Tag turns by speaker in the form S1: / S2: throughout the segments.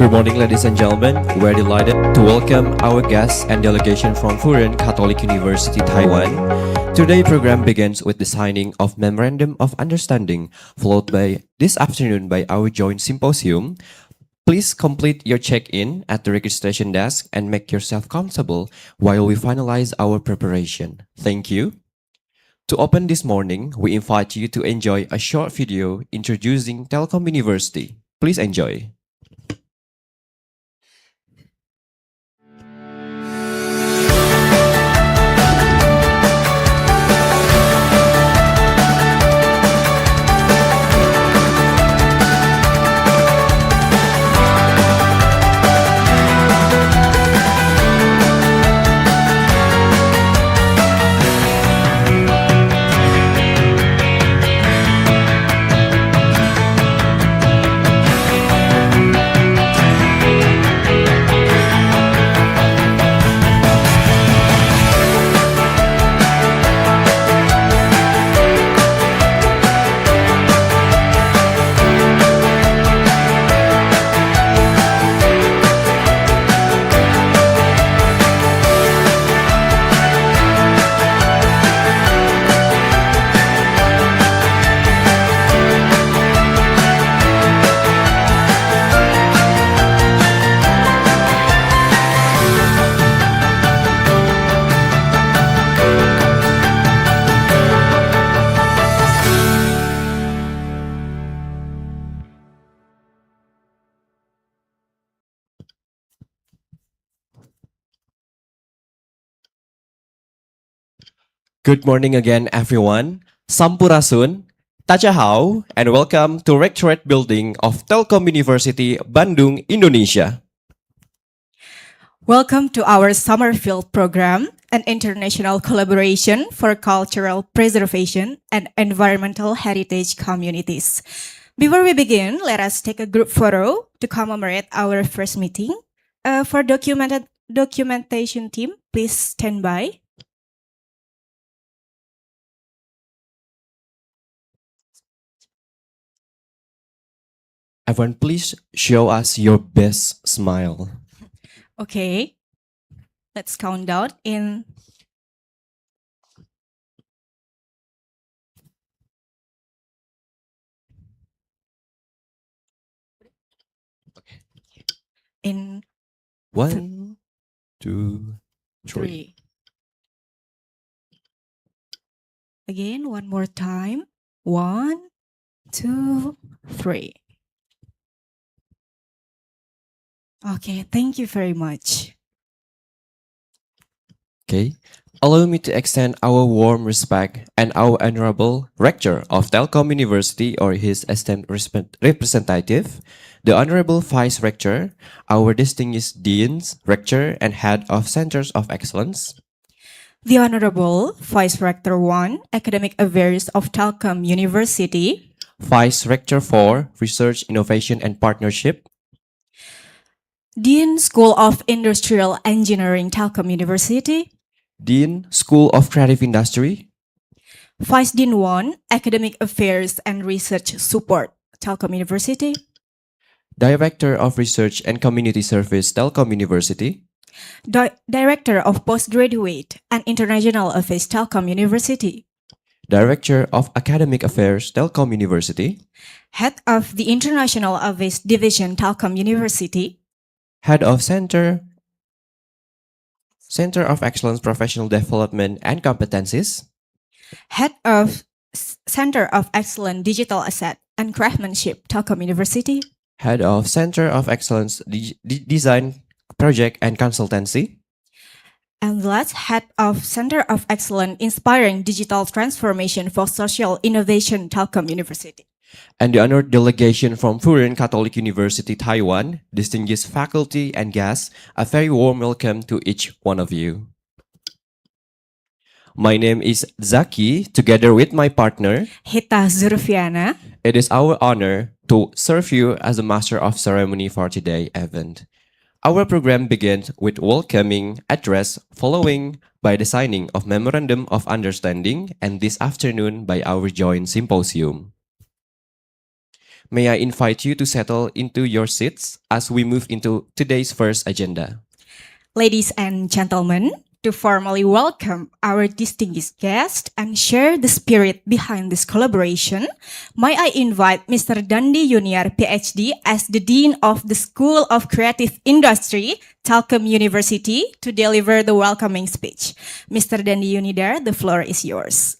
S1: Good morning, ladies and gentlemen. We're delighted to welcome our guests and delegation from Furen Catholic University, Taiwan. Today's program begins with the signing of Memorandum of Understanding, followed by this afternoon by our joint symposium. Please complete your check-in at the registration desk and make yourself comfortable while we finalize our preparation. Thank you. To open this morning, we invite you to enjoy a short video introducing Telkom University. Please enjoy. Good morning again, everyone. Sampurasun, Tajahau, and welcome to Rectorate Building of Telkom University, Bandung, Indonesia.
S2: Welcome to our summer field program, an international collaboration for cultural preservation and environmental heritage communities. Before we begin, let us take a group photo to commemorate our first meeting. For documentation team, please stand by.
S1: Everyone, please show us your best smile.
S2: Okay, let's count down in
S1: 1, 2, 3.
S2: 3. Again, one more time. 1, 2, 3. Okay, thank you very much.
S1: Okay, allow me to extend our warm respect and our honorable Rector of Telkom University or his esteemed representative, the Honorable Vice Rector, our distinguished Deans, Rector, and Head of Centers of Excellence,
S2: The Honorable Vice Rector 1, Academic Affairs of Telkom University,
S1: Vice Rector 4, Research, Innovation, and Partnership,
S2: Dean School of Industrial Engineering Telkom University,
S1: Dean, School of Creative Industry,
S2: Vice Dean 1, Academic Affairs and Research Support Telkom University,
S1: Director of Research and Community Service Telkom University,
S2: Director of Postgraduate and International Affairs Telkom University,
S1: Director of Academic Affairs Telkom University,
S2: Head of the International Affairs Division Telkom University,
S1: Head of Center of Excellence Professional Development and Competencies,
S2: Head of Center of Excellence Digital Asset and Craftsmanship Telkom University,
S1: Head of Center of Excellence Design Project and Consultancy,
S2: and last, Head of Center of Excellence Inspiring Digital Transformation for Social Innovation Telkom University.
S1: and the honored delegation from Furen Catholic University, Taiwan, distinguished faculty and guests, a very warm welcome to each one of you. My name is Zaki, together with my partner,
S2: Hita Zurfiana.
S1: It is our honor to serve you as the master of ceremony for today's event. Our program begins with welcoming address following by the signing of Memorandum of Understanding and this afternoon by our joint symposium. May I invite you to settle into your seats as we move into today's first agenda.
S2: Ladies and gentlemen, to formally welcome our distinguished guest and share the spirit behind this collaboration, may I invite Mr. Dandi Junior, PhD, as the Dean of the School of Creative Industry, Telkom University, to deliver the welcoming speech. Mr. Dandi Junior, the floor is yours.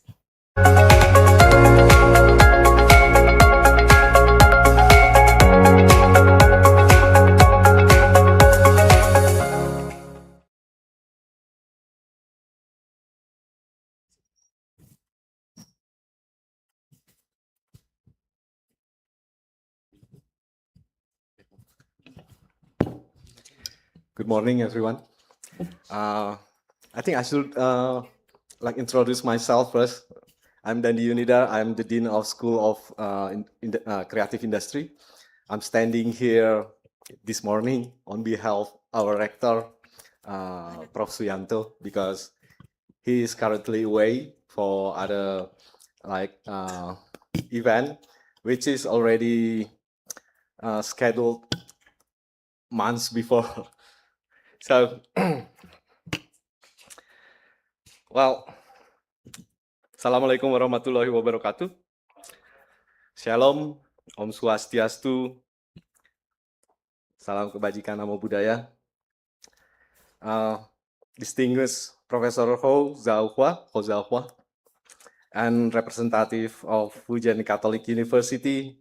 S3: Good morning, everyone. I think I should introduce myself first. I'm Dandi Yunida. I'm the Dean of School of Creative Industry. I'm standing here this morning on behalf of our rector, Prof. Suyanto, because he is currently away for other event, which is already scheduled months before. So, well, Assalamualaikum warahmatullahi wabarakatuh. Shalom, Om Swastiastu, salam kebajikan namo budaya. Distinguished Professor Ho Zhaohua, and representative of Fujian Catholic University,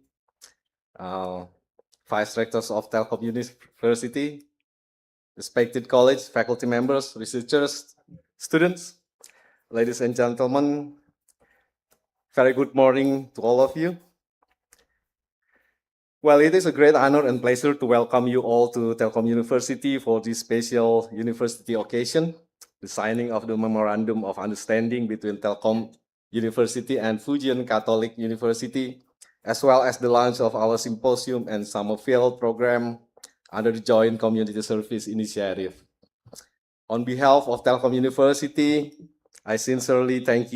S3: Vice Rectors of Telkom University, respected college, faculty members, researchers, students, ladies and gentlemen, very good morning to all of you. Well, it is a great honor and pleasure to welcome you all to Telkom University for this special university occasion, the signing of the Memorandum of Understanding between Telkom University and Fujian Catholic University, as well as the launch of our Symposium and Summer Field program under the Joint Community Service Initiative. On behalf of Telkom University, I sincerely thank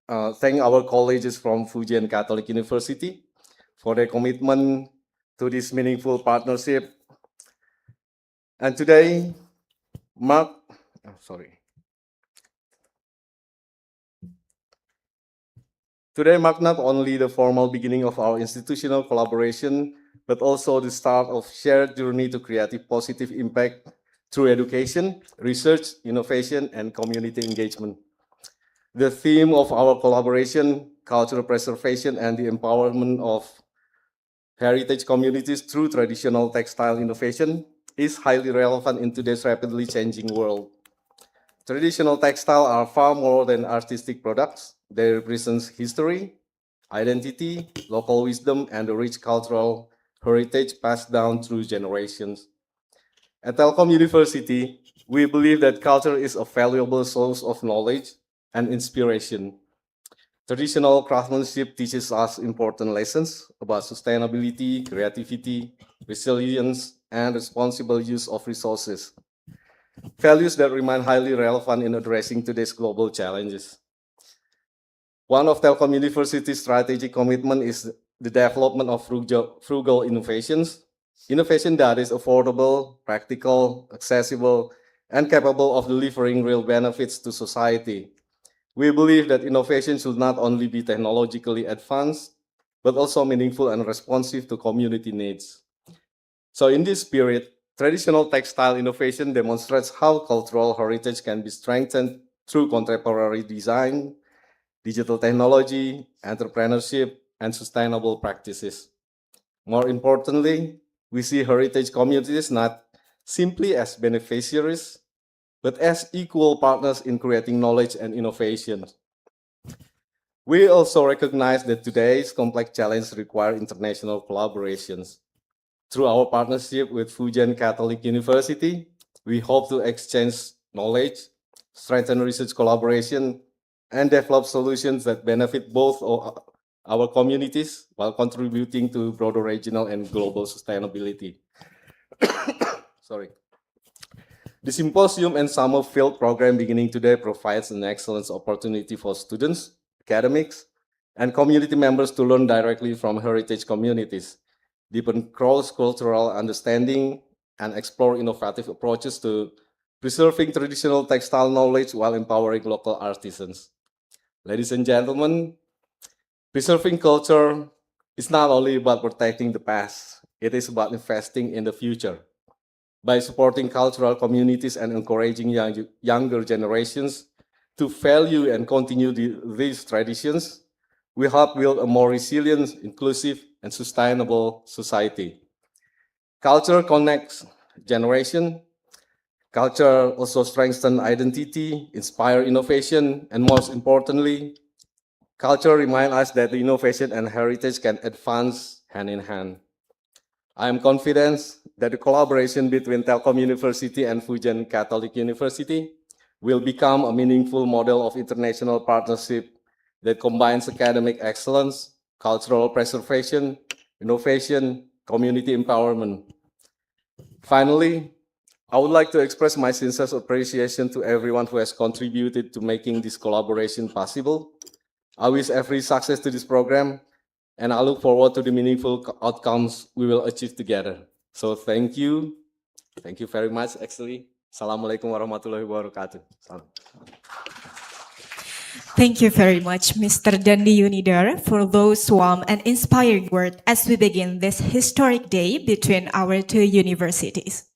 S3: our colleagues from Fujian Catholic University for their commitment to this meaningful partnership. And today marks not only the formal beginning of our institutional collaboration, but also the start of shared journey to creative positive impact through education, research, innovation, and community engagement. The theme of our collaboration, cultural preservation and the empowerment of heritage communities through traditional textile innovation, is highly relevant in today's rapidly changing world. Traditional textiles are far more than artistic products. They represent history, identity, local wisdom, and a rich cultural heritage passed down through generations. At Telkom University, we believe that culture is a valuable source of knowledge and inspiration. Traditional craftsmanship teaches us important lessons about sustainability, creativity, resilience, and responsible use of resources. Values that remain highly relevant in addressing today's global challenges. One of Telkom University's strategic commitment is the development of frugal innovations, innovation that is affordable, practical, accessible, and capable of delivering real benefits to society. We believe that innovation should not only be technologically advanced, but also meaningful and responsive to community needs. So in this spirit, traditional textile innovation demonstrates how cultural heritage can be strengthened through contemporary design, digital technology, entrepreneurship, and sustainable practices. More importantly, we see heritage communities not simply as beneficiaries, but as equal partners in creating knowledge and innovation. We also recognize that today's complex challenges require international collaborations. Through our partnership with Fujian Catholic University, we hope to exchange knowledge, strengthen research collaboration, and develop solutions that benefit both our communities while contributing to broader regional and global sustainability. The Symposium and Summer Field program beginning today provides an excellent opportunity for students, academics, and community members to learn directly from heritage communities, deepen cross-cultural understanding, and explore innovative approaches to preserving traditional textile knowledge while empowering local artisans. Ladies and gentlemen, preserving culture is not only about protecting the past, it is about investing in the future. By supporting cultural communities and encouraging younger generations to value and continue these traditions, we help build a more resilient, inclusive, and sustainable society. Culture connects generation. Culture also strengthens identity, inspire innovation, and most importantly, culture reminds us that the innovation and heritage can advance hand in hand. I am confident that the collaboration between Telkom University and Fujian Catholic University will become a meaningful model of international partnership that combines academic excellence, cultural preservation, innovation, community empowerment. Finally, I would like to express my sincere appreciation to everyone who has contributed to making this collaboration possible. I wish every success to this program, and I look forward to the meaningful outcomes we will achieve together. So thank you. Thank you very much, actually. Assalamualaikum warahmatullahi wabarakatuh. Salam.
S2: Thank you very much, Mr. Dandi Yunidar, for those warm and inspiring words as we begin this historic day between our two universities.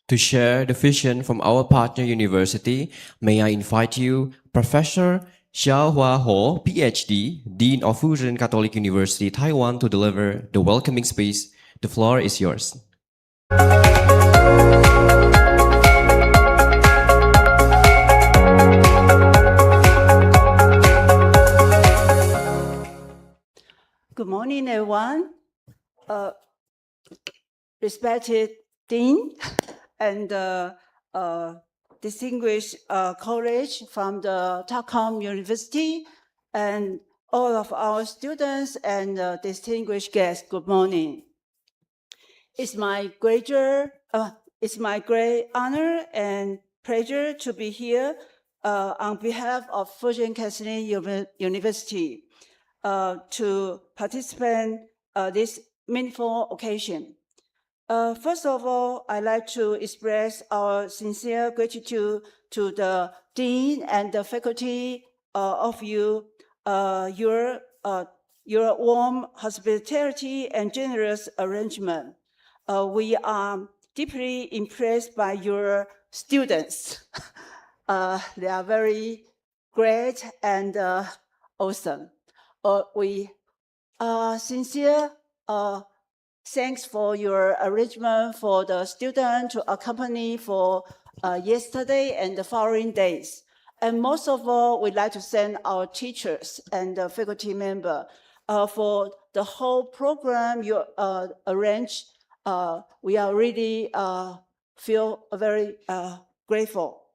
S1: To share the vision from our partner university, may I invite you, Professor Xiao Hua Ho, PhD, Dean of Fujian Catholic University, Taiwan, to deliver the welcoming speech. The floor is yours.
S4: Good morning, everyone. Respected Dean and distinguished colleagues from the Telkom University and all of our students and distinguished guests, good morning. It's my great honor and pleasure to be here on behalf of Fujian Catholic University to participate this meaningful occasion. First of all, I'd like to express our sincere gratitude to the Dean and the faculty of your warm hospitality and generous arrangement. We are deeply impressed by your students. They are very great and awesome. We are sincere thanks for your arrangement for the student to accompany for yesterday and the following days. And most of all, we'd like to thank our teachers and the faculty member for the whole program you arranged. We are really feel very grateful.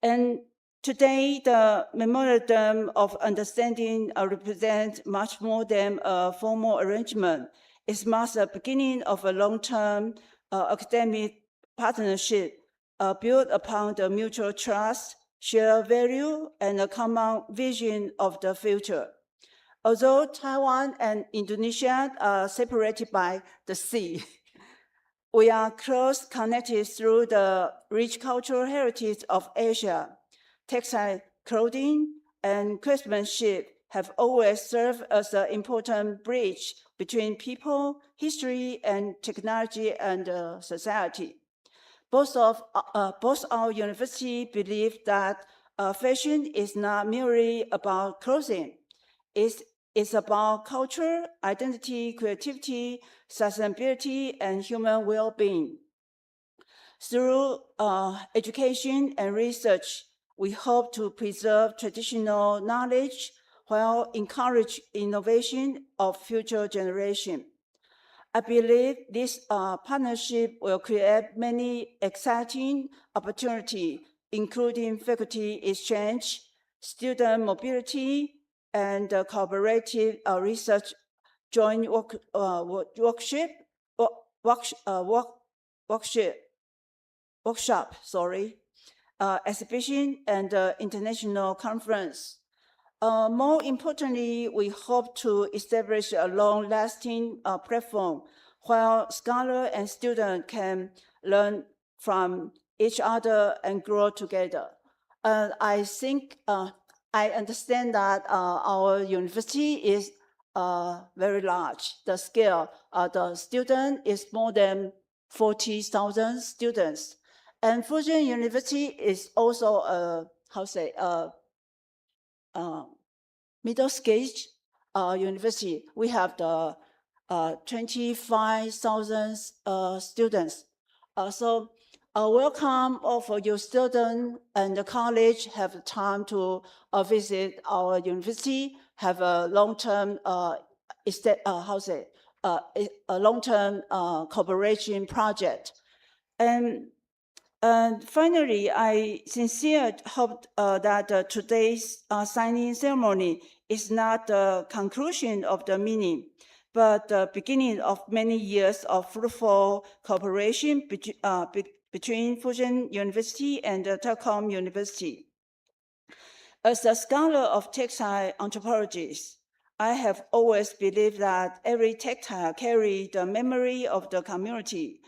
S4: And today, the Memorandum of Understanding represents much more than a formal arrangement. It marks the beginning of a long-term academic partnership built upon the mutual trust, shared value, and a common vision of the future. Although Taiwan and Indonesia are separated by the sea, we are close connected through the rich cultural heritage of Asia. Textile, clothing, and craftsmanship have always served as an important bridge between people, history, and technology and society. Both our university believe that fashion is not merely about clothing. It's about culture, identity, creativity, sustainability, and human well-being. Through education and research, we hope to preserve traditional knowledge while encourage innovation of future generations. I believe this partnership will create many exciting opportunities, including faculty exchange, student mobility, and collaborative research joint workshop, exhibition, and international conference. More importantly, we hope to establish a long-lasting platform where scholars and students can learn from each other and grow together. I think I understand that our university is very large. The scale, the student is more than 40,000 students. And Fujian University is also middle stage university. We have the 25,000 students. So welcome all for your students and the college have the time to visit our university, have a long-term a long-term cooperation project. And finally, I sincerely hope that today's signing ceremony is not the conclusion of the meeting, but the beginning of many years of fruitful cooperation between Fujian University and Telkom University. As a scholar of textile anthropologies, I have always believed that every textile carries the memory of the community.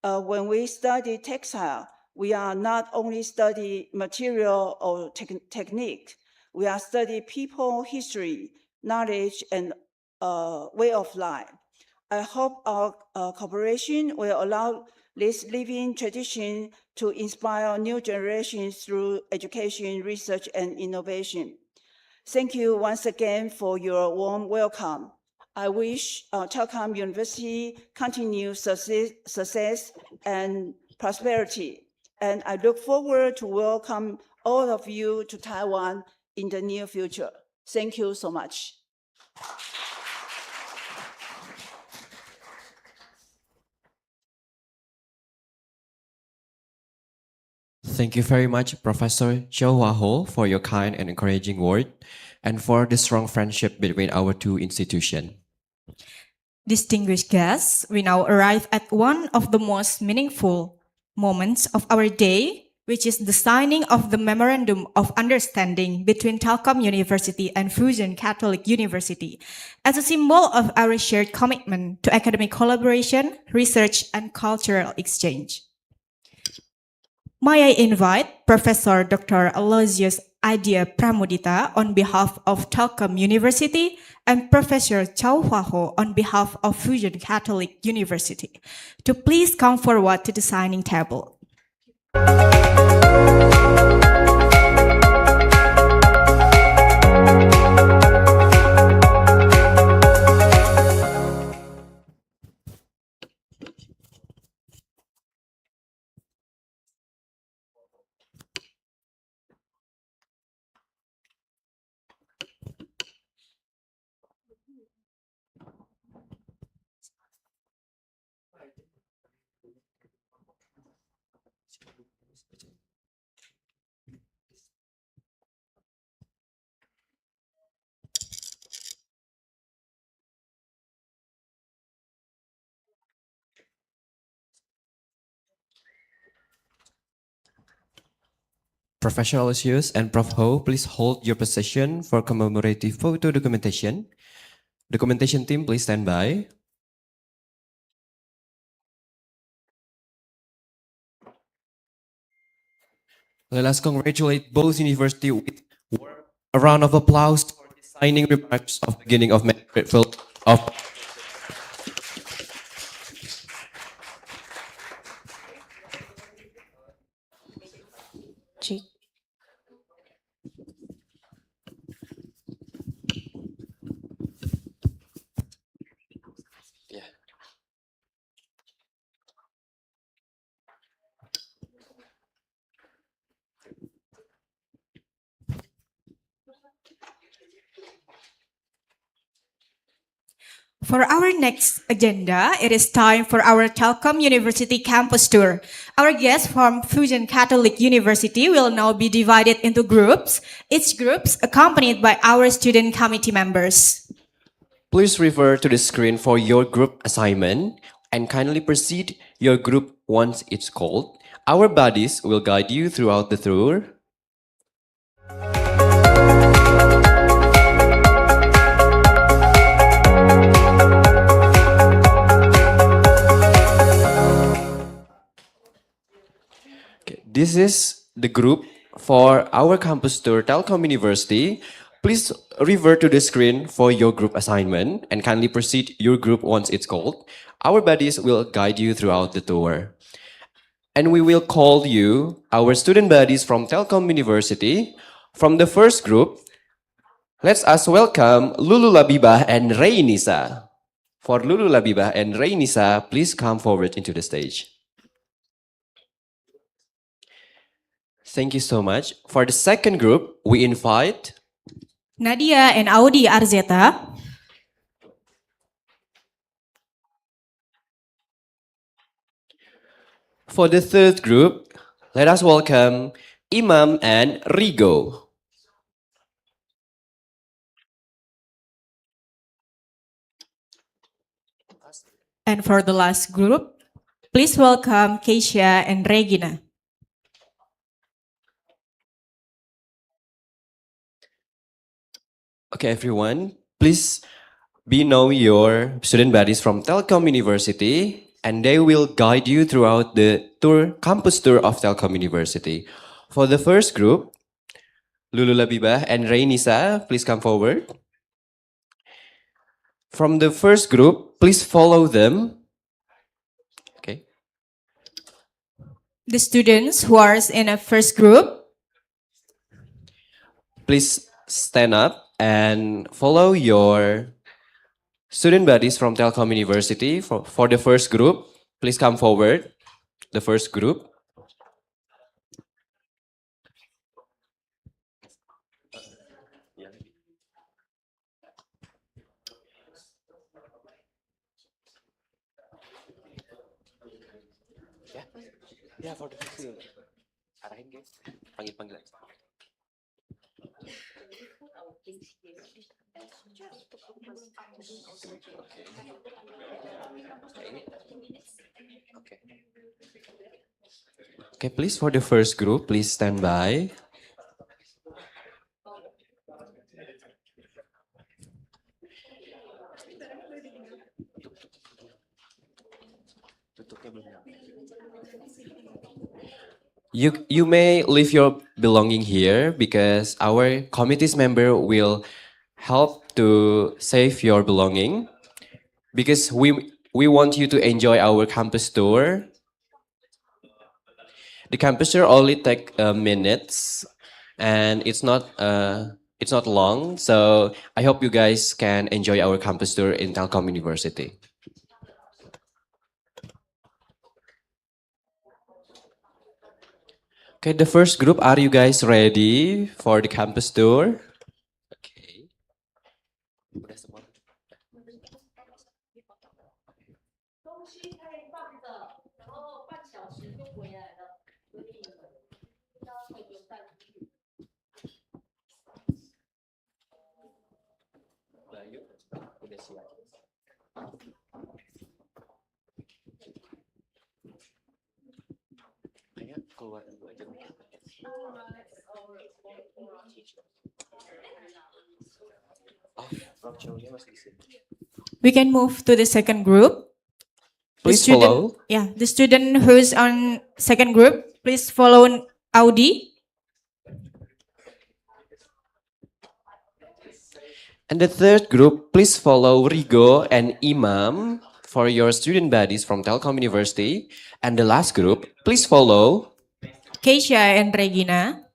S4: When we study textile, we are not only study material or technique, we are study people, history, knowledge, and way of life. I hope our cooperation will allow this living tradition to inspire new generations through education, research, and innovation. Thank you once again for your warm welcome. I wish Telkom University continued success and prosperity. And I look forward to welcome all of you to Taiwan in the near future. Thank you so much.
S1: Thank you very much, Professor Chow Hua Ho, for your kind and encouraging word and for the strong friendship between our two institutions.
S2: Distinguished guests, we now arrive at one of the most meaningful moments of our day, which is the signing of the Memorandum of Understanding between Telkom University and Fujian Catholic University as a symbol of our shared commitment to academic collaboration, research, and cultural exchange. May I invite Professor Dr. Aloysius Adia Pramudita on behalf of Telkom University and Professor Chow Hua Ho on behalf of Fujian Catholic University to please come forward to the signing table.
S1: Professor Aloysius and Prof. Ho, please hold your position for commemorative photo documentation. Documentation team, please stand by. Let us congratulate both universities with a round of applause for the signing remarks of beginning of many grateful of.
S2: For our next agenda, it is time for our Telkom University campus tour. Our guests from Fujian Catholic University will now be divided into groups, each group accompanied by our student committee members.
S1: Please refer to the screen for your group assignment and kindly proceed your group once it's called. Our buddies will guide you throughout the tour. this is the group for our campus tour Telkom University. Please revert to the screen for your group assignment and kindly proceed your group once it's called. Our buddies will guide you throughout the tour. And we will call you our student buddies from Telkom University. From the first group, let's us welcome Lulu Labibah and Rainisa. For Lulu Labibah and Rainisa, please come forward into the stage. Thank you so much. For the second group, we invite
S2: Nadia and Audi Arzeta.
S1: For the third group, let us welcome Imam and Rigo.
S2: And for the last group, please welcome Keisha and Regina.
S1: Okay, everyone, please know your student buddies from Telkom University, and they will guide you throughout the campus tour of Telkom University. For the first group, Lulu Labibah and Rainisa, please come forward. From the first group, please follow them. Okay.
S2: The students who are in a first group,
S1: Please stand up and follow your student buddies from Telkom University. For the first group, please come forward. The first group. Ya, for the first group. Arahin guys. Panggil-panggil aja. Okay, please for the first group, please stand by. You may leave your belonging here because our committee's member will help to save your belonging because we want you to enjoy our campus tour. The campus tour only take minutes and it's not long, so I hope you guys can enjoy our campus tour in Telkom University. Okay, the first group, are you guys ready for the campus tour? Okay. Udah semua. Udah siap. Kayaknya keluar dulu aja.
S2: we can move to the second group.
S1: Please follow.
S2: Yeah, the student who's on second group, please follow Audi.
S1: And the third group, please follow Rigo and Imam for your student buddies from Telkom University. And the last group, please follow
S2: Keisha and Regina.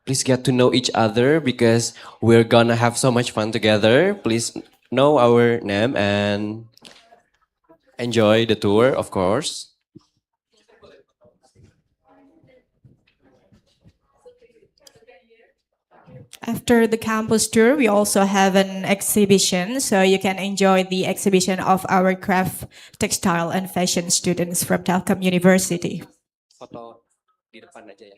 S1: Please get to know each other because we're gonna have so much fun together. Please know our name and enjoy the tour, of course.
S2: After the campus tour, we also have an exhibition, so you can enjoy the exhibition of our craft, textile, and fashion students from Telkom University.
S1: Foto di depan aja ya.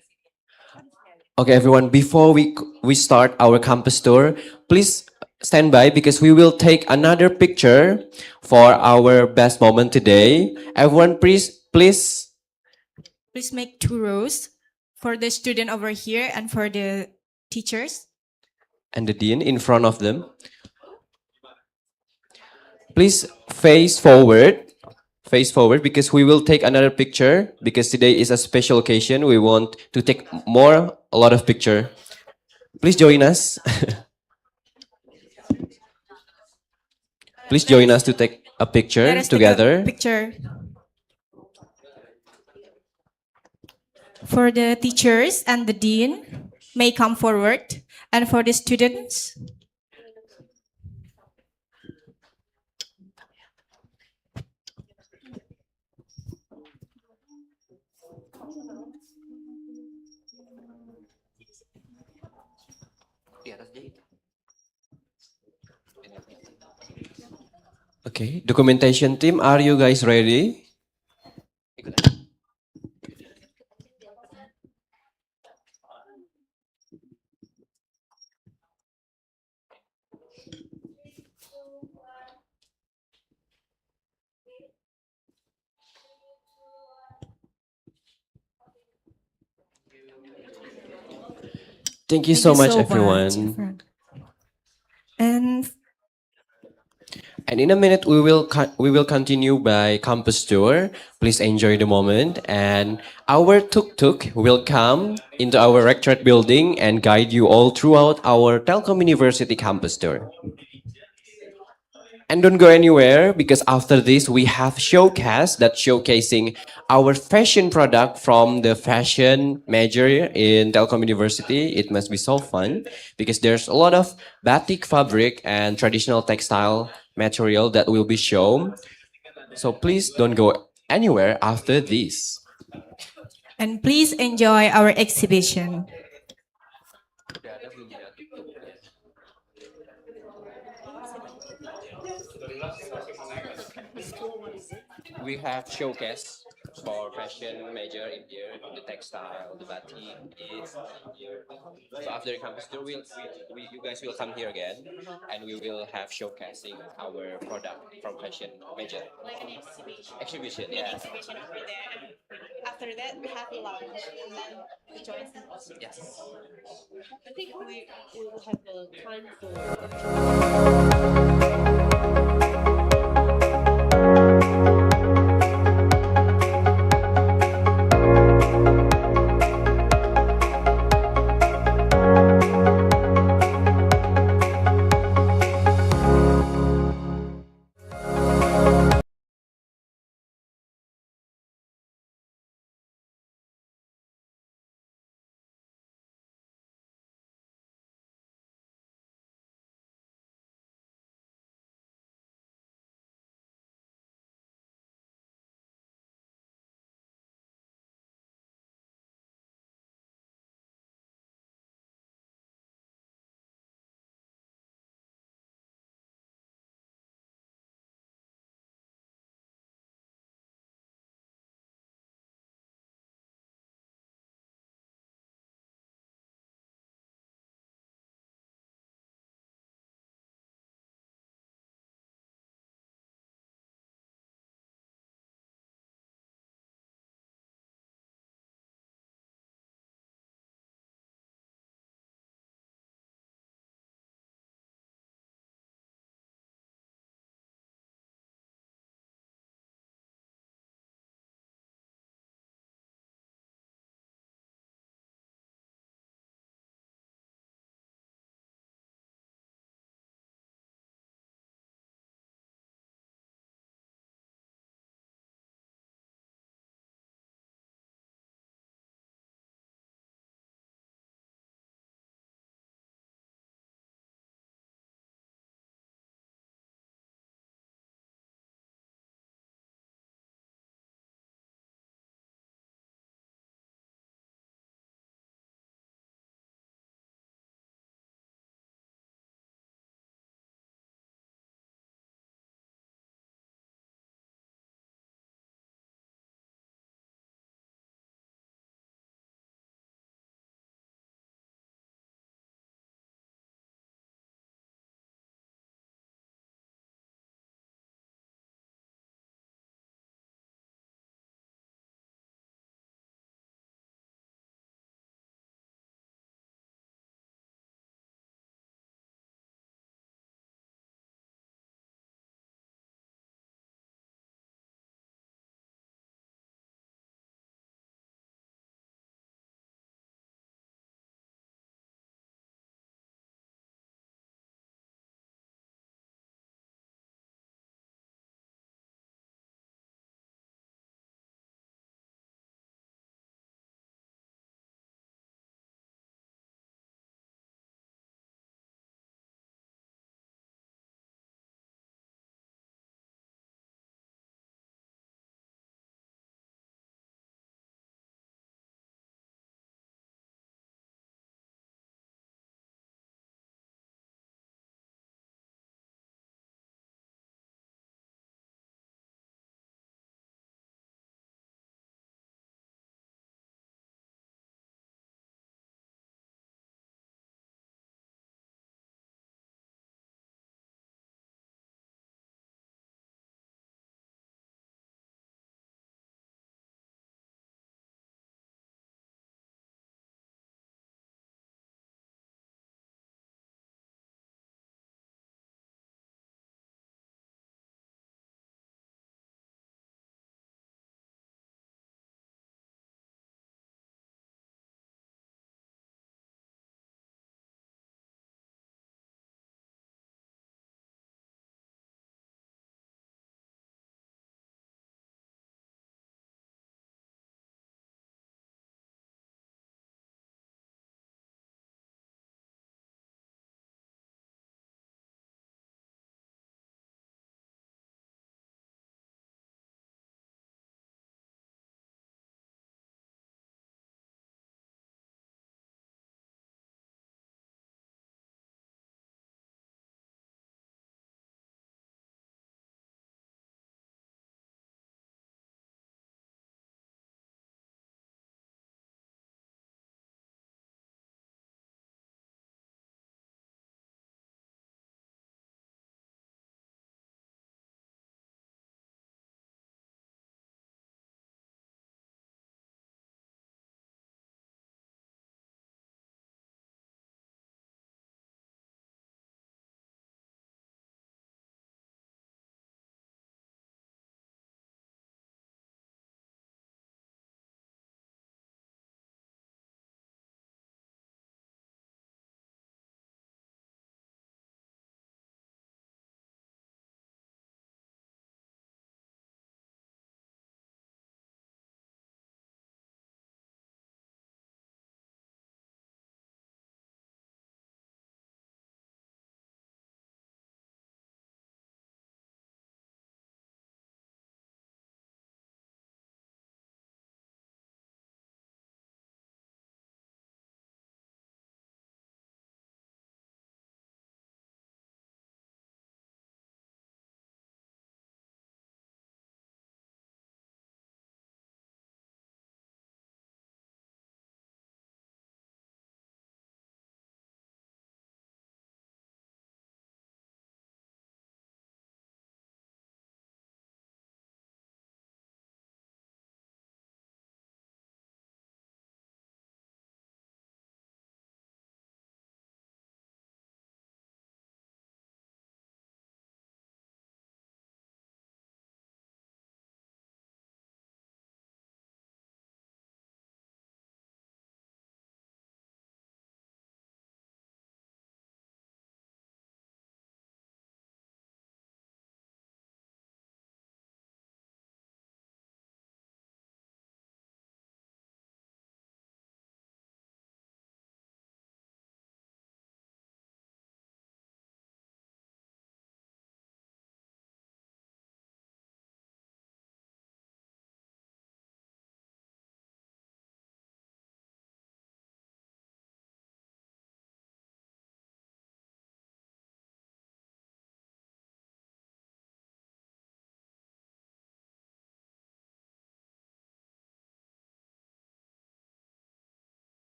S1: Okay, everyone, before we start our campus tour, please stand by because we will take another picture for our best moment today. Everyone, please
S2: Please make 2 rows For the student over here and for the teachers.
S1: And the dean in front of them. Please face forward. Face forward because we will take another picture because today is a special occasion. We want to take a lot of picture. Please join us. Please join us to take a
S2: Let
S1: picture
S2: us take a
S1: together.
S2: picture. For the teachers and the dean may come forward. And for the students,
S1: Okay, documentation team, are you guys ready? Thank you
S2: thank
S1: so
S2: you
S1: much,
S2: so much.
S1: everyone.
S2: And
S1: And in a minute, we will continue by campus tour. Please enjoy the moment. And our tuk-tuk will come into our rectorate building and guide you all throughout our Telkom University campus tour. And don't go anywhere because after this we have showcase that showcasing our fashion product from the fashion major in Telkom University. It must be so fun because there's a lot of batik fabric and traditional textile material that will be shown. So please don't go anywhere after this.
S2: please enjoy our exhibition.
S1: We have showcase for fashion major in here, the textile, the batik is here. So after the campus tour, you guys will come here again, and we will have showcasing our product from fashion major.
S2: Like an exhibition.
S1: Exhibition,
S2: Mini
S1: yeah.
S2: exhibition over there. After that, we have lunch and then the joint symposium.
S1: Yes.
S5: I think we will have a time for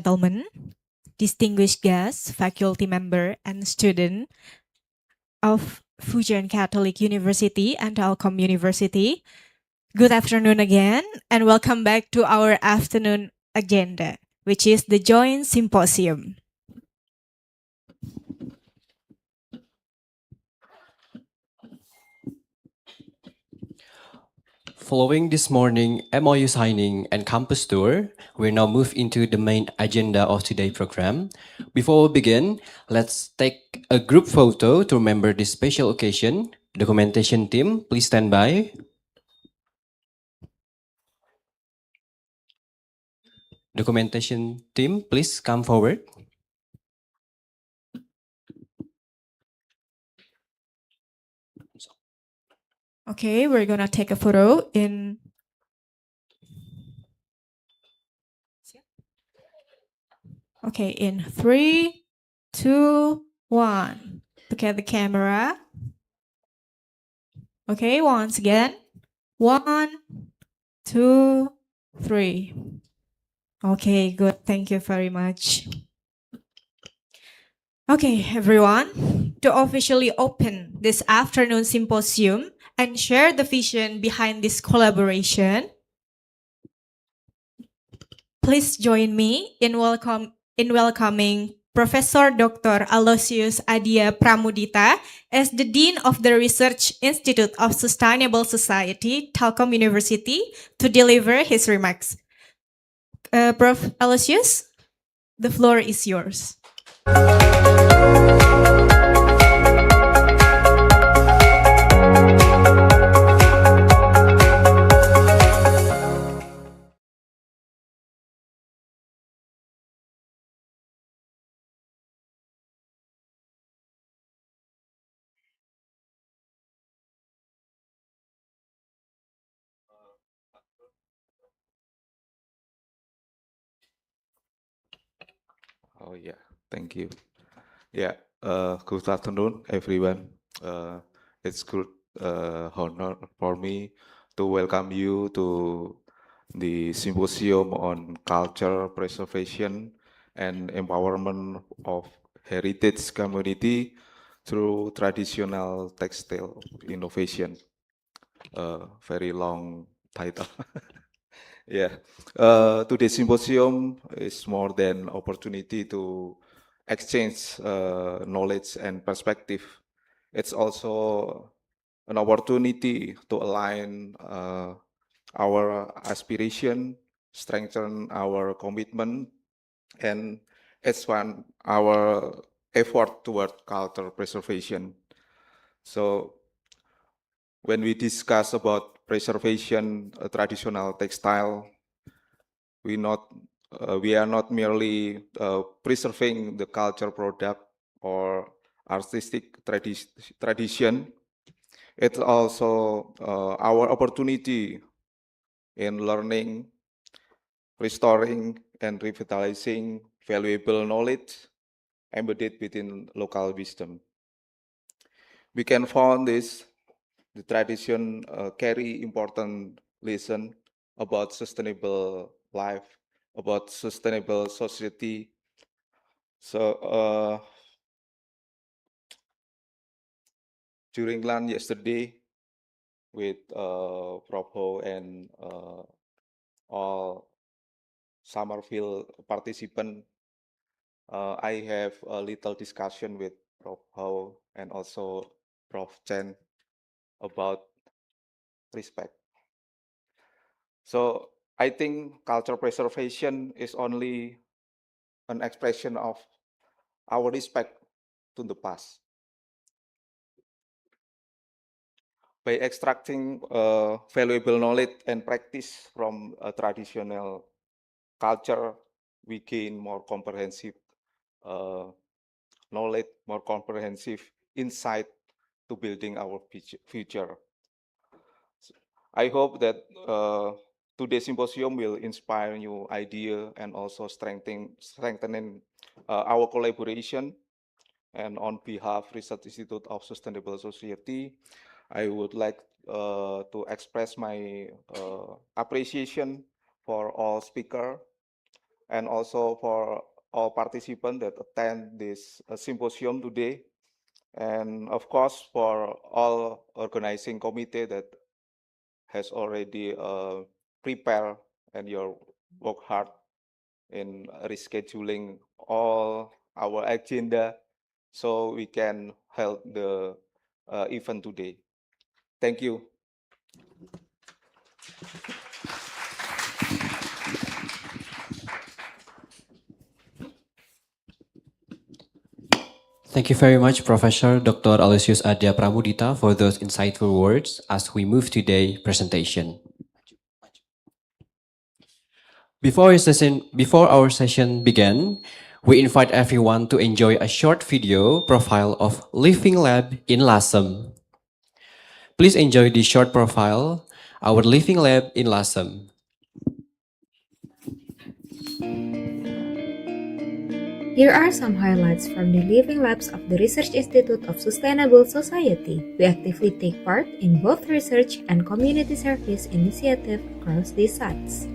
S2: gentlemen, distinguished guests, faculty member, and student of Fujian Catholic University and Telkom University. Good afternoon again, and welcome back to our afternoon agenda, which is the joint symposium.
S1: Following this morning MOU signing and campus tour, we now move into the main agenda of today's program. Before we begin, let's take a group photo to remember this special occasion. Documentation team, please stand by. Documentation team, please come forward.
S2: Okay, we're gonna take a photo in. Okay, in 3, 2, 1. Look at the camera. Okay, once again. 1, 2, 3. Okay, good. Thank you very much. Okay, everyone, to officially open this afternoon symposium and share the vision behind this collaboration, please join me in welcoming Professor Dr. Aloysius Adia Pramudita as the Dean of the Research Institute of Sustainable Society, Telkom University, to deliver his remarks. Prof. Aloysius, the floor is yours.
S6: Oh yeah, thank you. Yeah, good afternoon, everyone. It's good honor for me to welcome you to the Symposium on Culture Preservation and Empowerment of Heritage Community through Traditional Textile Innovation. Very long title. Yeah, today's symposium is more than opportunity to exchange knowledge and perspective. It's also an opportunity to align our aspiration, strengthen our commitment, and expand our effort toward culture preservation. So when we discuss about preservation traditional textile, we are not merely preserving the culture product or artistic tradition. It's also our opportunity in learning, restoring, and revitalizing valuable knowledge embedded within local wisdom. We can find this the tradition carry important lesson about sustainable life, about sustainable society. So during lunch yesterday with Prof Ho and all Summerfield participant, I have a little discussion with Prof Ho and also Prof Chen about respect. So I think culture preservation is only an expression of our respect to the past. By extracting valuable knowledge and practice from a traditional culture, we gain more comprehensive knowledge, more comprehensive insight to building our future. I hope that today's symposium will inspire new idea and also strengthening our collaboration. And on behalf of Research Institute of Sustainable Society, I would like to express my appreciation for all speakers and also for all participants that attend this symposium today, and of course for all organizing committee that has already prepared and your work hard in rescheduling all our agenda so we can hold the event today. Thank you.
S1: Thank you very much, Professor Dr. Aloysius Adya Pramudita, for those insightful words as we move to today's presentation. Before our session begin, we invite everyone to enjoy a short video profile of Living Lab in Lasem. Please enjoy this short profile, our Living Lab in Lasem.
S7: Here are some highlights from the Living Labs of the Research Institute of Sustainable Society. We actively take part in both research and community service initiatives across these sites.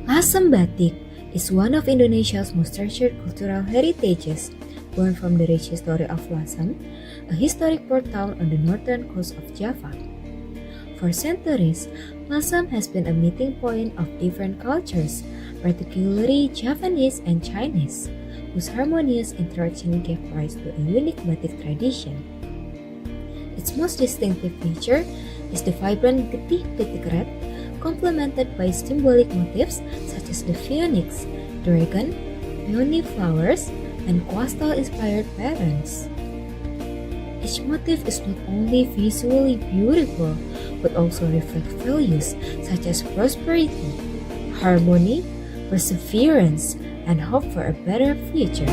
S7: Lasem Batik is one of Indonesia's most treasured cultural heritages, born from the rich history of Lasem, a historic port town on the northern coast of Java. For centuries, Lasem has been a meeting point of different cultures, particularly Javanese and Chinese, whose harmonious interaction gave rise to a unique batik tradition. Its most distinctive feature is the vibrant getih batik red, complemented by symbolic motifs such as the phoenix, dragon, peony flowers, and coastal-inspired patterns. Each motif is not only visually beautiful, but also reflects values such as prosperity, harmony, perseverance, and hope for a better future.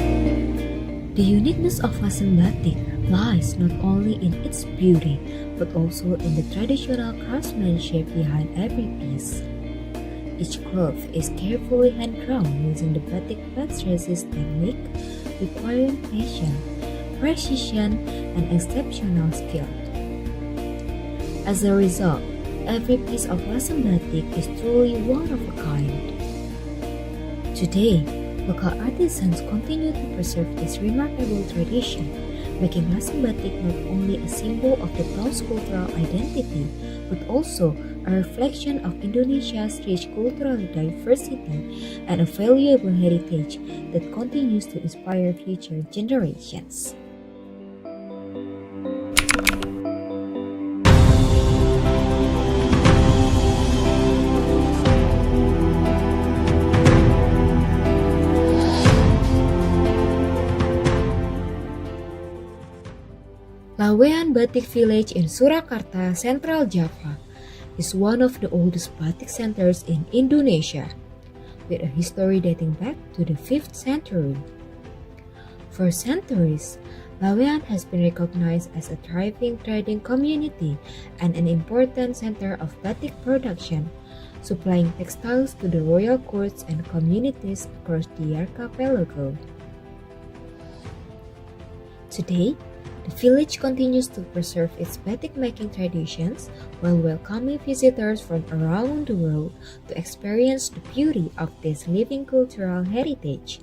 S7: The uniqueness of Lasem Batik lies not only in its beauty, but also in the traditional craftsmanship behind every piece. Each cloth is carefully hand-drawn using the batik wax resist technique, requiring patience, precision, and exceptional skill. As a result, every piece of Lasem Batik is truly one of a kind. Today, local artisans continue to preserve this remarkable tradition, making Lasem Batik not only a symbol of the town's cultural identity, but also a reflection of Indonesia's rich cultural diversity and a valuable heritage that continues to inspire future generations. Lawean Batik Village in Surakarta, Central Java, is one of the oldest batik centers in Indonesia, with a history dating back to the 5th century. For centuries, Lawean has been recognized as a thriving trading community and an important center of batik production, supplying textiles to the royal courts and communities across the archipelago. Today, the village continues to preserve its batik-making traditions while welcoming visitors from around the world to experience the beauty of this living cultural heritage.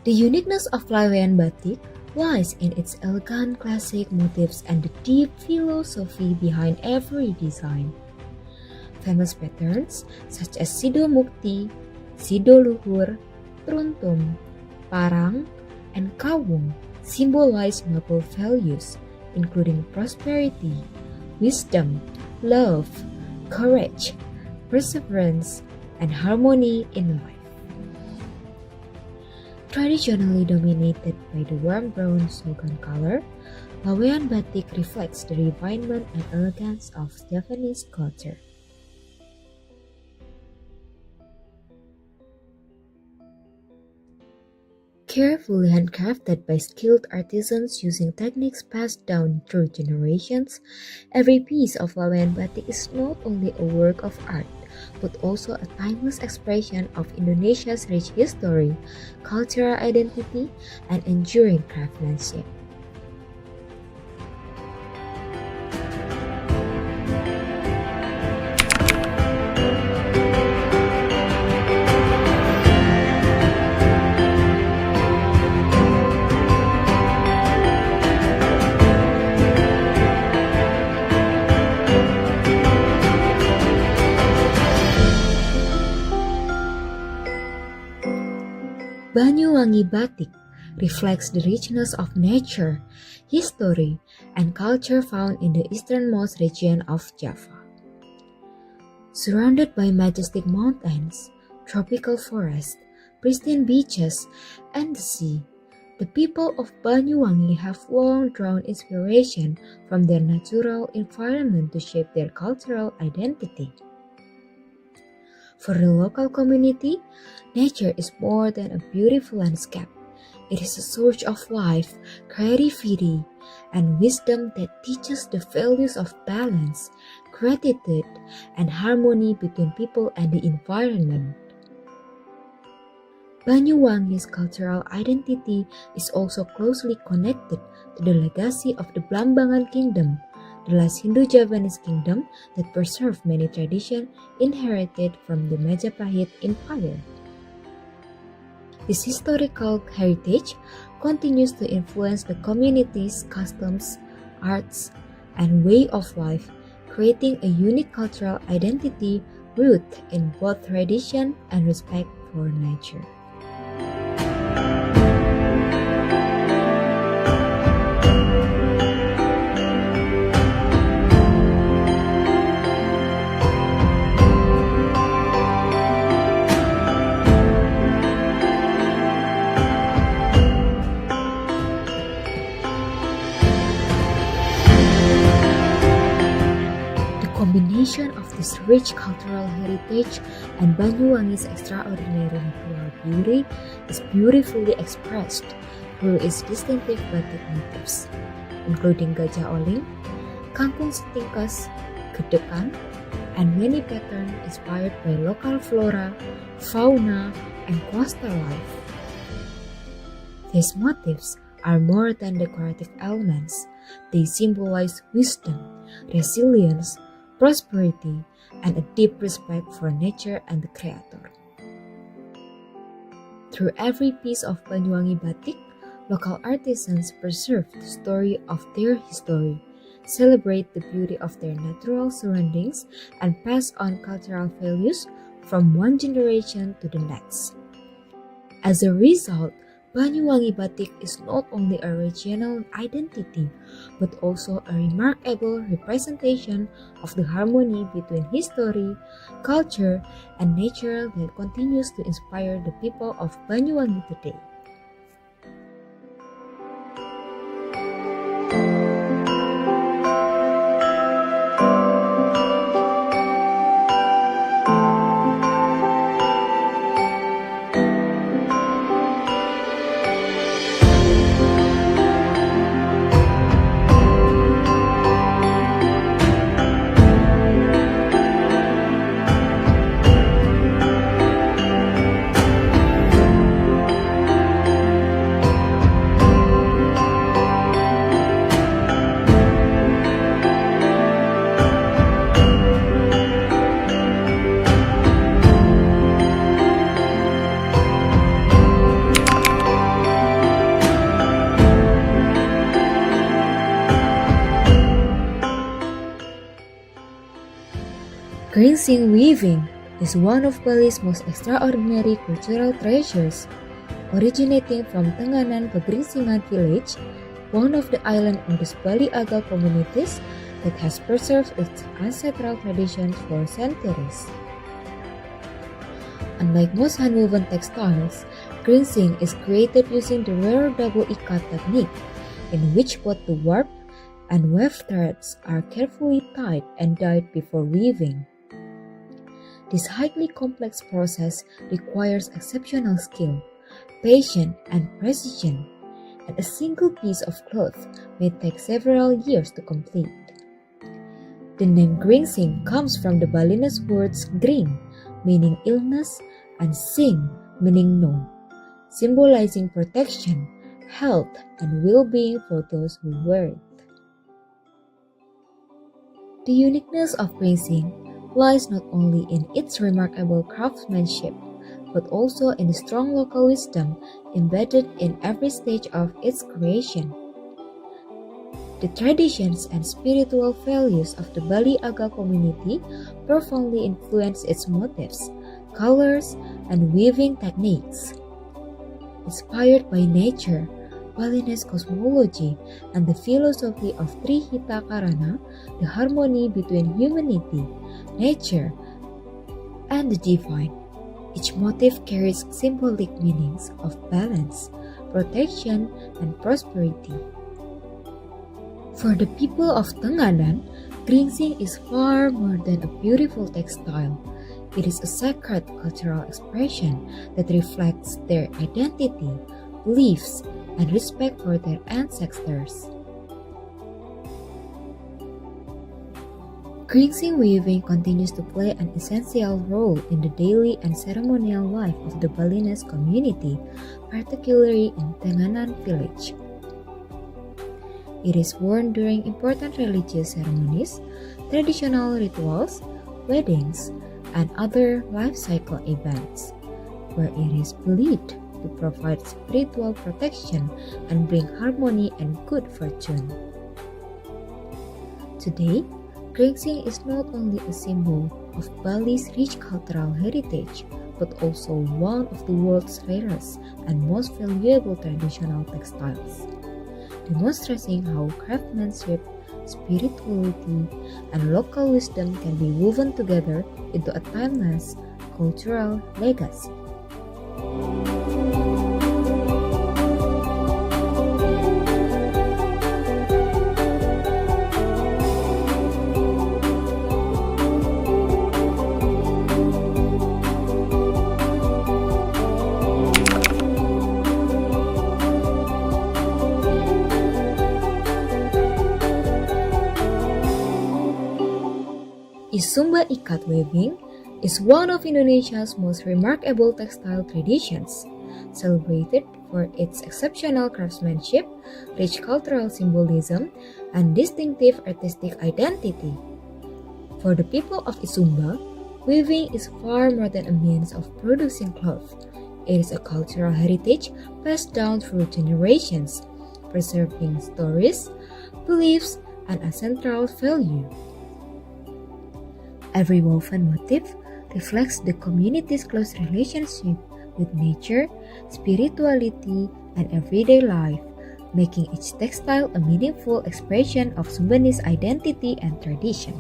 S7: The uniqueness of Lawean Batik lies in its elegant classic motifs and the deep philosophy behind every design. Famous patterns such as Sido Mukti, Sido Luhur, Truntum, Parang, and Kawung symbolize noble values, including prosperity, wisdom, love, courage, perseverance, and harmony in life. Traditionally dominated by the warm brown Sogan color, Lawean Batik reflects the refinement and elegance of Javanese culture. Carefully handcrafted by skilled artisans using techniques passed down through generations, every piece of Lawean Batik is not only a work of art, but also a timeless expression of Indonesia's rich history, cultural identity, and enduring craftsmanship. Banyuwangi batik reflects the richness of nature, history, and culture found in the easternmost region of Java. Surrounded by majestic mountains, tropical forests, pristine beaches, and the sea, the people of Banyuwangi have long drawn inspiration from their natural environment to shape their cultural identity. For the local community, nature is more than a beautiful landscape. It is a source of life, creativity, and wisdom that teaches the values of balance, gratitude, and harmony between people and the environment. Banyuwangi's cultural identity is also closely connected to the legacy of the Blambangan Kingdom, the last Hindu-Javanese kingdom that preserved many traditions inherited from the Majapahit Empire. This historical heritage continues to influence the community's customs, arts, and way of life, creating a unique cultural identity rooted in both tradition and respect for nature. The combination of this rich cultural heritage and Banyuwangi's extraordinary natural beauty is beautifully expressed through its distinctive batik motifs, including gajah oling, kangkung setingkas, gedekan, and many patterns inspired by local flora, fauna, and coastal life. These motifs are more than decorative elements. They symbolize wisdom, resilience, prosperity, and a deep respect for nature and the creator. Through every piece of Banyuwangi batik, local artisans preserve the story of their history, celebrate the beauty of their natural surroundings, and pass on cultural values from one generation to the next. As a result, Banyuwangi batik is not only a regional identity, but also a remarkable representation of the harmony between history, culture, and nature that continues to inspire the people of Banyuwangi today. Gringsing weaving is one of Bali's most extraordinary cultural treasures. Originating from Tenganan Pegeringsingan village, one of the island-Indus Bali Aga communities that has preserved its ancestral traditions for centuries. Unlike most handwoven textiles, gringsing is created using the rare double ikat technique, in which both the warp and weft threads are carefully tied and dyed before weaving. This highly complex process requires exceptional skill, patience, and precision, and a single piece of cloth may take several years to complete. The name gringsing comes from the Balinese words gring, meaning illness, and sing, meaning no, symbolizing protection, health, and well-being for those who wear it. The uniqueness of gringsing lies not only in its remarkable craftsmanship, but also in the strong local wisdom embedded in every stage of its creation. The traditions and spiritual values of the Bali Aga community profoundly influence its motifs, colors, and weaving techniques. inspired by nature, Balinese cosmology, and the philosophy of Trihita Karana, the harmony between humanity, nature, and the divine. Each motif carries symbolic meanings of balance, protection, and prosperity. For the people of Tenganan, Gringsing is far more than a beautiful textile. It is a sacred cultural expression that reflects their identity, beliefs, and respect for their ancestors. Gringsing weaving continues to play an essential role in the daily and ceremonial life of the Balinese community, particularly in Tenganan village. It is worn during important religious ceremonies, traditional rituals, weddings, and other life cycle events, where it is believed to provide spiritual protection and bring harmony and good fortune. Today, Gringsing is not only a symbol of Bali's rich cultural heritage, but also one of the world's rarest and most valuable traditional textiles, demonstrating how craftsmanship, spirituality, and local wisdom can be woven together into a timeless cultural legacy. Isumba ikat weaving is one of Indonesia's most remarkable textile traditions, celebrated for its exceptional craftsmanship, rich cultural symbolism, and distinctive artistic identity. For the people of Isumba, weaving is far more than a means of producing cloth. It is a cultural heritage passed down through generations, preserving stories, beliefs, and a central value. Every woven motif reflects the community's close relationship with nature, spirituality, and everyday life, making each textile a meaningful expression of Sumbanese identity and tradition.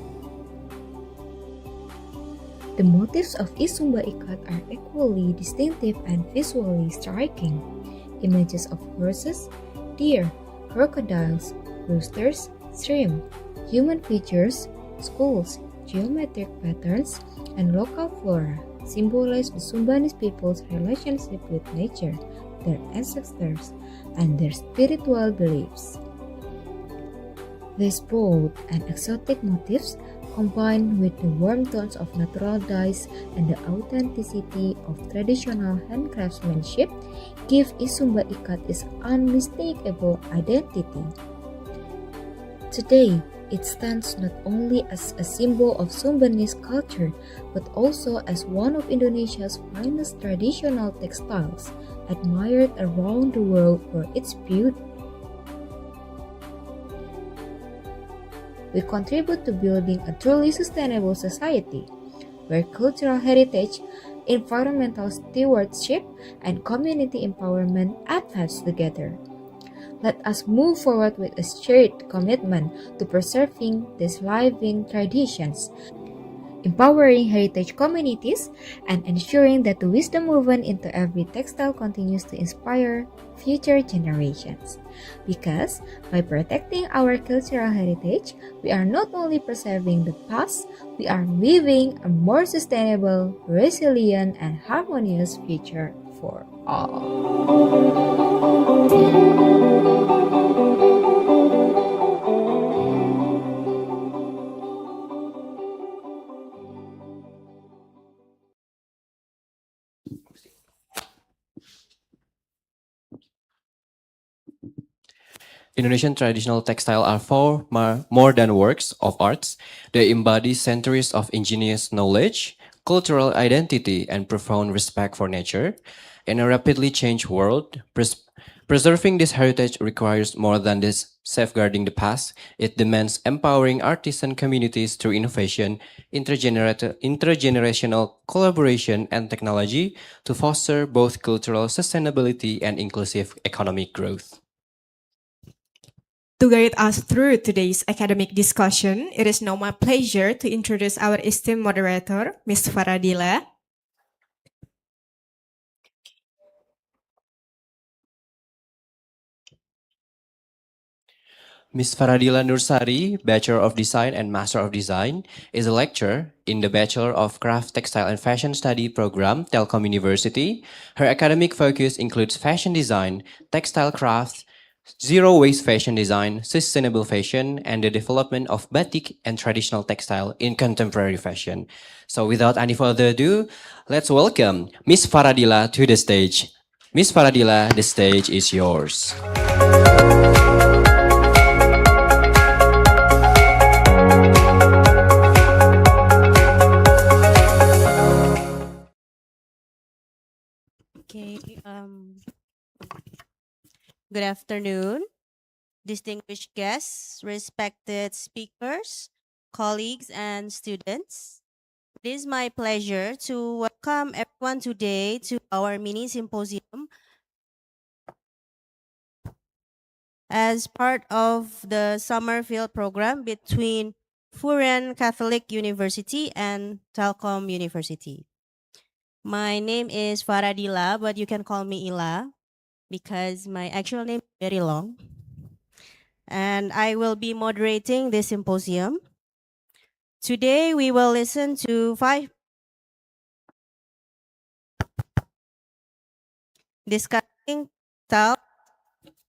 S7: The motifs of Isumba Ikat are equally distinctive and visually striking. Images of horses, deer, crocodiles, roosters, shrimp, human features, skulls, geometric patterns, and local flora symbolize the Sumbanese people's relationship with nature, their ancestors, and their spiritual beliefs. These bold and exotic motifs, combined with the warm tones of natural dyes and the authenticity of traditional handcraftsmanship, give Isumba Ikat its unmistakable identity. Today, it stands not only as a symbol of Sumbanese culture, but also as one of Indonesia's finest traditional textiles, admired around the world for its beauty. We contribute to building a truly sustainable society, where cultural heritage, environmental stewardship, and community empowerment advance together. Let us move forward with a shared commitment to preserving these living traditions, empowering heritage communities, and ensuring that the wisdom woven into every textile continues to inspire future generations. Because by protecting our cultural heritage, we are not only preserving the past, we are weaving a more sustainable, resilient, and harmonious future for all.
S1: Indonesian traditional textile are far more than works of arts. They embody centuries of ingenious knowledge, cultural identity, and profound respect for nature. In a rapidly changed world, Preserving this heritage requires more than this safeguarding the past. It demands empowering artisan communities through innovation, intergenerational collaboration, and technology to foster both cultural sustainability and inclusive economic growth.
S2: To guide us through today's academic discussion, it is now my pleasure to introduce our esteemed moderator, Ms. Faradila.
S1: Ms. Faradila Nursari, Bachelor of Design and Master of Design, is a lecturer in the Bachelor of Craft, Textile and Fashion Study program, Telkom University. Her academic focus includes fashion design, textile crafts, zero-waste fashion design, sustainable fashion, and the development of batik and traditional textile in contemporary fashion. So without any further ado, let's welcome Ms. Faradila to the stage. Ms. Faradila, the stage is yours.
S5: Okay. Good afternoon, distinguished guests, respected speakers, colleagues, and students. It is my pleasure to welcome everyone today to our mini symposium as part of the summer field program between Furen Catholic University and Telkom University. My name is Faradila, but you can call me Ila because my actual name is very long. And I will be moderating this symposium. Today we will listen to 5 discussing style,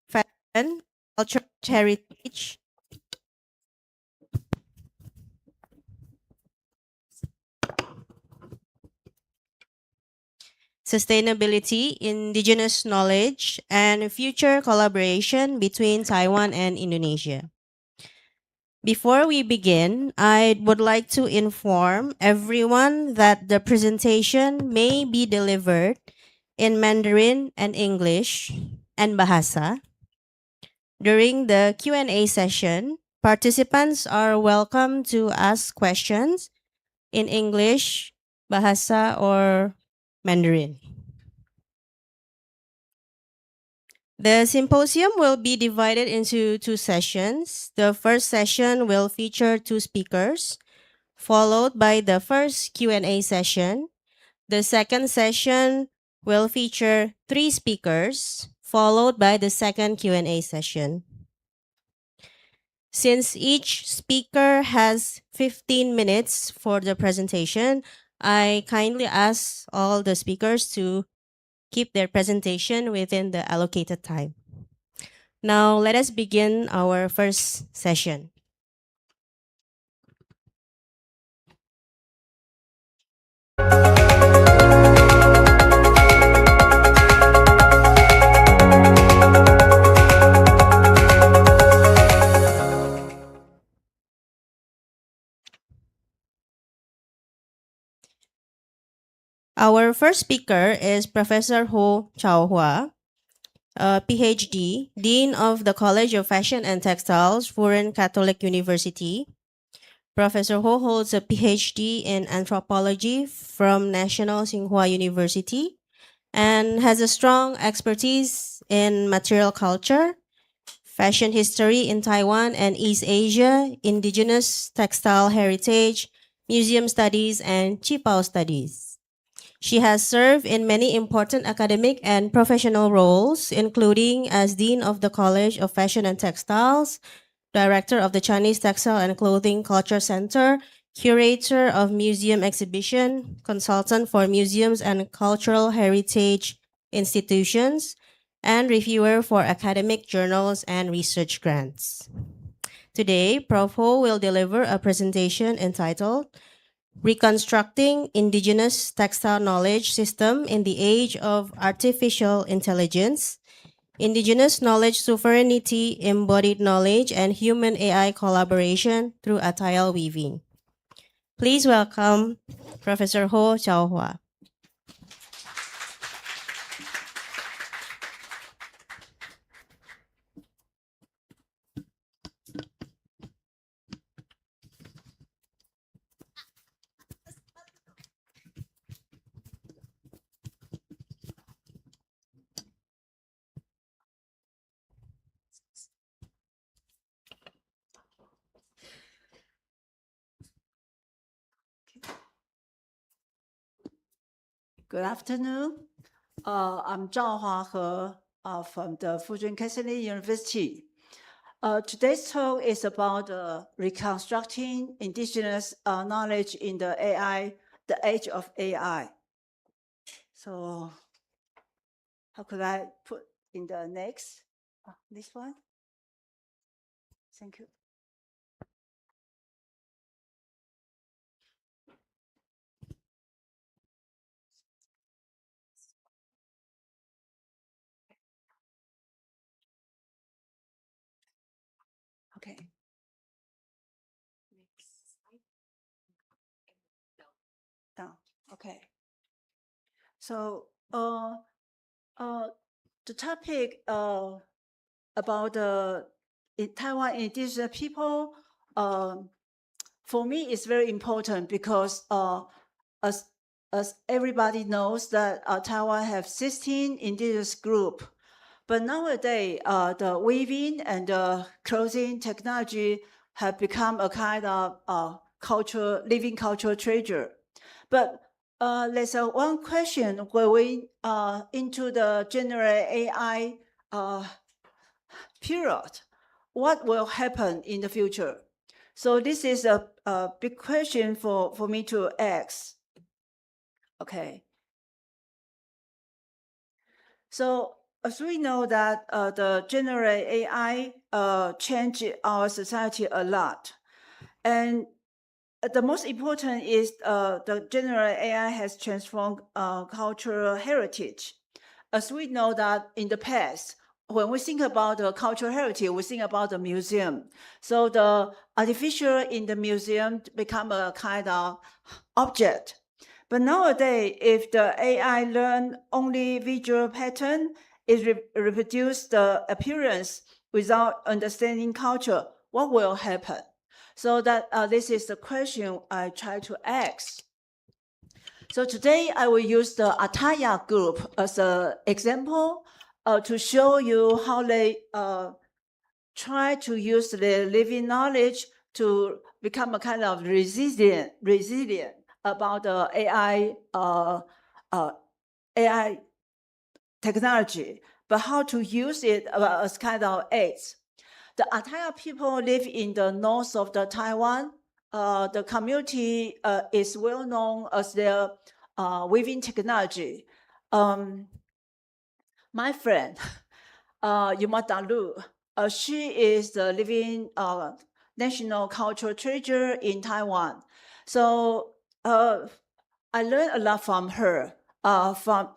S5: fashion, cultural heritage, sustainability, indigenous knowledge, and future collaboration between Taiwan and Indonesia. Before we begin, I would like to inform everyone that the presentation may be delivered in Mandarin and English and Bahasa. During the Q&A session, participants are welcome to ask questions in English, Bahasa, or Mandarin. The symposium will be divided into 2 sessions. The first session will feature 2 speakers, followed by the first Q&A session. The second session will feature 3 speakers, followed by the second Q&A session. Since each speaker has 15 minutes for the presentation, I kindly ask all the speakers to keep their presentation within the allocated time. Now, let us begin our first session. Our first speaker is Professor Ho Chaohua, a PhD, Dean of the College of Fashion and Textiles, Furen Catholic University. Professor Ho holds a PhD in anthropology from National Tsinghua University and has a strong expertise in material culture, fashion history in Taiwan and East Asia, indigenous textile heritage, museum studies, and Qipao studies. She has served in many important academic and professional roles, including as Dean of the College of Fashion and Textiles, Director of the Chinese Textile and Clothing Culture Center, Curator of Museum Exhibition, Consultant for Museums and Cultural Heritage Institutions, and Reviewer for academic journals and research grants. Today, Prof. Ho will deliver a presentation entitled Reconstructing Indigenous Textile Knowledge System in the Age of Artificial Intelligence, Indigenous Knowledge Sovereignty, Embodied Knowledge, and Human AI Collaboration through Attile Weaving. Please welcome Professor Ho Chaohua.
S4: Good afternoon. I'm Zhao Huahe from the Fujian Catholic University. Today's talk is about reconstructing indigenous knowledge in the age of AI. So how could I put in the next, this one? Thank you. Okay. Down. Okay. So the topic about the Taiwan indigenous people, for me, is very important because as everybody knows that Taiwan have 16 indigenous group, but nowadays the weaving and the clothing technology have become a kind of living cultural treasure. But there's one question when we into the general AI period, what will happen in the future? So this is a big question for me to ask. Okay. So as we know that the general AI changed our society a lot. And the most important is the general AI has transformed cultural heritage. As we know that in the past, when we think about the cultural heritage, we think about the museum. So the artificial in the museum become a kind of object. But nowadays, if the AI learn only visual pattern, it reproduce the appearance without understanding culture, what will happen? So that this is the question I try to ask. So today I will use the Ataya group as an example to show you how they try to use the living knowledge to become a kind of resilient about the AI technology, but how to use it as kind of aids. The Ataya people live in the north of the Taiwan. The community is well known as their weaving technology. My friend, Yuma Dalu, she is the living national cultural treasure in Taiwan. So I learned a lot from her. From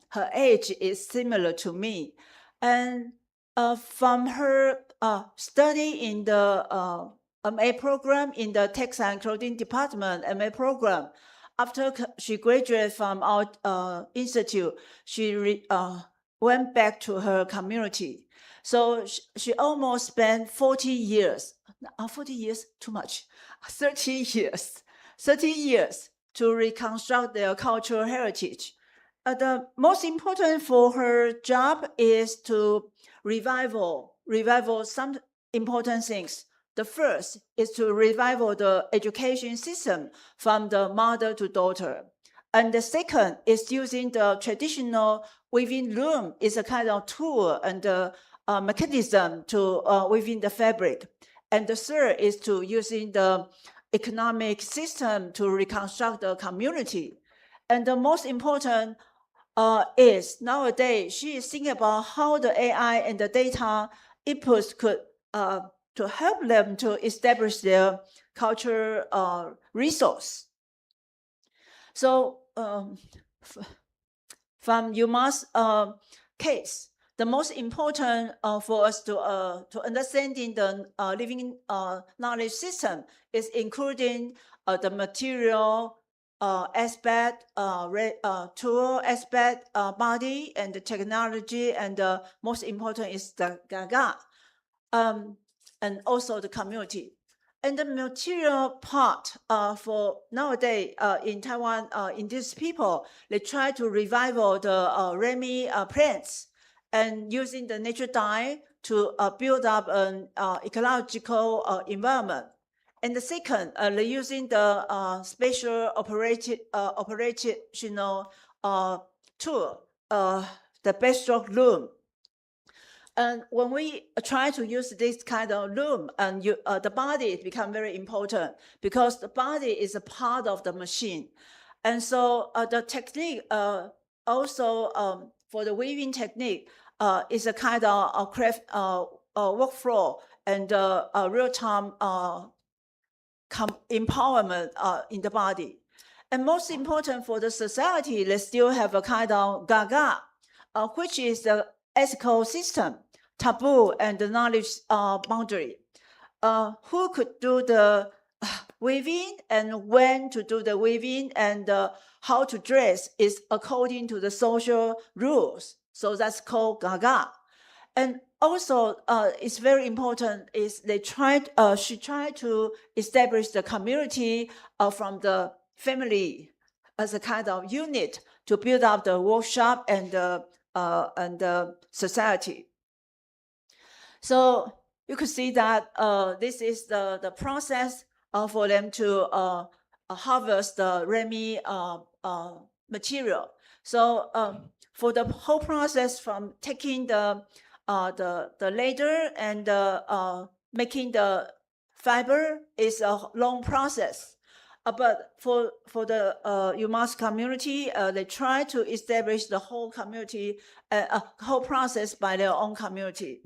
S4: her age is similar to me, and from her study in the MA program in the Textile and Clothing Department MA program. After she graduated from our institute, she went back to her community. So she almost spent 40 years, 40 years, too much, 30 years to reconstruct their cultural heritage. The most important for her job is to revival some important things. The first is to revival the education system from the mother to daughter. And the second is using the traditional weaving loom is a kind of tool and mechanism to weaving the fabric. And the third is to using the economic system to reconstruct the community. And the most important is nowadays she is thinking about how the AI and the data inputs could to help them to establish their cultural resource. So from Yuma's case, the most important for us to understanding the living knowledge system is including the material aspect, tool aspect, body, and the technology, and the most important is the gaga, and also the community. And the material part for nowadays in Taiwan, indigenous people, they try to revival the Remy plants and using the nature dye to build up an ecological environment. And the second, they're using the spatial operational tool, the backstroke loom. And when we try to use this kind of loom, and the body become very important because the body is a part of the machine. And so the technique also for the weaving technique is a kind of craft workflow and real-time empowerment in the body. And most important for the society, they still have a kind of gaga, which is the ethical system, taboo, and the knowledge boundary. Who could do the weaving and when to do the weaving and how to dress is according to the social rules. So that's called gaga. And also, it's very important is she tried to establish the community from the family as a kind of unit to build up the workshop and the society. So you could see that this is the process for them to harvest the Remy material. So for the whole process from taking the leather and making the fiber is a long process. But for the UMass community, they try to establish the whole community, whole process by their own community.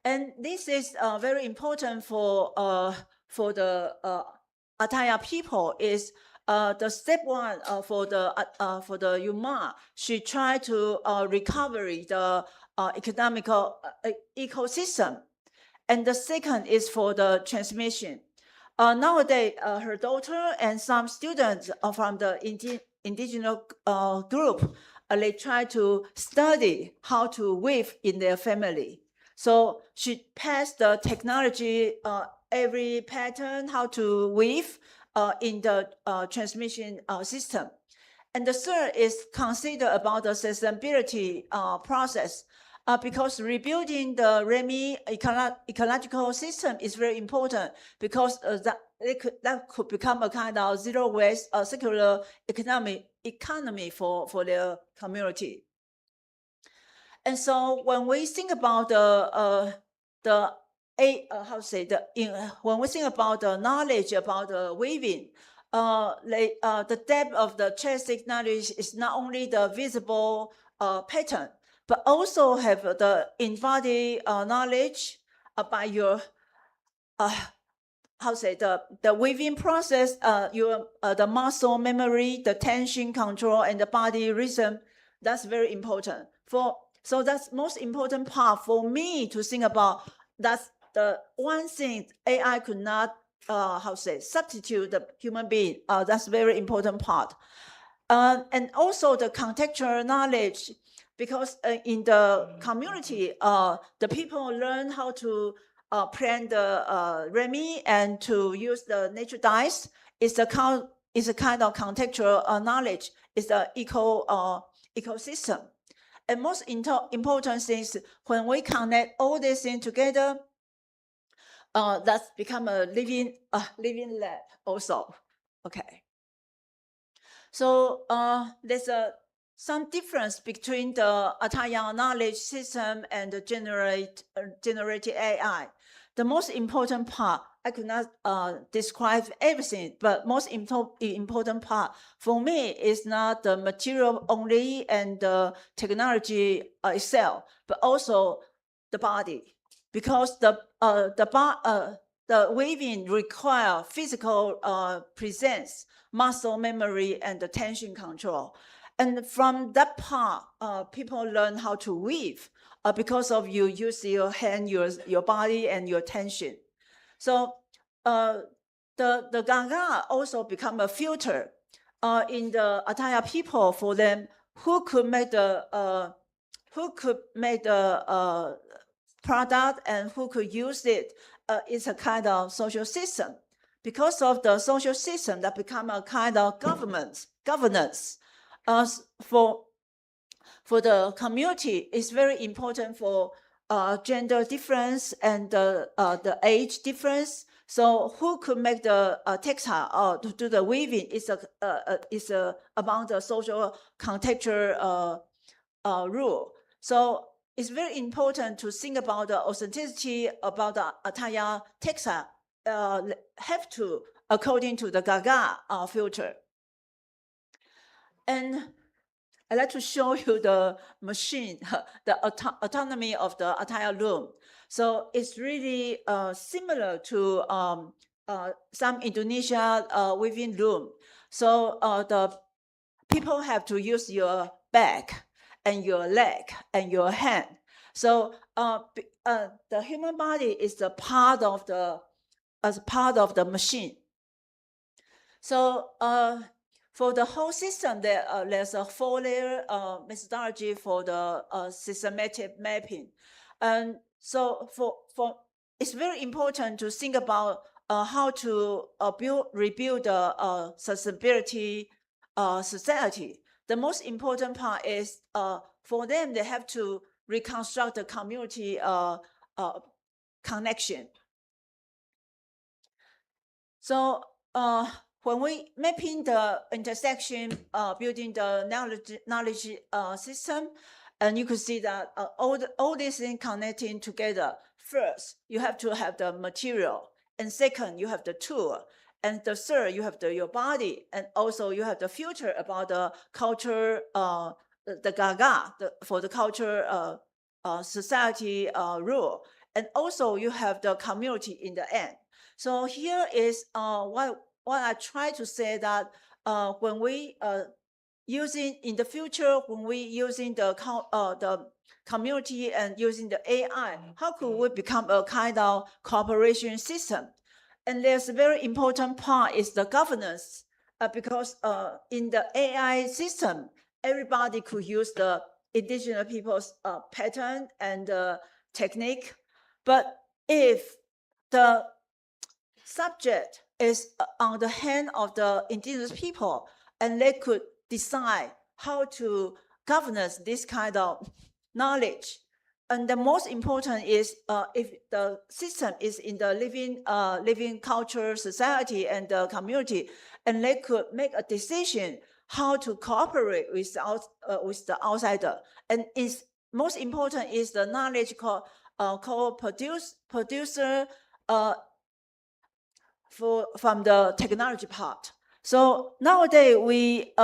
S4: And this is very important for the Ataya people is the step one for the UMass. She tried to recover the economical ecosystem. And the second is for the transmission. Nowadays, her daughter and some students from the indigenous group, they try to study how to weave in their family. So she passed the technology, every pattern, how to weave in the transmission system. And the third is consider about the sustainability process. Because rebuilding the Remy ecological system is very important because that could become a kind of zero waste circular economy for their community. And so when we think about when we think about the knowledge about the weaving, the depth of the basic knowledge is not only the visible pattern, but also have the embodied knowledge by your the weaving process, the muscle memory, the tension control, and the body rhythm. That's very important. So that's most important part for me to think about. That's the one thing AI could not substitute the human being. That's very important part. And also the contextual knowledge, because in the community, the people learn how to plan the Remy and to use the nature dyes. It's a kind of contextual knowledge. It's the ecosystem. And most important thing is when we connect all these things together, that's become a living lab also. Okay. So there's some difference between the Ataya knowledge system and the generative AI. The most important part, I could not describe everything, but most important part for me is not the material only and the technology itself, but also the body, because the weaving require physical presence, muscle memory, and the tension control. And from that part, people learn how to weave because of you use your hand, your body, and your tension. So the Ganga also become a filter in the Ataya people for them who could make the product and who could use it. It's a kind of social system. Because of the social system that become a kind of governance. For the community, it's very important for gender difference and the age difference. So who could make the textile or to do the weaving is among the social contextual rule. So it's very important to think about the authenticity about the attire textile have to according to the Gaga filter. And I'd like to show you the machine, the autonomy of the attire loom. So it's really similar to some Indonesia weaving loom. So the people have to use your back and your leg and your hand. So the human body is the part of the machine. So for the whole system, there's a 4-layer methodology for the systematic mapping. And so it's very important to think about how to rebuild the sustainability society. The most important part is for them, they have to reconstruct the community connection. So when we mapping the intersection, building the knowledge system, and you could see that all these things connecting together. First, you have to have the material, and second, you have the tool, and the third, you have your body, and also you have the future about the culture, the Gaga for the culture society rule, and also you have the community in the end. So here is what I try to say that when we using in the future, when we using the community and using the AI, how could we become a kind of cooperation system? And there's a very important part is the governance, because in the AI system, everybody could use the indigenous people's pattern and technique. But if the subject is on the hand of the indigenous people, and they could decide how to governance this kind of knowledge. And the most important is if the system is in the living culture, society, and the community, and they could make a decision how to cooperate with the outsider. And it's most important is the knowledge co-producer from the technology part. So nowadays we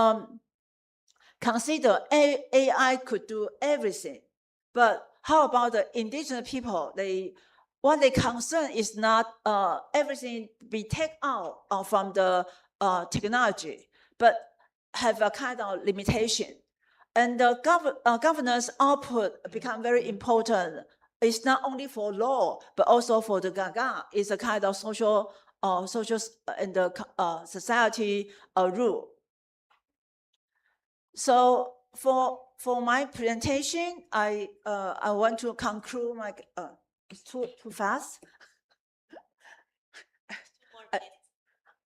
S4: consider AI could do everything, but how about the indigenous people? What they concern is not everything be taken out from the technology, but have a kind of limitation. And the governance output become very important. It's not only for law, but also for the Gaga. It's a kind of social and the society rule. So for my presentation, I want to conclude my. It's too fast.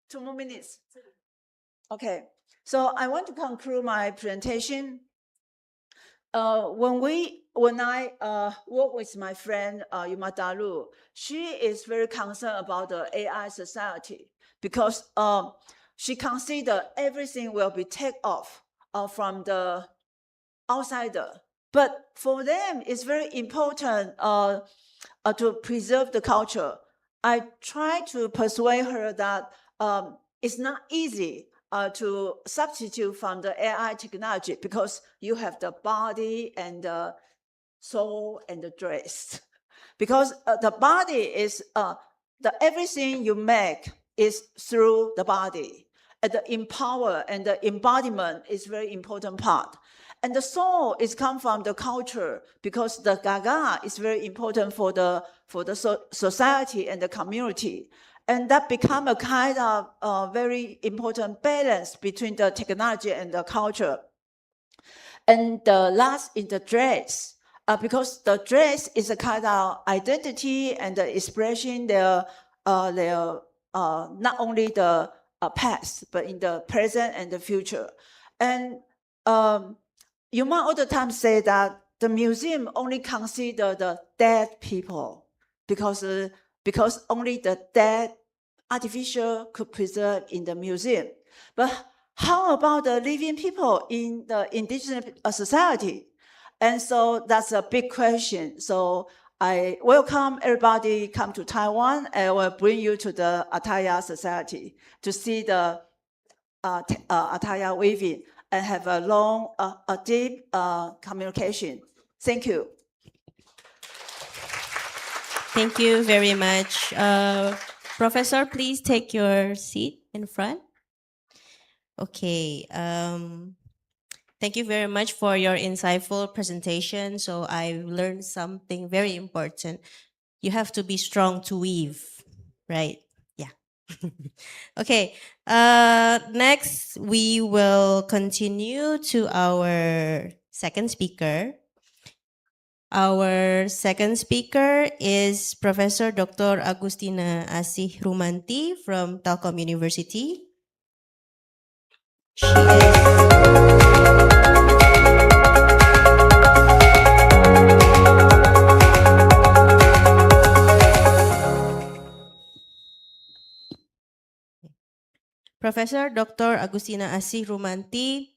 S4: 2 more minutes. Okay. So I want to conclude my presentation. When I work with my friend Yuma Dalu, she is very concerned about the AI society because she considers everything will be taken off from the outsider. But for them, it's very important to preserve the culture. I try to persuade her that it's not easy to substitute from the AI technology because you have the body and the soul and the dress. Because the body is, everything you make is through the body. And the empower and the embodiment is very important part. And the soul is come from the culture because the Gaga is very important for the society and the community. And that become a kind of very important balance between the technology and the culture. And the last is the dress, because the dress is a kind of identity and the expression their not only the past, but in the present and the future. And Yuma all the time say that the museum only consider the dead people because only the dead artificial could preserve in the museum. But how about the living people in the indigenous society? And so that's a big question. So I welcome everybody come to Taiwan, and I will bring you to the Ataya Society to see the Ataya weaving and have a long, a deep communication. Thank you.
S5: Thank you very much. Professor, please take your seat in front. Okay. Thank you very much for your insightful presentation. So I learned something very important. You have to be strong to weave, right? Yeah. Okay. Next, we will continue to our second speaker. Our second speaker is Professor Dr. Agustina Asih Rumanti from Telkom University. She is Professor Dr. Agustina Asih Rumanti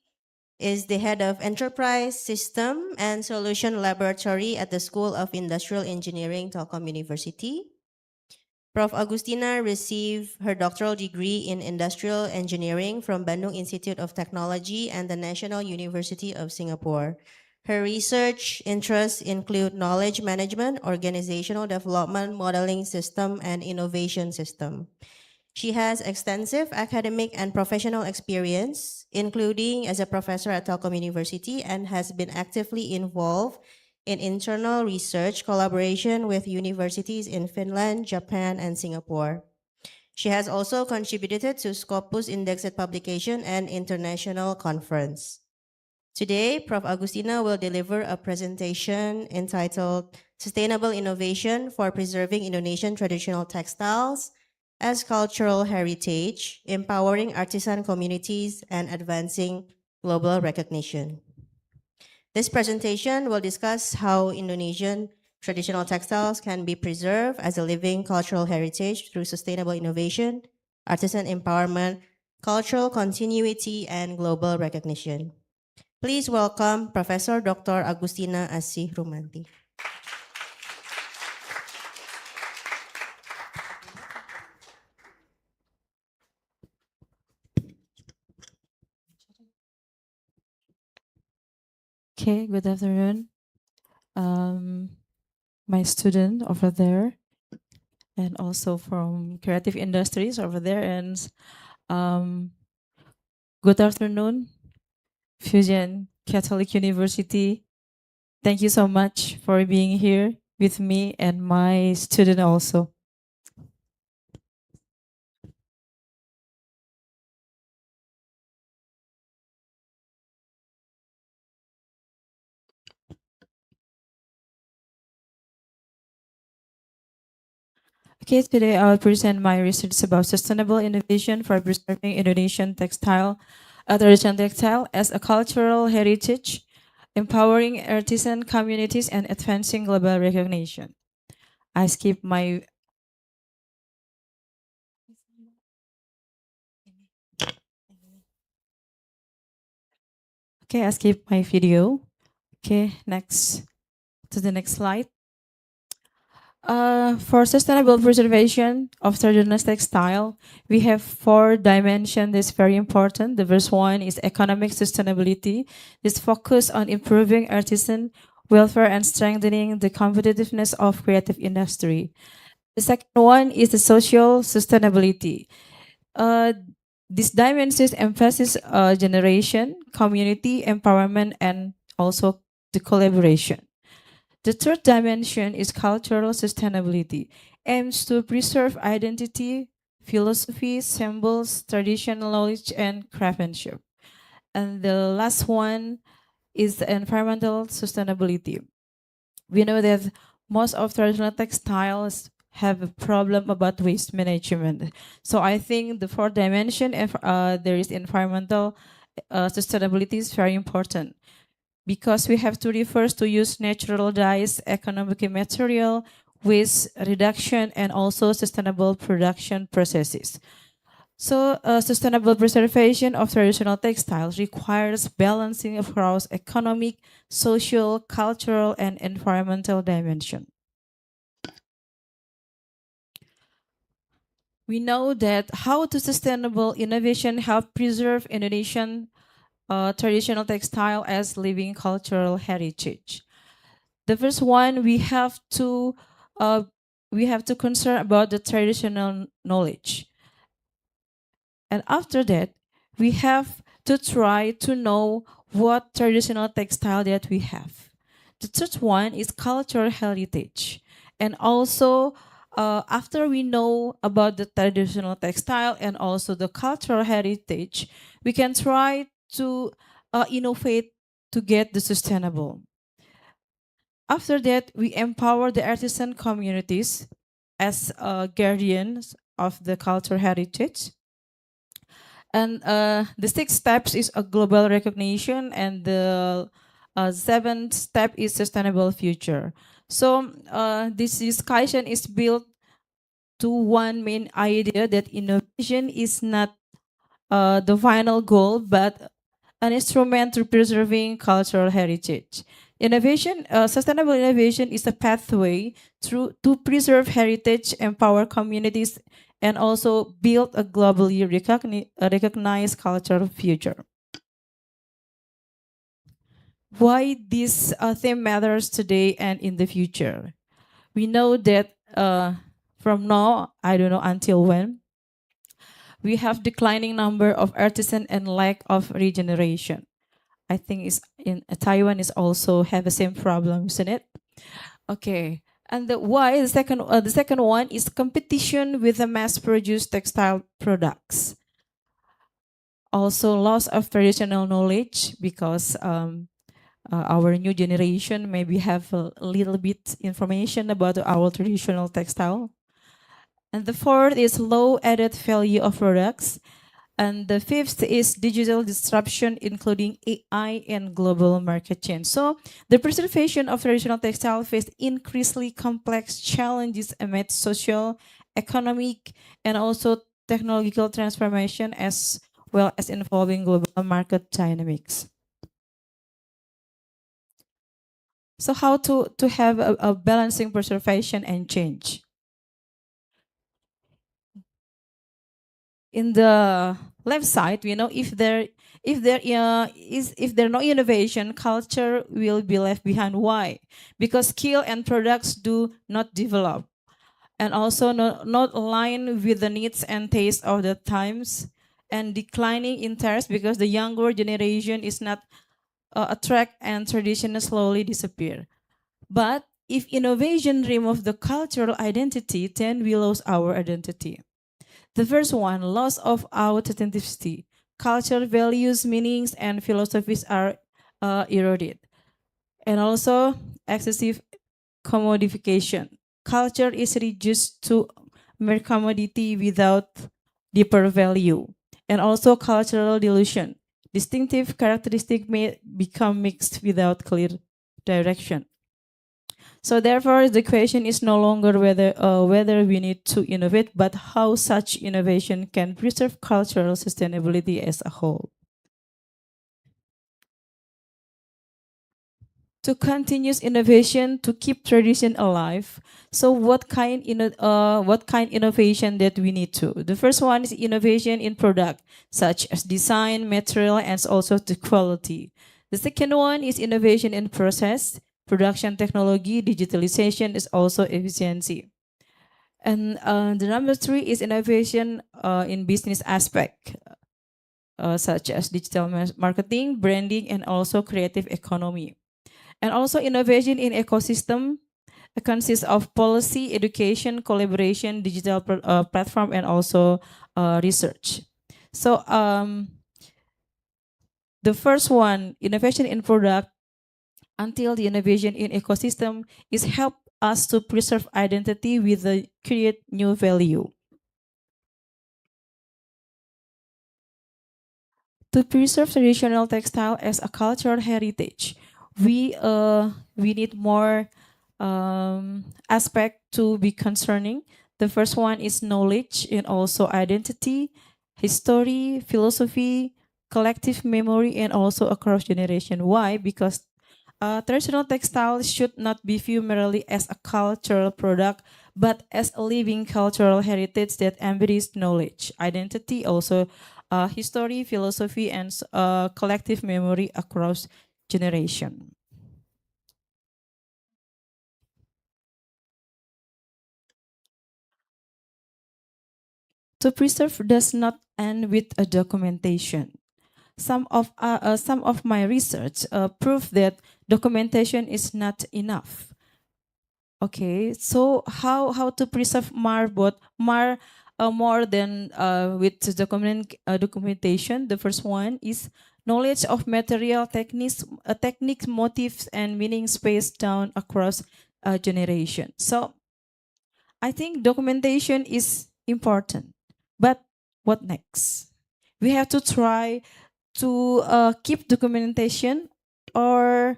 S5: is the head of Enterprise System and Solution Laboratory at the School of Industrial Engineering, Telkom University. Prof. Agustina received her doctoral degree in Industrial Engineering from Bandung Institute of Technology and the National University of Singapore. Her research interests include knowledge management, organizational development, modeling system, and innovation system. She has extensive academic and professional experience, including as a professor at Telkom University, and has been actively involved in internal research collaboration with universities in Finland, Japan, and Singapore. She has also contributed to Scopus Indexed Publication and International Conference. Today, Prof. Agustina will deliver a presentation entitled Sustainable Innovation for Preserving Indonesian Traditional Textiles as Cultural Heritage, Empowering Artisan Communities, and Advancing Global Recognition. This presentation will discuss how Indonesian traditional textiles can be preserved as a living cultural heritage through sustainable innovation, artisan empowerment, cultural continuity, and global recognition. Please welcome Professor Dr. Agustina Asih Rumanti.
S8: Okay, good afternoon. My student over there, and also from creative industries over there, and good afternoon, Fujian Catholic University. Thank you so much for being here with me and my student also. Okay, today I'll present my research about sustainable innovation for preserving Indonesian traditional textile as a cultural heritage, empowering artisan communities and advancing global recognition. I skip my Okay, I skip my video. Okay, next to the next slide. For sustainable preservation of traditional textile, we have 4 dimensions that's very important. The first one is economic sustainability. This focus on improving artisan welfare and strengthening the competitiveness of creative industry. The second one is the social sustainability. This dimension emphasizes generation, community empowerment, and also the collaboration. The third dimension is cultural sustainability, aims to preserve identity, philosophy, symbols, traditional knowledge, and craftsmanship. And the last one is the environmental sustainability. We know that most of traditional textiles have a problem about waste management. So I think the fourth dimension, if there is environmental sustainability, is very important. because we have to refer to use natural dyes, economic material, waste reduction, and also sustainable production processes. So, sustainable preservation of traditional textiles requires balancing across economic, social, cultural, and environmental dimension. We know that how to sustainable innovation help preserve Indonesian traditional textile as living cultural heritage. The first one uh, we have to concern about the traditional knowledge. And after that, we have to try to know what traditional textile that we have. The third one is cultural heritage. And also, after we know about the traditional textile and also the cultural heritage, we can try to innovate to get the sustainable. After that, we empower the artisan communities as guardians of the cultural heritage. And the sixth steps is a global recognition, and the seventh step is sustainable future. So this discussion is built to one main idea that innovation is not the final goal, but an instrument to preserving cultural heritage. Sustainable innovation is a pathway to preserve heritage, empower communities, and also build a globally recognized cultural future. Why this theme matters today and in the future? We know that from now, I don't know until when, we have declining number of artisans and lack of regeneration. I think is in Taiwan is also have the same problem, isn't it? Okay. And the second one is competition with the mass-produced textile products. Also, loss of traditional knowledge because our new generation maybe have a little bit information about our traditional textile. And the fourth is low added value of products. And the fifth is digital disruption, including AI and global market change. So the preservation of traditional textile faced increasingly complex challenges amid social, economic, and also technological transformation, as well as involving global market dynamics. So how to have a balancing preservation and change? In the left side, we know if there no innovation, culture will be left behind. Why? Because skill and products do not develop, and also not align with the needs and taste of the times, and declining interest because the younger generation is not attract and tradition slowly disappear. But if innovation remove the cultural identity, then we lose our identity. The first one, loss of authenticity. Culture, values, meanings, and philosophies are eroded. And also excessive commodification. Culture is reduced to mere commodity without deeper value. And also cultural delusion. Distinctive characteristic may become mixed without clear direction. So therefore, the question is no longer whether we need to innovate, but how such innovation can preserve cultural sustainability as a whole. To continuous innovation to keep tradition alive. So what kind innovation that we need to? The first one is innovation in product, such as design, material, and also the quality. The second one is innovation in process, production technology, digitalization is also efficiency. And the number three is innovation in business aspect, such as digital marketing, branding, and also creative economy. And also innovation in ecosystem consists of policy, education, collaboration, digital platform, and also research. So the first one, innovation in product, until the innovation in ecosystem is help us to preserve identity with the create new value. To preserve traditional textile as a cultural heritage, we need more aspect to be concerning. The first one is knowledge and also identity, history, philosophy, collective memory, and also across generation. Why? Because traditional textiles should not be viewed merely as a cultural product, but as a living cultural heritage that embodies knowledge, identity, also history, philosophy, and collective memory across generation. To preserve does not end with a documentation. Some of my research prove that documentation is not enough. Okay, so how to preserve more than with the documentation. The first one is knowledge of material techniques, motifs, and meaning spaced down across a generation. So I think documentation is important, but what next? We have to try to keep documentation, or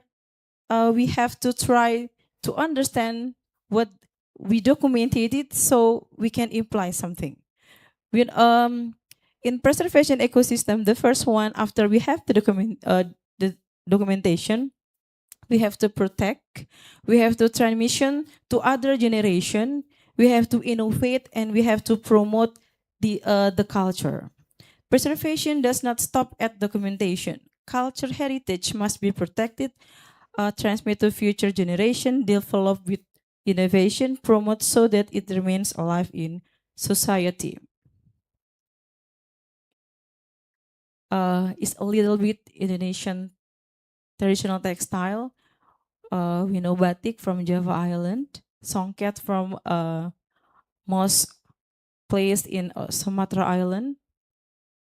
S8: we have to try to understand what we documented it so we can imply something. With in preservation ecosystem, the first one after we have the documentation, we have to protect, we have to transmission to other generation, we have to innovate, and we have to promote the culture. Preservation does not stop at documentation. Culture heritage must be protected, transmit to future generation, develop with innovation, promote so that it remains alive in society. It's a little bit Indonesian traditional textile. We know batik from Java Island, songket from most placed in Sumatra Island,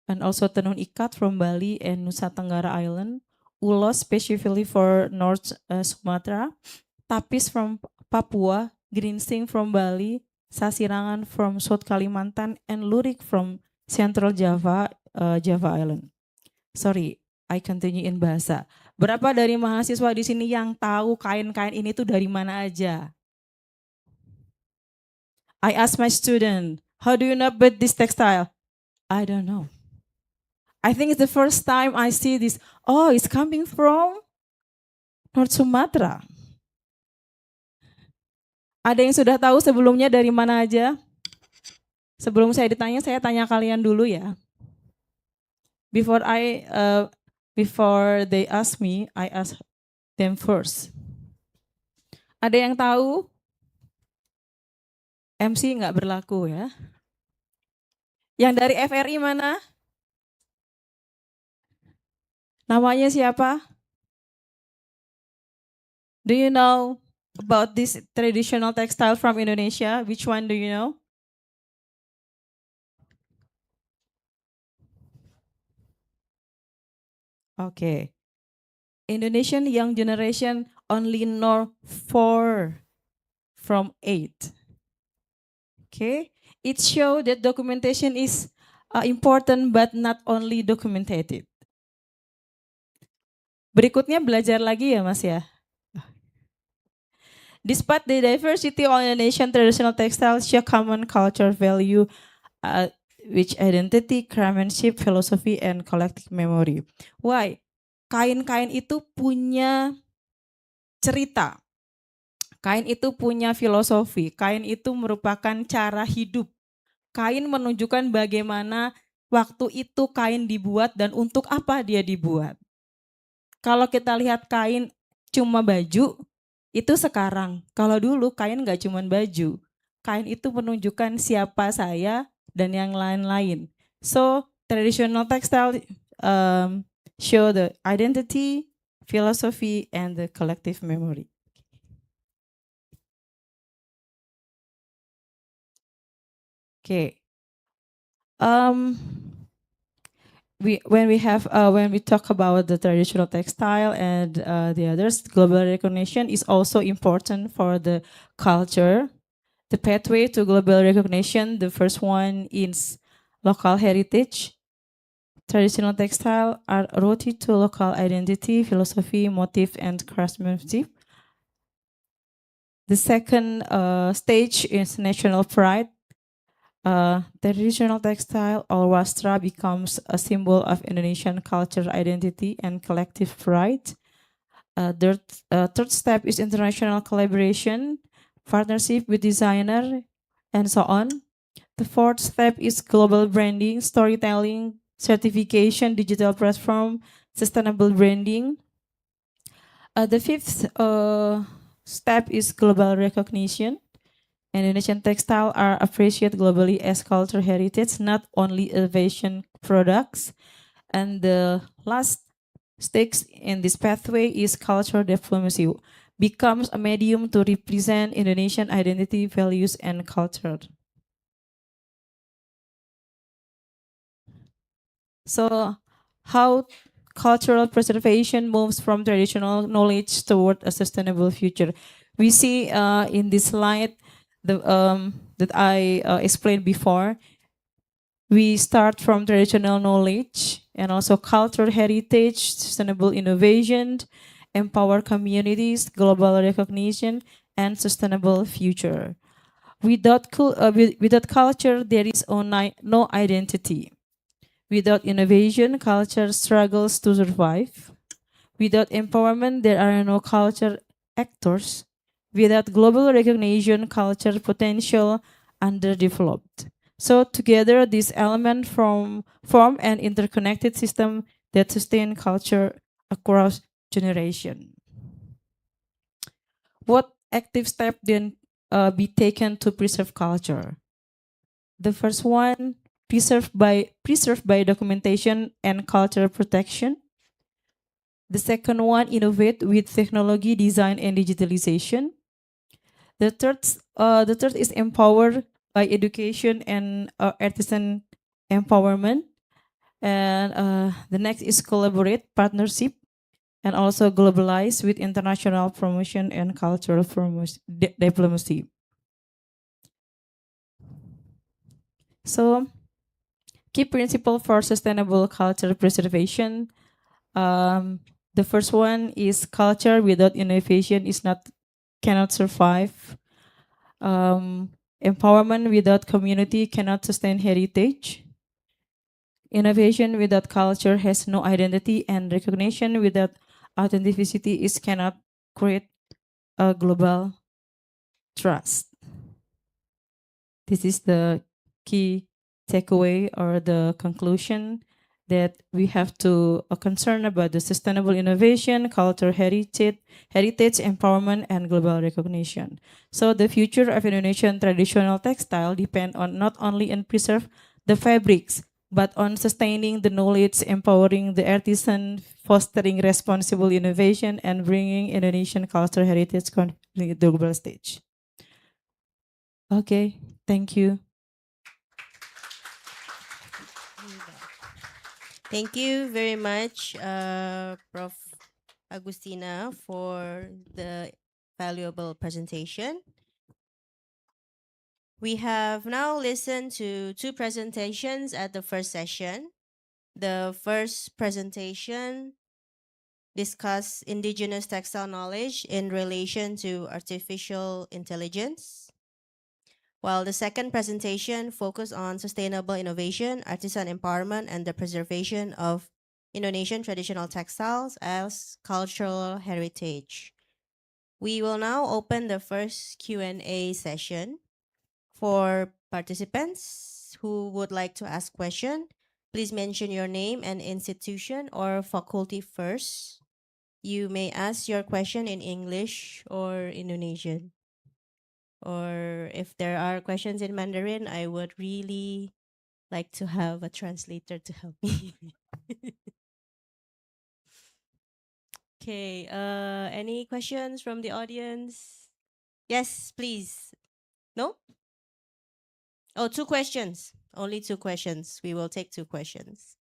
S8: and also tenun ikat from Bali and Nusa Tenggara Island, ulos specifically for North Sumatra, tapis from Papua, ginseng from Bali, sasirangan from South Kalimantan, and lurik from Central Java, Java Island. Sorry, I continue in bahasa. Berapa dari mahasiswa di sini yang tahu kain-kain ini tuh dari mana aja? I asked my student, how do you know about this textile? I don't know. I think it's the first time I see this. Oh, it's coming from North Sumatra. Ada yang sudah tahu sebelumnya dari mana aja? Sebelum saya ditanya, saya tanya kalian dulu ya. Before they ask me, I ask them first. Ada yang tahu? MC nggak berlaku ya. Yang dari FRI mana? Namanya siapa? Do you know about this traditional textile from Indonesia? Which one do you know? Okay. Indonesian young generation only know 4 from 8. Okay. It shows that documentation is important but not only documented. Berikutnya belajar lagi ya Mas ya. Despite the diversity of Indonesian traditional textiles share common culture value, which identity, craftsmanship, philosophy, and collective memory. Why? Kain-kain itu punya cerita. Kain itu punya filosofi. Kain itu merupakan cara hidup. Kain menunjukkan bagaimana waktu itu kain dibuat dan untuk apa dia dibuat. Kalau kita lihat kain cuma baju, itu sekarang. Kalau dulu kain nggak cuma baju. Kain itu menunjukkan siapa saya dan yang lain-lain. So, traditional textile show the identity, philosophy, and the collective memory. Okay. When we talk about the traditional textile and the others, global recognition is also important for the culture. The pathway to global recognition, the first one is local heritage. traditional textile are rooted to local identity, philosophy, motif, and craftsmanship. The second stage is national pride. Traditional textile or wastra becomes a symbol of Indonesian culture identity and collective pride. Third step is international collaboration, partnership with designer, and so on. The fourth step is global branding, storytelling, certification, digital platform, sustainable branding. The fifth step is global recognition. Indonesian textile are appreciated globally as cultural heritage, not only a fashion products. And the last stage in this pathway is cultural diplomacy, becomes a medium to represent Indonesian identity, values, and culture. So, how cultural preservation moves from traditional knowledge toward a sustainable future. We see in this slide that I explained before. We start from traditional knowledge and also cultural heritage, sustainable innovation, empower communities, global recognition, and sustainable future. Without culture, there is no identity. Without innovation, culture struggles to survive. Without empowerment, there are no culture actors. Without global recognition, culture potential underdeveloped. So together, these elements form an interconnected system that sustain culture across generation. What active step then be taken to preserve culture? The first one, preserved by documentation and cultural protection. The second one, innovate with technology, design, and digitalization. The third is empowered by education and artisan empowerment. And the next is collaborate, partnership, and also globalize with international promotion and cultural diplomacy. So, key principle for sustainable culture preservation. The first one is culture without innovation cannot survive. Empowerment without community cannot sustain heritage. Innovation without culture has no identity, and recognition without authenticity cannot create a global trust. This is the key takeaway or the conclusion that we have to concern about the sustainable innovation, cultural heritage, empowerment, and global recognition. So the future of Indonesian traditional textile depend on not only on preserve the fabrics, but on sustaining the knowledge, empowering the artisan, fostering responsible innovation, and bringing Indonesian cultural heritage to the global stage. Okay, thank you.
S5: Thank you very much, Prof. Agustina, for the valuable presentation. We have now listened to two presentations at the first session. The first presentation discussed indigenous textile knowledge in relation to artificial intelligence, while the second presentation focused on sustainable innovation, artisan empowerment, and the preservation of Indonesian traditional textiles as cultural heritage. We will now open the first Q&A session. For participants who would like to ask question, please mention your name and institution or faculty first. You may ask your question in English or Indonesian. Or if there are questions in Mandarin, I would really like to have a translator to help me. Okay, any questions from the audience? Yes, please. No? Oh, two questions. Only two questions. We will take two questions.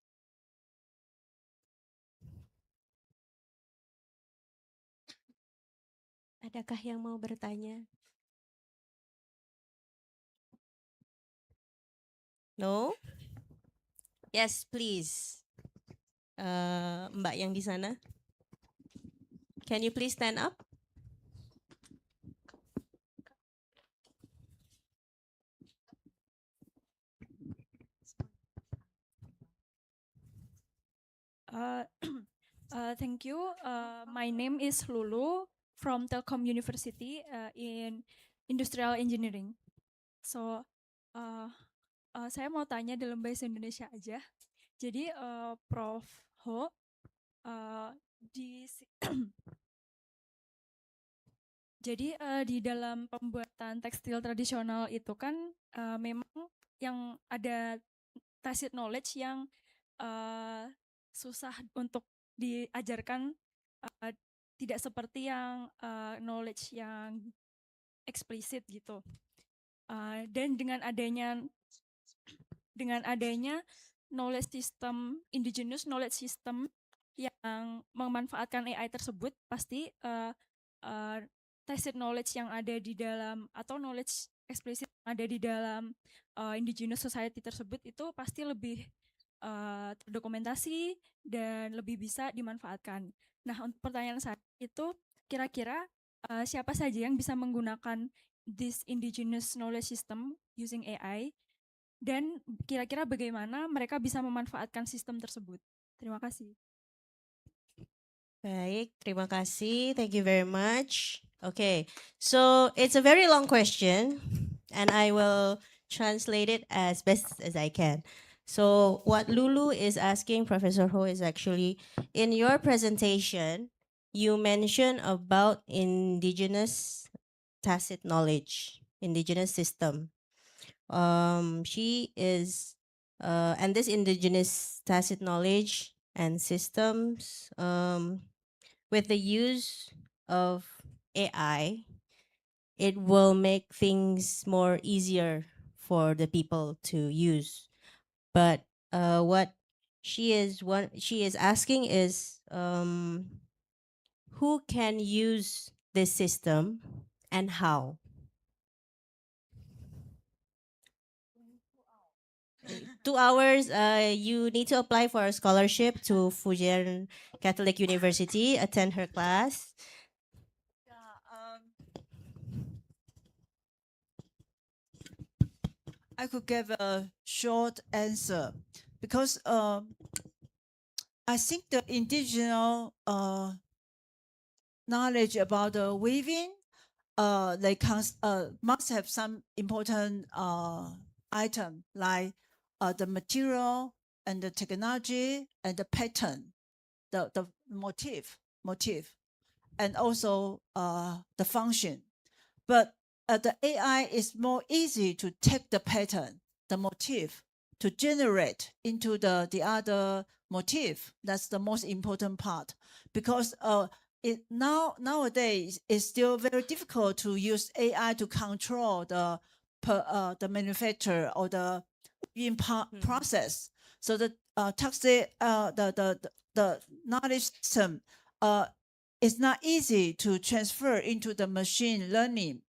S5: Adakah yang mau bertanya? No? Yes, please. Mbak yang di sana. Can you please stand up?
S9: Thank you. My name is Lulu from Telkom University in Industrial Engineering. So, saya mau tanya dalam bahasa Indonesia aja. Jadi, Prof. Ho, di jadi di dalam pembuatan tekstil tradisional itu kan memang yang ada tacit knowledge yang susah untuk diajarkan, tidak seperti yang knowledge yang eksplisit gitu. Dan dengan adanya knowledge system, indigenous knowledge system yang memanfaatkan AI tersebut, pasti tacit knowledge yang ada di dalam atau knowledge eksplisit yang ada di dalam indigenous society tersebut itu pasti lebih terdokumentasi dan lebih bisa dimanfaatkan. Nah, untuk pertanyaan saya itu kira-kira siapa saja yang bisa menggunakan this indigenous knowledge system using AI dan kira-kira bagaimana mereka bisa memanfaatkan sistem tersebut. Terima kasih.
S5: Baik, terima kasih. Thank you very much. Okay, so it's a very long question and I will translate it as best as I can. So what Lulu is asking Professor Ho is actually, in your presentation, you mentioned about indigenous tacit knowledge, indigenous system. She is, and this indigenous tacit knowledge and systems, with the use of AI, it will make things more easier for the people to use. But what she is asking is, who can use this system and how? 2 hours, you need to apply for a scholarship to Fujian Catholic University, attend her class.
S10: I could give a short answer because I think the indigenous knowledge about the weaving, they must have some important item like the material and the technology and the pattern, the motif, and also the function. But the AI is more easy to take the pattern, the motif, to generate into the other motif. That's the most important part, because nowadays it's still very difficult to use AI to control the manufacture or the process. So the the knowledge system is not easy to transfer into the machine learning,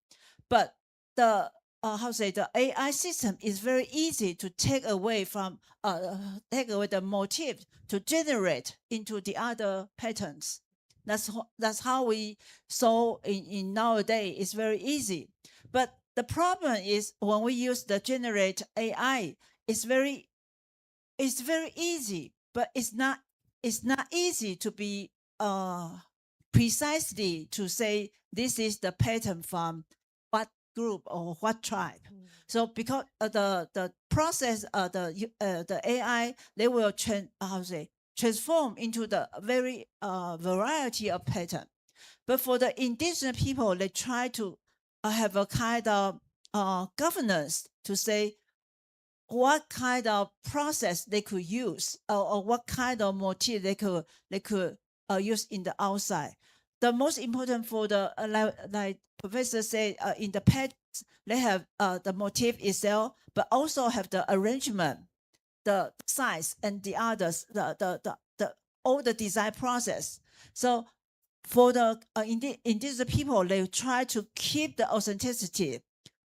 S10: but the the AI system is very easy to take away the motif to generate into the other patterns. That's how we saw in nowadays. It's very easy, but the problem is when we use the generate AI, it's very easy, but it's not easy to be precisely to say this is the pattern from what group or what tribe. So because the process the AI, they will transform into the very variety of pattern. But for the indigenous people, they try to have a kind of governance to say what kind of process they could use, or what kind of motif they could use in the outside. The most important for the like Professor said, in the pets they have the motif itself, but also have the arrangement, the size, and the others, the all the design process. So for the indigenous people, they try to keep the authenticity,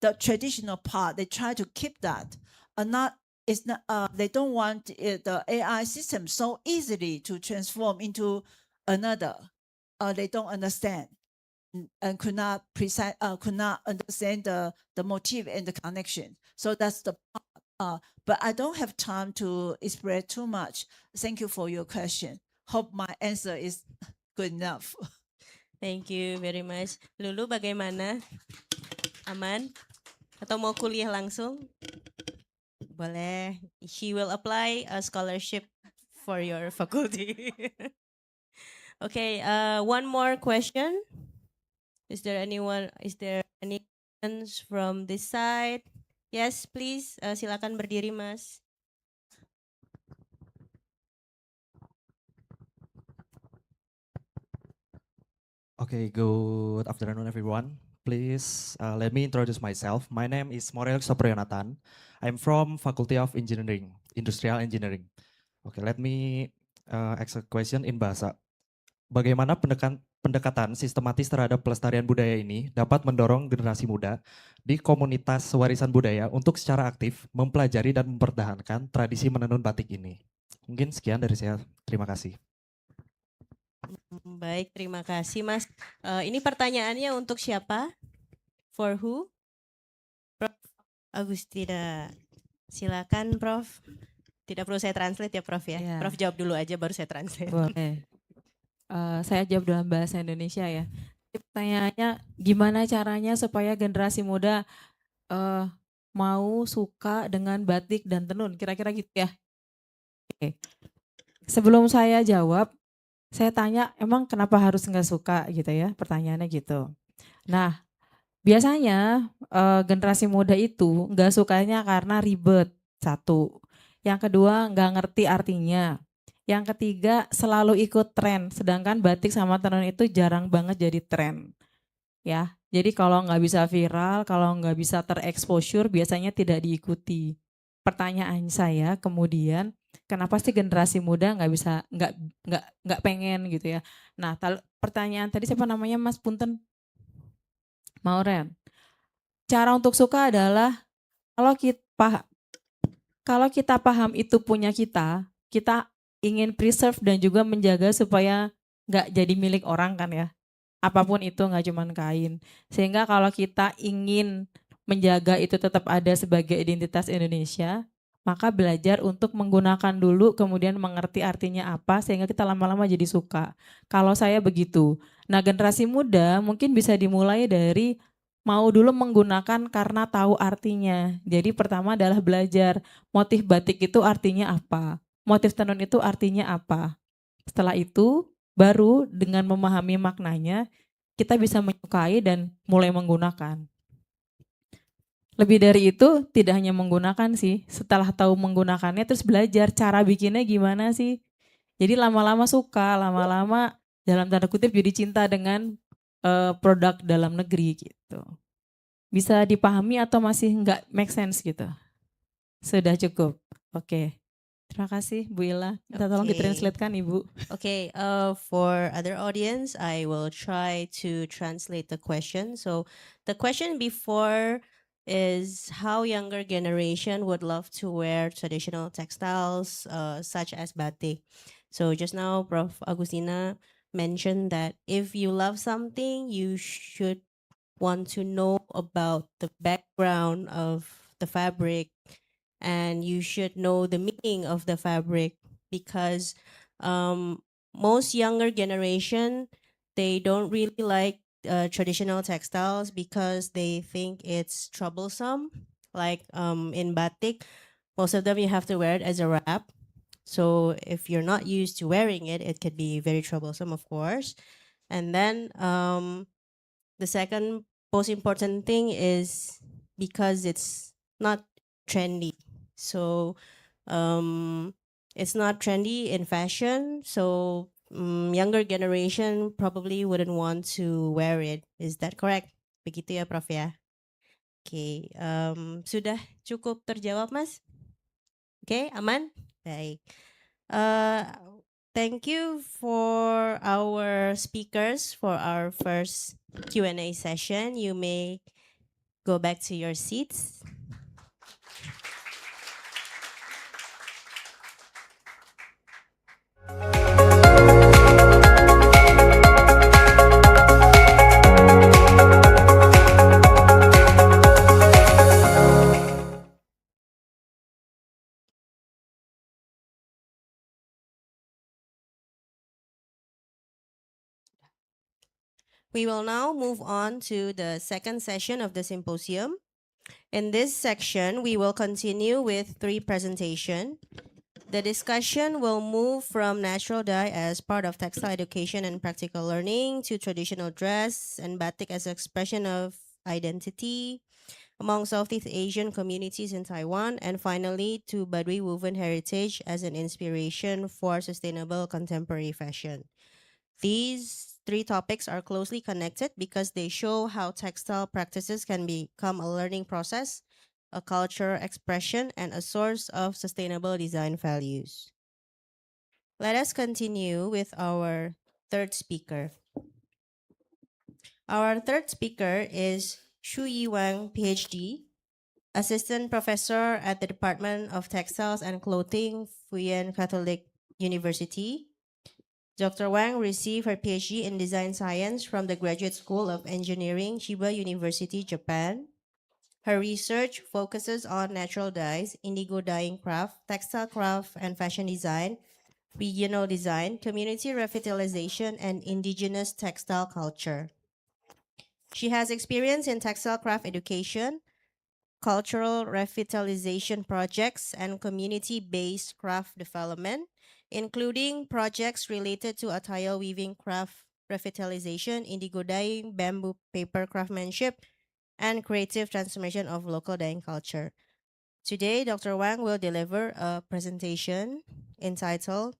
S10: the traditional part. They try to keep that, and not it's not, they don't want the AI system so easily to transform into another. They don't understand and could not understand the motive and the connection. So that's the part. But I don't have time to express too much. Thank you for your question. Hope my answer is good enough.
S5: Thank you very much. Lulu bagaimana? Aman? Atau mau kuliah langsung? Boleh. She will apply a scholarship for your faculty. Okay, one more question. Is there any questions from this side? Yes, please. Silakan berdiri, Mas.
S11: Okay, good afternoon, everyone. Please let me introduce myself. My name is Morel Soprionatan. I'm from Faculty of Engineering, Industrial Engineering. Okay, let me ask a question in bahasa. Bagaimana pendekatan sistematis terhadap pelestarian budaya ini dapat mendorong generasi muda di komunitas warisan budaya untuk secara aktif mempelajari dan mempertahankan tradisi menenun batik ini? Mungkin sekian dari saya. Terima kasih.
S5: Baik, terima kasih Mas. Ini pertanyaannya untuk siapa? For who? Prof. Agustina. Silakan Prof. Tidak perlu saya translate ya Prof ya.
S8: Ya.
S5: Prof jawab dulu aja baru saya translate.
S8: Boleh. Saya jawab dalam bahasa Indonesia ya. Pertanyaannya gimana caranya supaya generasi muda mau suka dengan batik dan tenun, kira-kira gitu ya. Oke. Sebelum saya jawab, saya tanya emang kenapa harus nggak suka gitu ya, pertanyaannya gitu. Nah, biasanya generasi muda itu nggak sukanya karena ribet, satu. Yang kedua nggak ngerti artinya. Yang ketiga selalu ikut tren, sedangkan batik sama tenun itu jarang banget jadi tren. Ya, jadi kalau nggak bisa viral, kalau nggak bisa terexposure, biasanya tidak diikuti. Pertanyaan saya kemudian, kenapa sih generasi muda nggak bisa, nggak pengen gitu ya? Nah, pertanyaan tadi siapa namanya Mas Punten? Mauren. Cara untuk suka adalah kalau kita paham itu punya kita ingin preserve dan juga menjaga supaya nggak jadi milik orang kan ya. Apapun itu nggak cuma kain. Sehingga kalau kita ingin menjaga itu tetap ada sebagai identitas Indonesia, maka belajar untuk menggunakan dulu kemudian mengerti artinya apa sehingga kita lama-lama jadi suka. Kalau saya begitu. Nah, generasi muda mungkin bisa dimulai dari mau dulu menggunakan karena tahu artinya. Jadi pertama adalah belajar motif batik itu artinya apa, motif tenun itu artinya apa. Setelah itu baru dengan memahami maknanya kita bisa menyukai dan mulai menggunakan. Lebih dari itu tidak hanya menggunakan sih, setelah tahu menggunakannya terus belajar cara bikinnya gimana sih. Jadi lama-lama suka, lama-lama dalam tanda kutip jadi cinta dengan produk dalam negeri gitu. Bisa dipahami atau masih nggak make sense gitu? Sudah cukup. Oke. Terima kasih Bu Ila. Minta tolong
S5: Oke.
S8: ditranslatekan Ibu.
S5: Okay, for other audience, I will try to translate the question. So the question before is how younger generation would love to wear traditional textiles such as batik. So just now Prof. Agustina mentioned that if you love something, you should want to know about the background of the fabric and you should know the meaning of the fabric because most younger generation they don't really like traditional textiles because they think it's troublesome. Like in batik, most of them you have to wear it as a wrap. So if you're not used to wearing it, it could be very troublesome, of course. And then the second most important thing is because it's not trendy. So it's not trendy in fashion. So younger generation probably wouldn't want to wear it. Is that correct? Begitu ya Prof ya? Oke, sudah cukup terjawab Mas? Oke, aman? Baik. Thank you for our speakers for our first Q&A session. You may go back to your seats. We will now move on to the second session of the symposium. In this section, we will continue with 3 presentations. The discussion will move from natural dye as part of textile education and practical learning to traditional dress and batik as an expression of identity among Southeast Asian communities in Taiwan, and finally to Badui woven heritage as an inspiration for sustainable contemporary fashion. These 3 topics are closely connected because they show how textile practices can become a learning process, a cultural expression, and a source of sustainable design values. Let us continue with our third speaker. Our third speaker is Shu Yi Wang, PhD, Assistant Professor at the Department of Textiles and Clothing, Fujian Catholic University. Dr. Wang received her PhD in Design Science from the Graduate School of Engineering, Chiba University, Japan. Her research focuses on natural dyes, indigo dyeing craft, textile craft and fashion design, regional design, community revitalization, and indigenous textile culture. She has experience in textile craft education, cultural revitalization projects, and community-based craft development, including projects related to attire weaving craft revitalization, indigo dyeing, bamboo paper craftsmanship, and creative transformation of local dyeing culture. Today, Dr. Wang will deliver a presentation entitled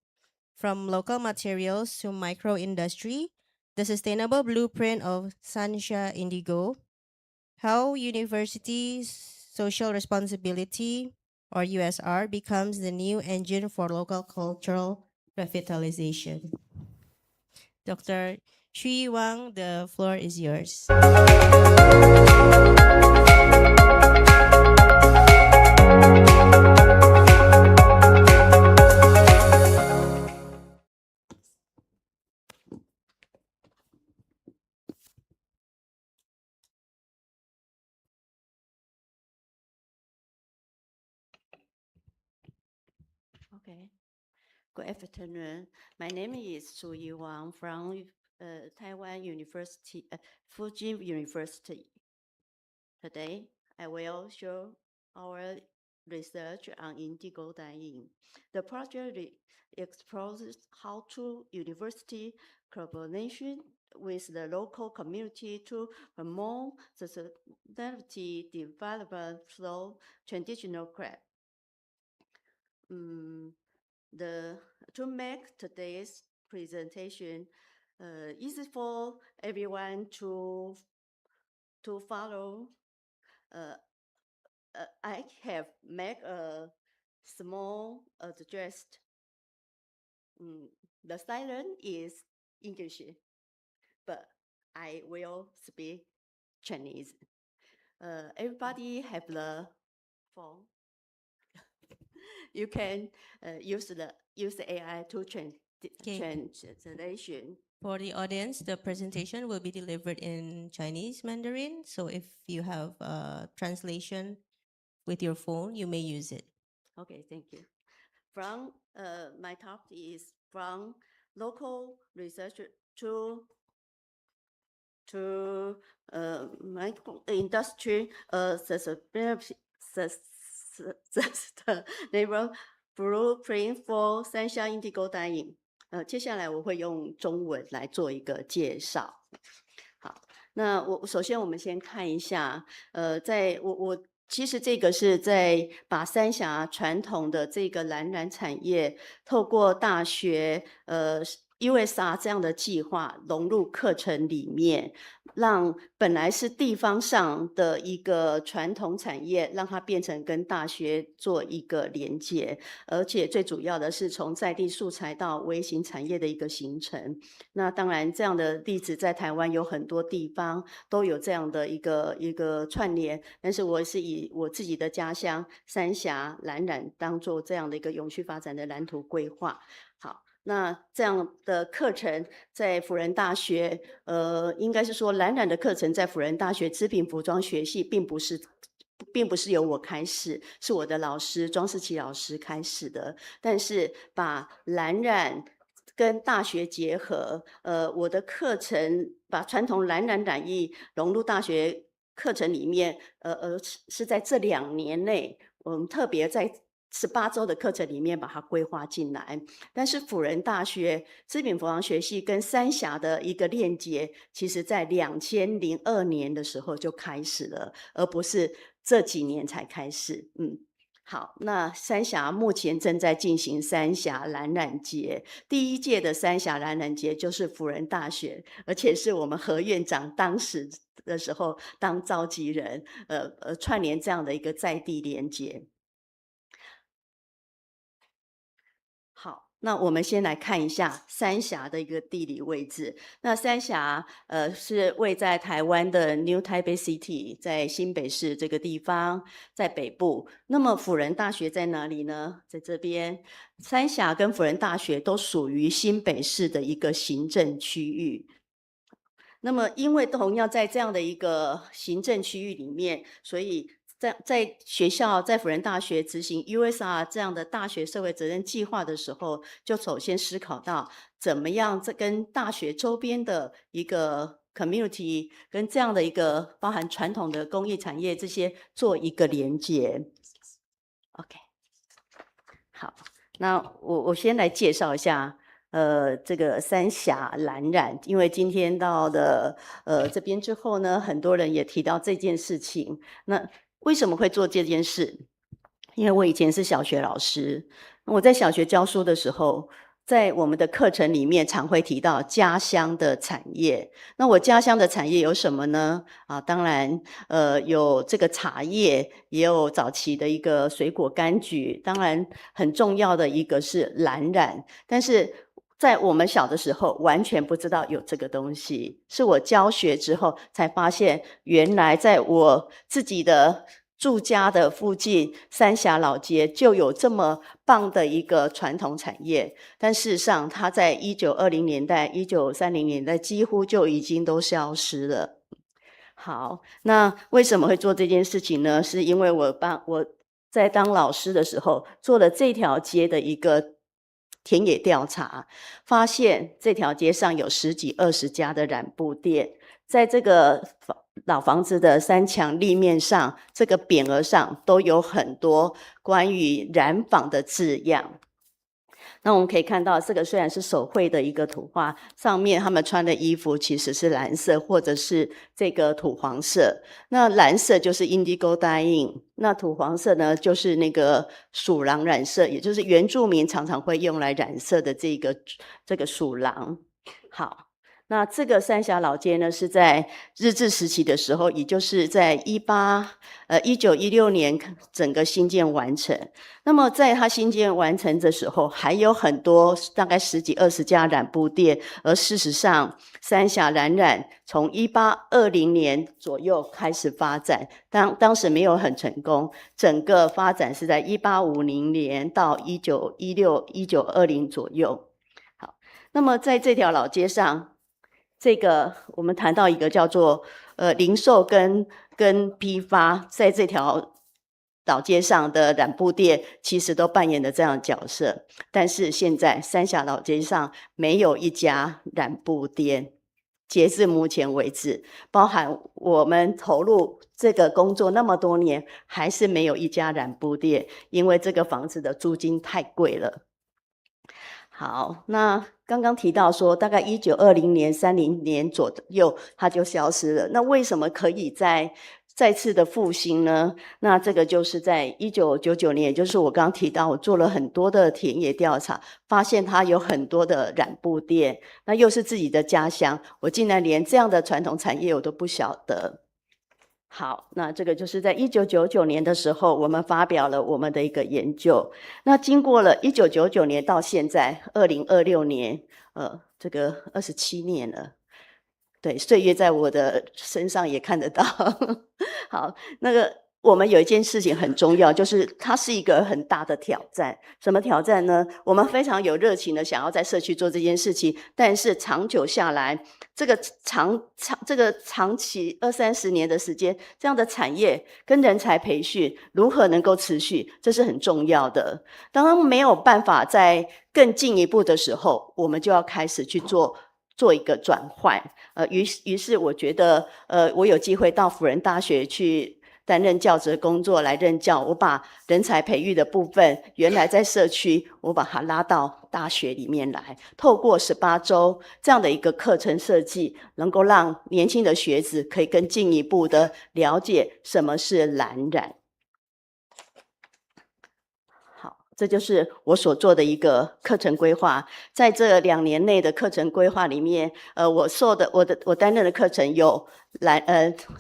S5: From Local Materials to Micro-Industry, the Sustainable Blueprint of Sansha Indigo, how University Social Responsibility, or USR, becomes the new engine for local cultural revitalization. Dr. Shui Wang, the floor is yours.
S12: Okay. Good afternoon. My name is Su Yi Wang from Taiwan University, Fuji University. Today, I will show our research on indigo dyeing. The project explores how to university collaboration with the local community to promote sustainability development through traditional craft. To make today's presentation easy for everyone to follow, I have made a small address. The silent is English, but I will speak Chinese. Everybody have the phone. You can use the AI to translation.
S5: For the audience, the presentation will be delivered in Chinese Mandarin. So if you have translation with your phone, you may use it.
S12: Okay, thank you. From my talk is from local research to micro industry sustainable blueprint for 三项 indigo dyeing。接下来我会用中文来做一个介绍。好，那首先我们先看一下，其实这个是在把三峡传统的这个蓝染产业，透过大学USR 这样的计划融入课程里面，让本来是地方上的一个传统产业，让它变成跟大学做一个连结，而且最主要的是从在地素材到微型产业的一个形成。那当然这样的例子在台湾有很多地方都有这样的一个串联，但是我是以我自己的家乡三峡蓝染当做这样的一个永续发展的蓝图规划。好，那这样的课程在辅仁大学，应该是说蓝染的课程在辅仁大学织品服装学系并不是由我开始，是我的老师庄世琪老师开始的。但是把蓝染跟大学结合，我的课程把传统蓝染艺融入大学课程里面，是在这2年内，我们特别在18周的课程里面把它规划进来。但是辅仁大学织品服装学系跟三峡的一个链接，其实在2002年的时候就开始了，而不是这几年才开始。好，那三峡目前正在进行三峡蓝染节，第1届的三峡蓝染节就是辅仁大学，而且是我们何院长当时的时候当召集人，串联这样的一个在地连结。好，那我们先来看一下三峡的一个地理位置。那三峡是位在台湾的 New Taipei City， 在新北市这个地方，在北部。那么辅仁大学在哪里呢？在这边。三峡跟辅仁大学都属于新北市的一个行政区域。那么因为同样在这样的一个行政区域里面，所以在学校在辅仁大学执行 USR 这样的大学社会责任计划的时候，就首先思考到怎么样跟大学周边的一个 community 跟这样的一个包含传统的工艺产业这些做一个连接。OK， 好，那我先来介绍一下这个三峡蓝染，因为今天到的这边之后呢，很多人也提到这件事情。那为什么会做这件事？因为我以前是小学老师，我在小学教书的时候，在我们的课程里面常会提到家乡的产业。那我家乡的产业有什么呢？当然有这个茶叶，也有早期的一个水果柑橘，当然很重要的一个是蓝染。但是在我们小的时候完全不知道有这个东西，是我教学之后才发现，原来在我自己的住家的附近三峡老街就有这么棒的一个传统产业，但事实上它在1920年代、1930年代几乎就已经都消失了。好，那为什么会做这件事情呢？是因为我在当老师的时候做了这条街的一个田野调查，发现这条街上有10几20家的染布店，在这个老房子的3墙立面上，这个匾额上都有很多关于染坊的字样。那我们可以看到，这个虽然是手绘的一个图画，上面他们穿的衣服其实是蓝色或者是这个土黄色。那蓝色就是 indigo dyeing， 那土黄色呢就是那个鼠狼染色，也就是原住民常常会用来染色的这个鼠狼。好。那这个三峡老街呢，是在日治时期的时候，也就是在1916年整个新建完成。那么在它新建完成的时候，还有很多大概10几20家染布店，而事实上三峡蓝染从1820年左右开始发展，当时没有很成功，整个发展是在1850年到1916、1920左右。好，那么在这条老街上，这个我们谈到一个叫做零售跟批发，在这条老街上的染布店其实都扮演了这样的角色，但是现在三峡老街上没有一家染布店，截至目前为止，包含我们投入这个工作那么多年，还是没有一家染布店，因为这个房子的租金太贵了。好，那刚刚提到说，大概1920年、30年左右，它就消失了。那为什么可以再次的复兴呢？那这个就是在1999年，也就是我刚刚提到，我做了很多的田野调查，发现它有很多的染布店，那又是自己的家乡，我竟然连这样的传统产业我都不晓得。好，那这个就是在1999年的时候，我们发表了我们的一个研究。那经过了1999年到现在2026年，这个27年了。对，岁月在我的身上也看得到。好，那个我们有一件事情很重要，就是它是一个很大的挑战。什么挑战呢？我们非常有热情的想要在社区做这件事情，但是长久下来，这个长期20-30年的时间，这样的产业跟人才培训如何能够持续，这是很重要的。当没有办法在更进一步的时候，我们就要开始去做一个转换。于是我觉得，我有机会到辅仁大学去担任教职工作来任教，我把人才培育的部分，原来在社区，我把它拉到大学里面来，透过18周这样的一个课程设计，能够让年轻的学子可以更进一步的了解什么是蓝染。这就是我所做的一个课程规划。在这2年内的课程规划里面，我担任的课程有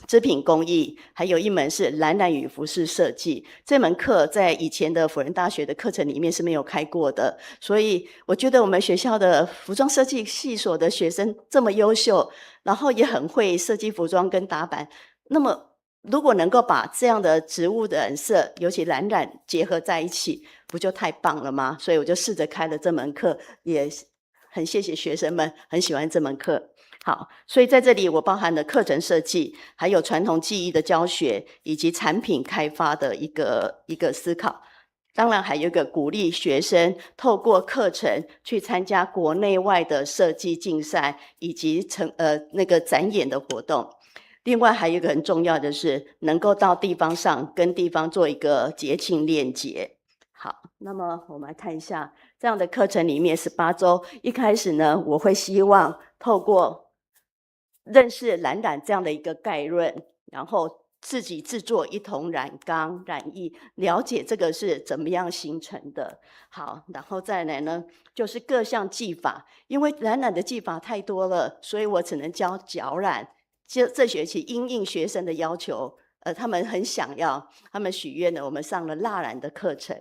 S12: 织品工艺，还有一门是蓝染与服饰设计。这门课在以前的辅仁大学的课程里面是没有开过的，所以我觉得我们学校的服装设计系所的学生这么优秀，然后也很会设计服装跟打版，那么如果能够把这样的植物的染色，尤其蓝染结合在一起，不就太棒了吗？所以我就试着开了这门课，也很谢谢学生们很喜欢这门课。好，所以在这里我包含了课程设计，还有传统技艺的教学，以及产品开发的一个思考。当然还有一个鼓励学生透过课程去参加国内外的设计竞赛，以及那个展演的活动。另外还有一个很重要的是，能够到地方上跟地方做一个节庆链接。好，那么我们来看一下这样的课程里面18周，一开始呢，我会希望透过认识蓝染这样的一个概论，然后自己制作一桶染缸、染液，了解这个是怎么样形成的。好，然后再来呢，就是各项技法，因为染染的技法太多了，所以我只能教脚染。这学期因应学生的要求，他们很想要，他们许愿了，我们上了蜡染的课程。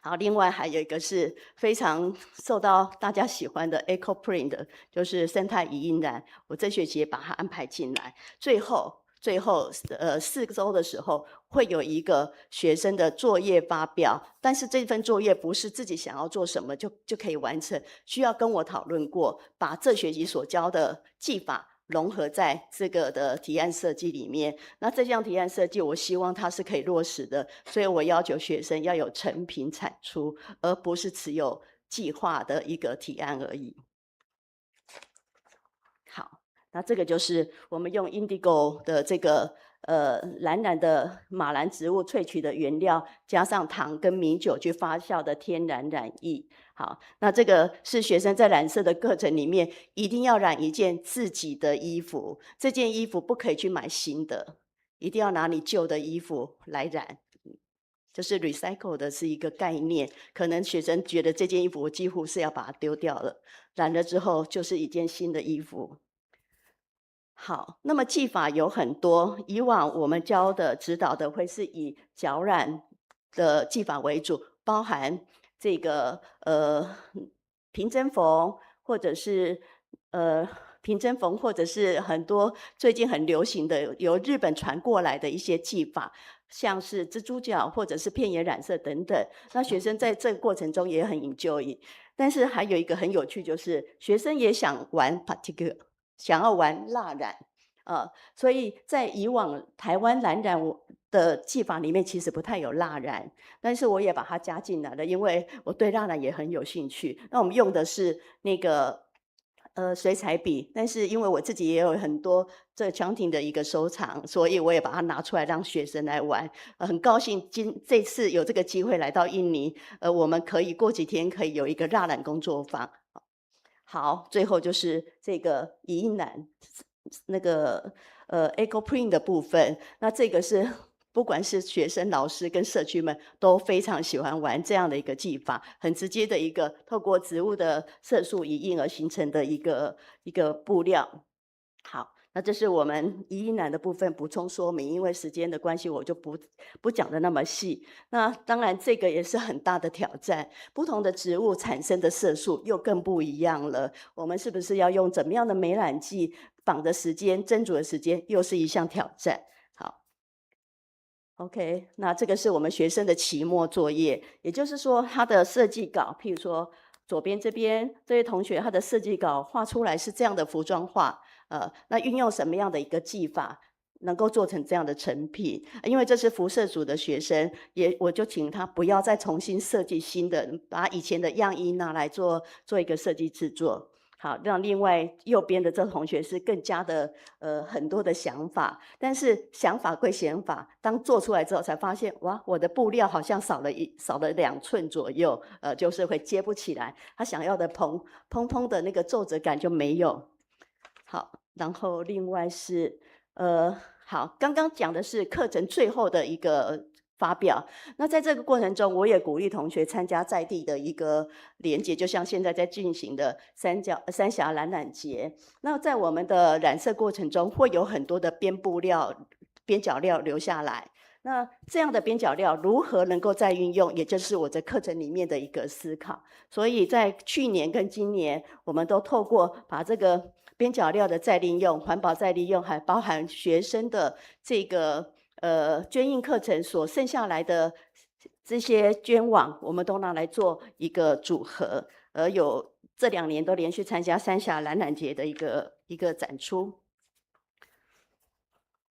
S12: 好，另外还有一个是非常受到大家喜欢的 Eco Print， 就是生态影印染，我这学期也把它安排进来。最后4周的时候会有一个学生的作业发表，但是这份作业不是自己想要做什么就可以完成，需要跟我讨论过，把这学期所教的技法融合在这个的提案设计里面。那这项提案设计我希望它是可以落实的，所以我要求学生要有成品产出，而不是只有计划的一个提案而已。好，那这个就是我们用 Indigo 的这个蓝染的马兰植物萃取的原料，加上糖跟米酒去发酵的天然染液。好，那这个是学生在染色的课程里面一定要染一件自己的衣服，这件衣服不可以去买新的，一定要拿你旧的衣服来染。就是 recycle 的是一个概念，可能学生觉得这件衣服我几乎是要把它丢掉了，染了之后就是一件新的衣服。好，那么技法有很多，以往我们教的指导的会是以脚染的技法为主，包含这个平针缝，或者是平针缝，或者是很多最近很流行的由日本传过来的一些技法，像是蜘蛛脚或者是片叶染色等等。那学生在这个过程中也很 enjoy， 但是还有一个很有趣，就是学生也想玩 particular， 想要玩蜡染。所以在以往台湾蓝染的技法里面其实不太有蜡染，但是我也把它加进来了，因为我对蜡染也很有兴趣。那我们用的是那个水彩笔，但是因为我自己也有很多这强挺的一个收藏，所以我也把它拿出来让学生来玩。很高兴这次有这个机会来到印尼，我们可以过几天可以有一个蜡染工作坊。好，最后就是这个影印染。那个Eco Print 的部分，那这个是不管是学生、老师跟社区们都非常喜欢玩这样的一个技法，很直接的一个透过植物的色素影印而形成的一个布料。好，那这是我们影印染的部分补充说明，因为时间的关系，我就不讲的那么细。那当然，这个也是很大的挑战，不同的植物产生的色素又更不一样了。我们是不是要用怎么样的美染剂？绑的时间、蒸煮的时间又是一项挑战。好， OK，那这个是我们学生的期末作业，也就是说他的设计稿，譬如说左边这边这位同学他的设计稿画出来是这样的服装画，那运用什么样的一个技法能够做成这样的成品？因为这是辐射组的学生，我就请他不要再重新设计新的，把以前的样衣拿来做一个设计制作。好，让另外右边的这同学是更加的很多的想法，但是想法归想法，当做出来之后才发现，哇，我的布料好像少了2寸左右，就是会接不起来，他想要的蓬的那个皱褶感就没有。好，然后另外是好，刚刚讲的是课程最后的一个发表。那在这个过程中，我也鼓励同学参加在地的一个连结，就像现在在进行的三峡染染节。那在我们的染色过程中，会有很多的边角料留下来。那这样的边角料如何能够再运用，也就是我在课程里面的一个思考。所以在去年跟今年，我们都透过把这个边角料的再利用、环保再利用，还包含学生的这个捐印课程所剩下来的这些捐网，我们都拿来做一个组合，而有这2年都连续参加三峡染染节的一个展出。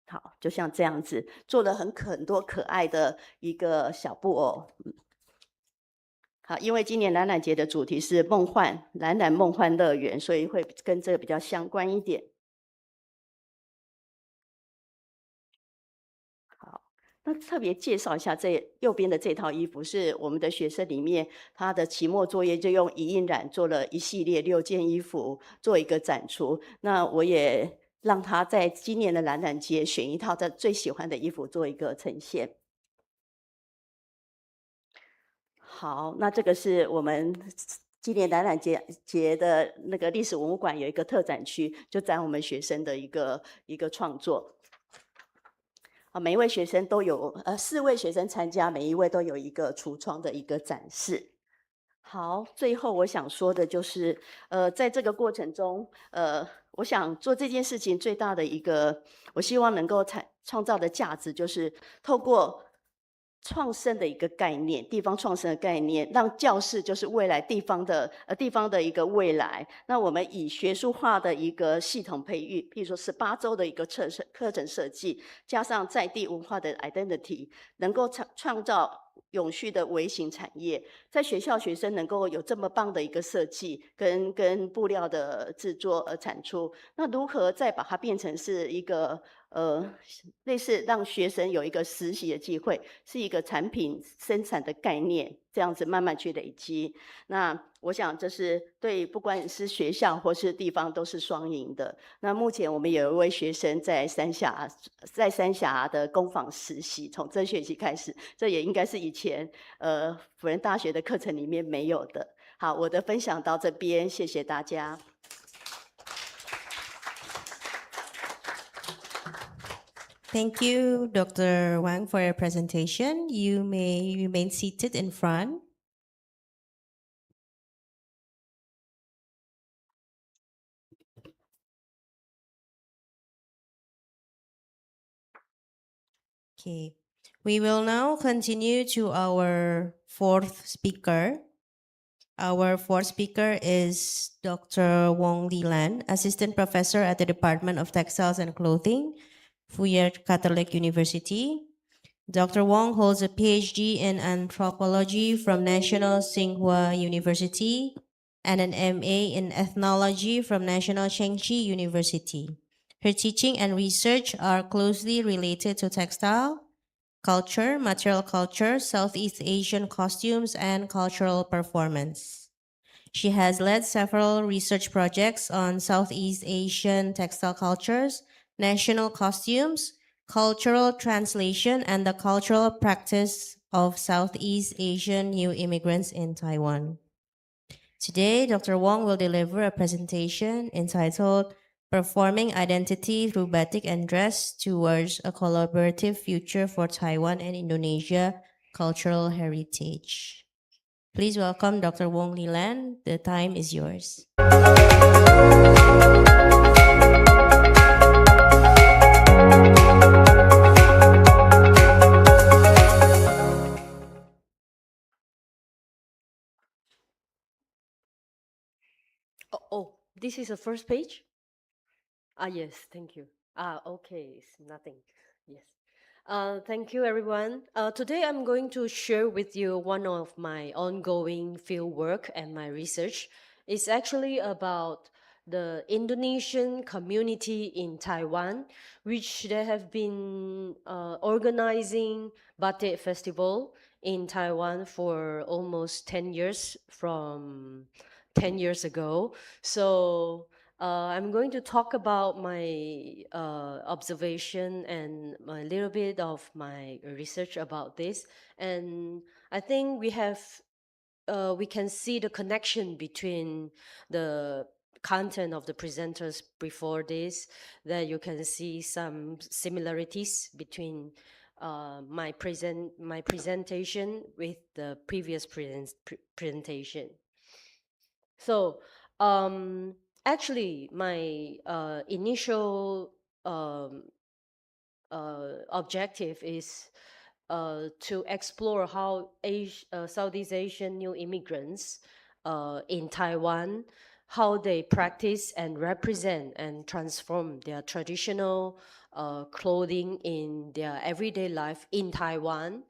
S12: 好，就像这样子，做了很多可爱的一个小布偶。好，因为今年染染节的主题是染染梦幻乐园，所以会跟这个比较相关一点。好，那特别介绍一下右边的这套衣服，是我们的学生里面他的期末作业就用影印染做了一系列6件衣服做一个展出。那我也让他在今年的染染节选一套他最喜欢的衣服做一个呈现。好，那这个是我们今年染染节的那个历史文物馆有一个特展区，就展我们学生的一个创作。每一位学生都有4位学生参加，每一位都有一个橱窗的一个展示。好，最后我想说的就是在这个过程中我想做这件事情最大的一个我希望能够创造的价值，就是透过创生的一个概念，地方创生的概念，让教室就是未来地方的一个未来。那我们以学术化的一个系统培育，譬如说18周的一个课程设计，加上在地文化的 identity， 能够创造永续的微型产业。在学校学生能够有这么棒的一个设计跟布料的制作产出，那如何再把它变成是一个类似让学生有一个实习的机会，是一个产品生产的概念，这样子慢慢去累积。那我想这是对不管是学校或是地方都是双赢的。那目前我们有一位学生在三峡的工坊实习，从这学期开始，这也应该是以前辅仁大学的课程里面没有的。好，我的分享到这边，谢谢大家。
S5: Thank you, Dr. Wang, for your presentation. You may remain seated in front. Okay, we will now continue to our 4th speaker. Our 4th speaker is Dr. Wong Lilan, Assistant Professor at the Department of Textiles and Clothing, Fuyer Catholic University. Dr. Wong holds a PhD in anthropology from National Tsinghua University and an MA in ethnology from National Chengchi University. Her teaching and research are closely related to textile, culture, material culture, Southeast Asian costumes, and cultural performance. She has led several research projects on Southeast Asian textile cultures, national costumes, cultural translation, and the cultural practice of Southeast Asian new immigrants in Taiwan. Today, Dr. Wong will deliver a presentation entitled Performing Identity Through Batik and Dress Towards a Collaborative Future for Taiwan and Indonesia Cultural Heritage. Please welcome Dr. Wong Lilan. The time is yours.
S13: this is the first page? Yes, thank you. Okay, it's nothing. Yes. Thank you, everyone. Today, I'm going to share with you one of my ongoing field work and my research. It's actually about the Indonesian community in Taiwan, which they have been organizing Batik Festival in Taiwan for almost 10 years from 10 years ago. So I'm going to talk about my observation and a little bit of my research about this. And I think we can see the connection between the content of the presenters before this, that you can see some similarities between my presentation with the previous presentation. So actually, my initial objective is to explore how Southeast Asian new immigrants in Taiwan, how they practice and represent and transform their traditional clothing in their everyday life in Taiwan,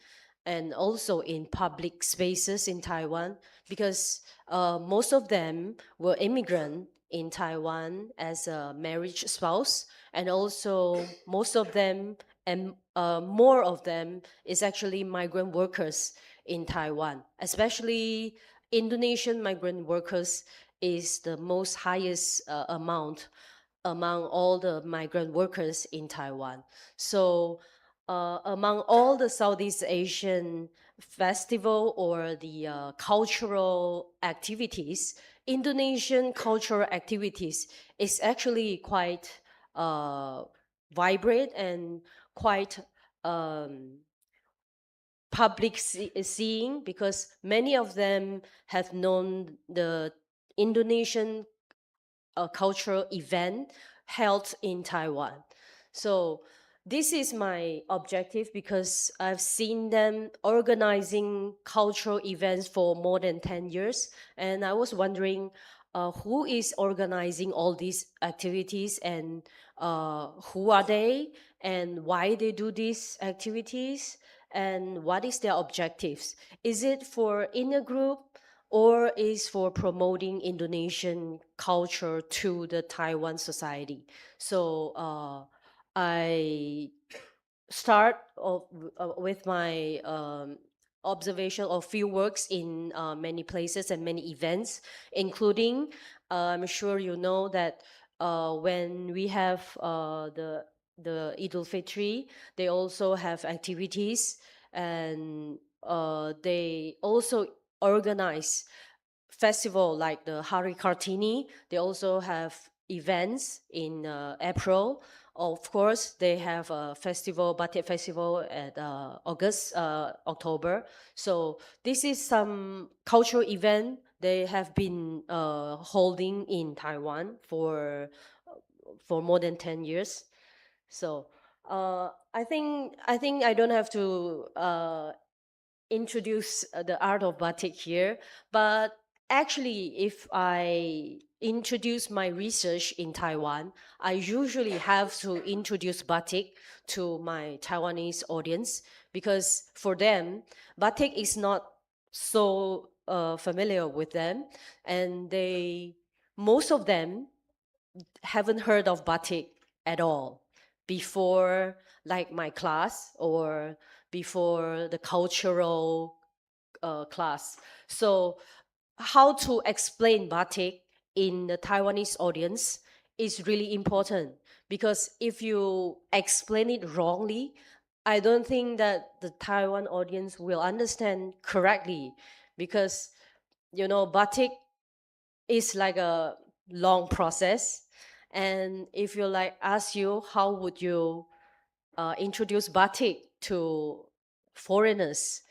S13: and also in public spaces in Taiwan, because most of them were immigrant in Taiwan as a marriage spouse, and also most of them and more of them is actually migrant workers in Taiwan, especially Indonesian migrant workers is the most highest amount among all the migrant workers in Taiwan. So among all the Southeast Asian festival or the cultural activities, Indonesian cultural activities is actually quite vibrant and quite public seeing, because many of them have known the Indonesian cultural event held in Taiwan. So this is my objective, because I've seen them organizing cultural events for more than 10 years. And I was wondering who is organizing all these activities, and who are they, and why they do these activities, and what is their objectives. Is it for inner group, or is for promoting Indonesian culture to the Taiwan society? So I start with my observation of field works in many places and many events, including, I'm sure you know that when we have the Idul Fitri, they also have activities, and they also organize festival like the Hari Kartini. They also have events in April. Of course, they have a festival, Batik Festival at October. So this is some cultural event they have been holding in Taiwan for more than 10 years. So I think I don't have to introduce the art of batik here, but actually, if I introduce my research in Taiwan, I usually have to introduce batik to my Taiwanese audience, because for them, batik is not so familiar with them, and most of them haven't heard of batik at all before, like my class or before the cultural class. So how to explain batik in the Taiwanese audience is really important, because if you explain it wrongly, I don't think that the Taiwan audience will understand correctly, because batik is like a long process. And if you ask you, how would you introduce batik to foreigners?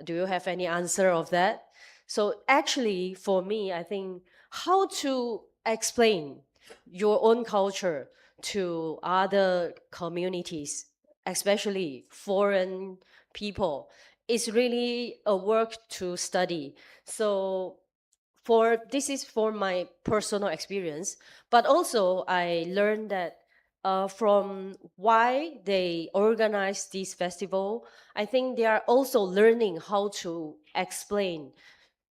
S13: Do you have any answer of that? So actually, for me, I think how to explain your own culture to other communities, especially foreign people, is really a work to study. So this is for my personal experience, but also I learned that from why they organize this festival, I think they are also learning how to explain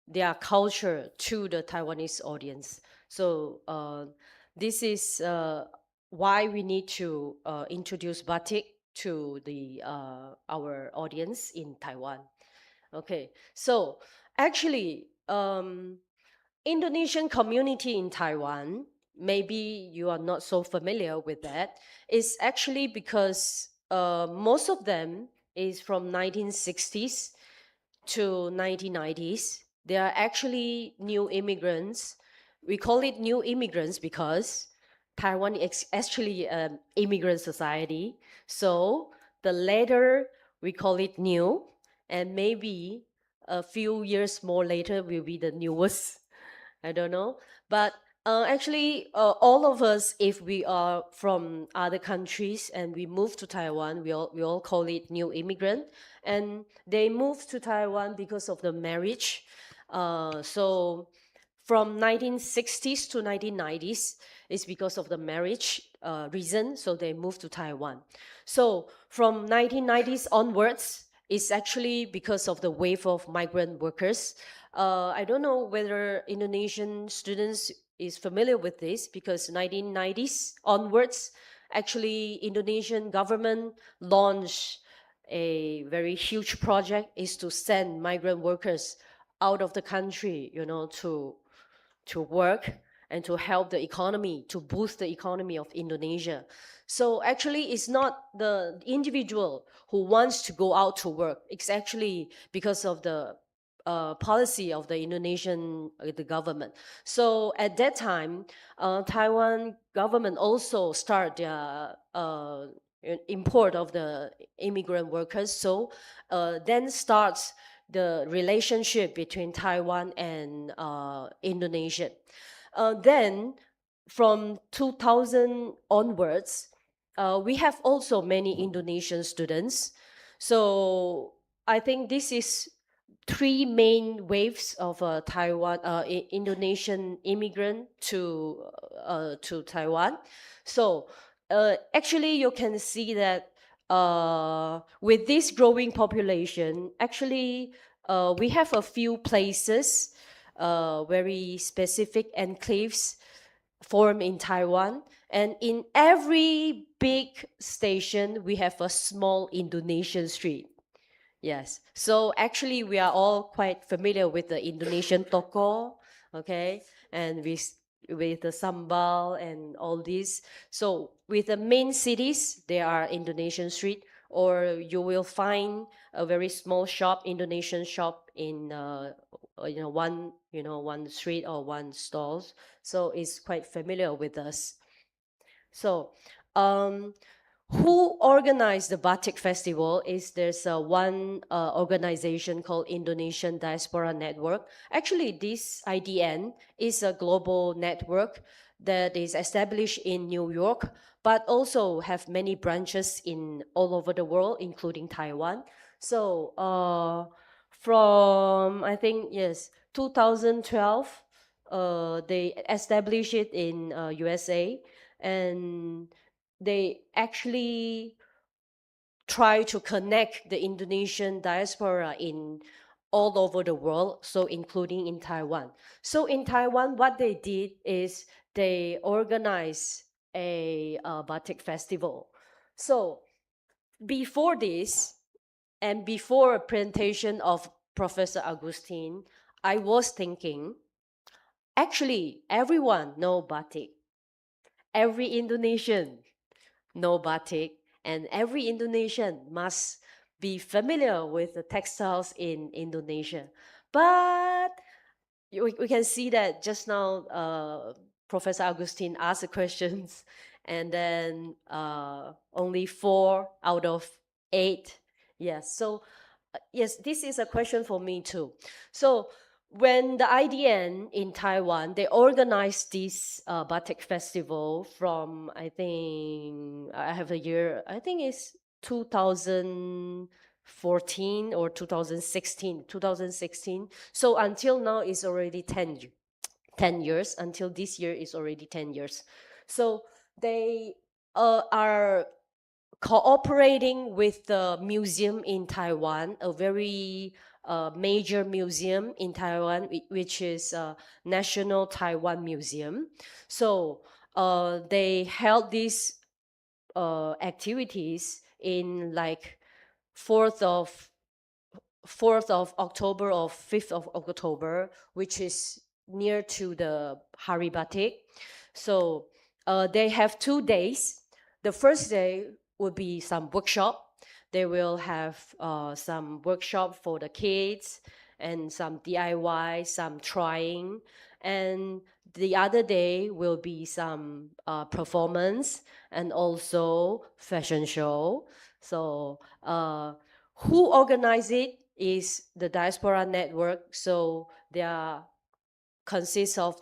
S13: their culture to the Taiwanese audience. So this is why we need to introduce batik to the our audience in Taiwan. Okay, so actually, Indonesian community in Taiwan, maybe you are not so familiar with that, is actually because most of them is from 1960s to 1990s. They are actually new immigrants. We call it new immigrants because Taiwan is actually an immigrant society. So the later we call it new, and maybe a few years more later will be the newest. I don't know. But actually, all of us, if we are from other countries and we move to Taiwan, we all call it new immigrant. And they moved to Taiwan because of the marriage. So from 1960s to 1990s is because of the marriage reason. So they moved to Taiwan. So from 1990s onwards, it's actually because of the wave of migrant workers. I don't know whether Indonesian students is familiar with this because 1990s onwards, actually Indonesian government launched a very huge project is to send migrant workers out of the country, you know, to work and to help the economy, to boost the economy of Indonesia. So actually, it's not the individual who wants to go out to work. It's actually because of the policy of the Indonesian the government. So at that time, Taiwan government also start their import of the immigrant workers. So then starts the relationship between Taiwan and Indonesia. Then from 2000 onwards, we have also many Indonesian students. So I think this is three main waves of Indonesian immigrant to Taiwan. So actually, you can see that with this growing population, actually, we have a few places, very specific enclaves formed in Taiwan. And in every big station, we have a small Indonesian street. Yes. So actually, we are all quite familiar with the Indonesian toko, okay, and with the sambal and all this. So with the main cities, there are Indonesian street, or you will find a very small shop, Indonesian shop in one street or one stalls. So it's quite familiar with us. So who organized the Batik Festival is there's one organization called Indonesian Diaspora Network. Actually, this IDN is a global network that is established in New York, but also have many branches in all over the world, including Taiwan. So from, I think, yes, 2012, they established it in USA, and they actually try to connect the Indonesian diaspora in all over the world, so including in Taiwan. So in Taiwan, what they did is they organized a batik festival. So before this, and before a presentation of Professor Agustin, I was thinking, actually, everyone know batik. Every Indonesian know batik, and every Indonesian must be familiar with the textiles in Indonesia. But we can see that just now Professor Agustin asked the questions, and then only 4 out of 8. Yes, so yes, this is a question for me too. So when the IDN in Taiwan, they organized this batik festival from, I think, I have a year, I think it's 2014 or 2016. So until now, it's already 10 10 years. Until this year is already 10 years. So they are cooperating with the museum in Taiwan, a very major museum in Taiwan, which is National Taiwan Museum. So they held these activities in like 4th of 4th of October or 5th of October, which is near to the Hari Batik. So they have 2 days. The first day will be some workshop. They will have some workshop for the kids and some DIY, some trying. And the other day will be some performance and also fashion show. So who organize it is the Diaspora Network. So they are consists of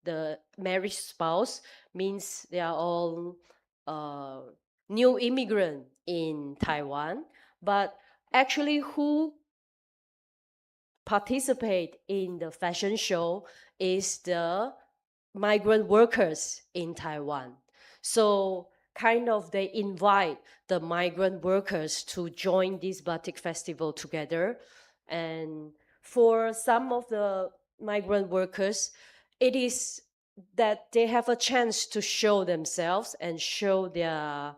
S13: the married spouse, means they are all new immigrant in Taiwan. But actually, who participate in the fashion show is the migrant workers in Taiwan. So kind of they invite the migrant workers to join this batik festival together. And for some of the migrant workers, it is that they have a chance to show themselves and show their,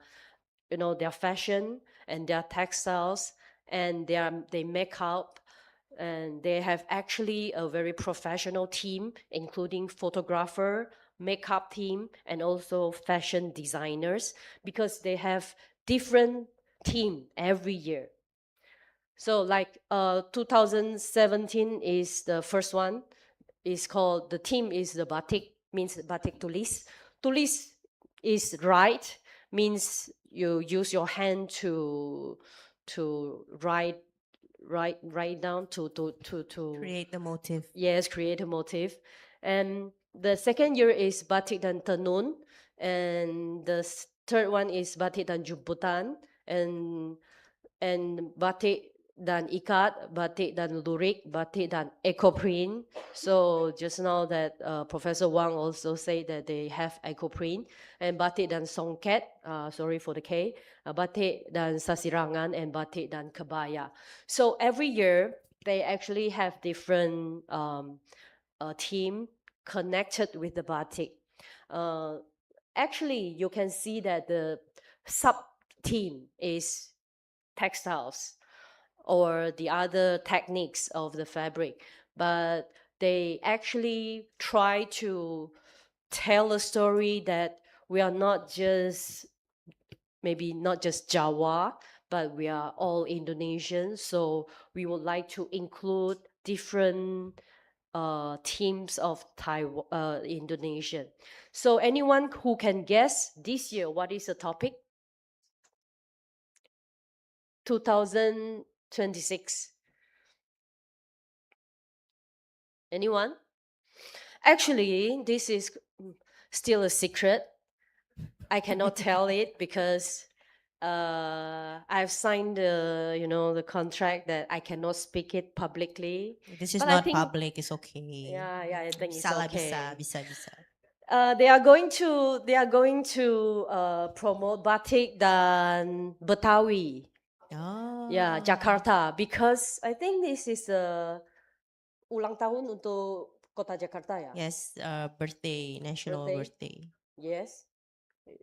S13: their fashion and their textiles and they make up, and they have actually a very professional team, including photographer, makeup team, and also fashion designers, because they have different team every year. So like 2017 is the first one. It's called, the theme is the batik, means batik tulis. Tulis is write, means you use your hand to write down to
S5: Create the motive.
S13: Yes, create a motive. And the second year is batik dan tenun, and the third one is batik dan jumputan, and batik dan ikat, batik dan lurik, batik dan ecoprint. So just now that Professor Wang also said that they have ecoprint, and batik dan songket, sorry for the K, batik dan sasirangan, and batik dan kebaya. So every year they actually have different team connected with the batik. Actually, you can see that the sub team is textiles or the other techniques of the fabric, but they actually try to tell a story that we are not just, maybe not just Jawa, but we are all Indonesians. So we would like to include different teams of Taiwan, Indonesian. So anyone who can guess this year what is the topic? 2026. Anyone? Actually, this is still a secret. I cannot tell it because I've signed the contract that I cannot speak it publicly.
S5: This is
S13: But I
S5: not
S13: think,
S5: public, it's okay.
S13: yeah, I think it's
S5: Salah
S13: okay.
S5: bisa.
S13: They are going to promote batik dan Betawi.
S5: Oh.
S13: Yeah, Jakarta, because I think this is ulang tahun untuk Kota Jakarta, ya?
S5: Yes, birthday, national birthday.
S13: Yes.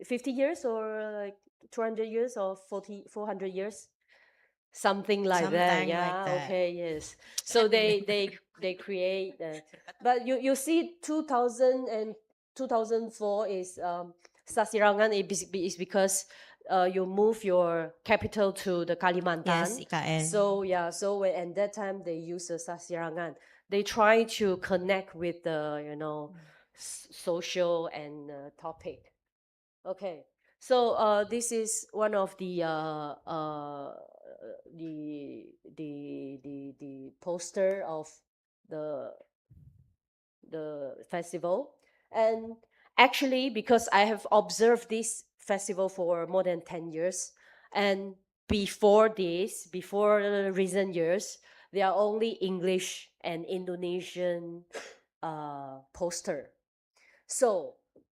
S13: 50 years or like 200 years or 400 years? Something like that.
S5: Something
S13: Yeah,
S5: like that.
S13: okay, yes. So they create but you see 2000 and 2004 is Sasirangan is because you move your capital to the Kalimantan.
S5: Yes, IKN.
S13: So yeah, so at that time they use the Sasirangan. They try to connect with the social and topic. Okay, so this is one of the poster of the festival. And actually, because I have observed this festival for more than 10 years, and before the recent years, there are only English and Indonesian poster. So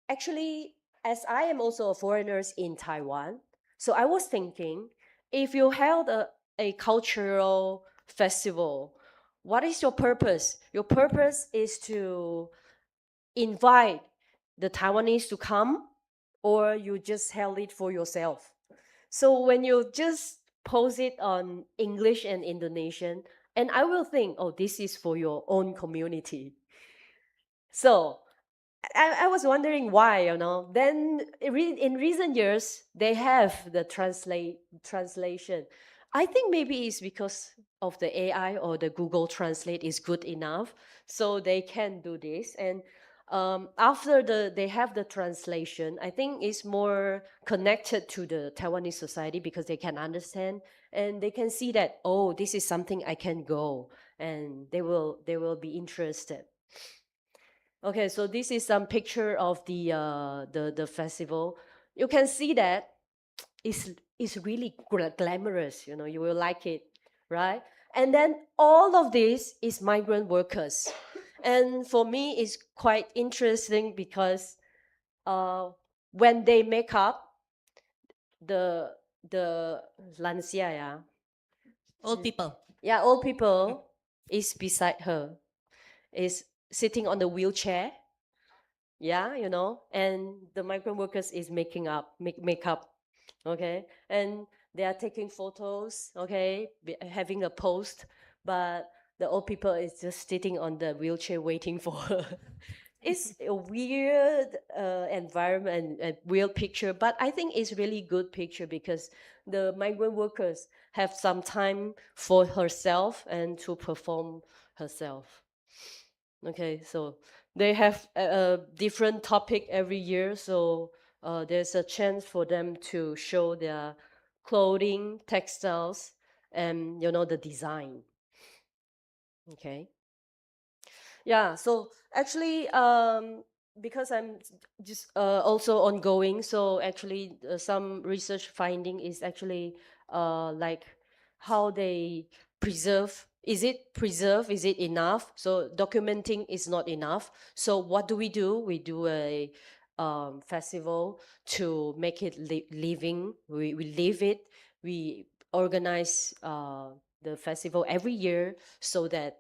S13: actually, as I am also a foreigner in Taiwan, so I was thinking, if you held a cultural festival, what is your purpose? Your purpose is to invite the Taiwanese to come, or you just held it for yourself? So when you just post it on English and Indonesian, and I will think, oh, this is for your own community. So I was wondering why, Then in recent years, they have the translation. I think maybe it's because of the AI or the Google Translate is good enough, so they can do this. And after they have the translation, I think it's more connected to the Taiwanese society because they can understand and they can see that, oh, this is something I can go, and they will be interested. Okay, so this is some picture of the festival. You can see that it's really glamorous. You will like it, right? And then all of this is migrant workers, and for me, it's quite interesting because when they make up the lancia, yeah,
S5: Old people.
S13: yeah, old people is beside her, is sitting on the wheelchair. Yeah, and the migrant workers is making up makeup, okay, and they are taking photos, okay, having a post, but the old people is just sitting on the wheelchair waiting for her. It's a weird environment, a weird picture, but I think it's really good picture because the migrant workers have some time for herself and to perform herself. Okay, so they have a different topic every year, so there's a chance for them to show their clothing, textiles, and the design. Okay. Yeah, so actually, because I'm just also ongoing, so actually some research finding is actually like how they preserve. Is it preserved? Is it enough? So documenting is not enough. So what do? We do a festival to make it living. We live it. We organize the festival every year so that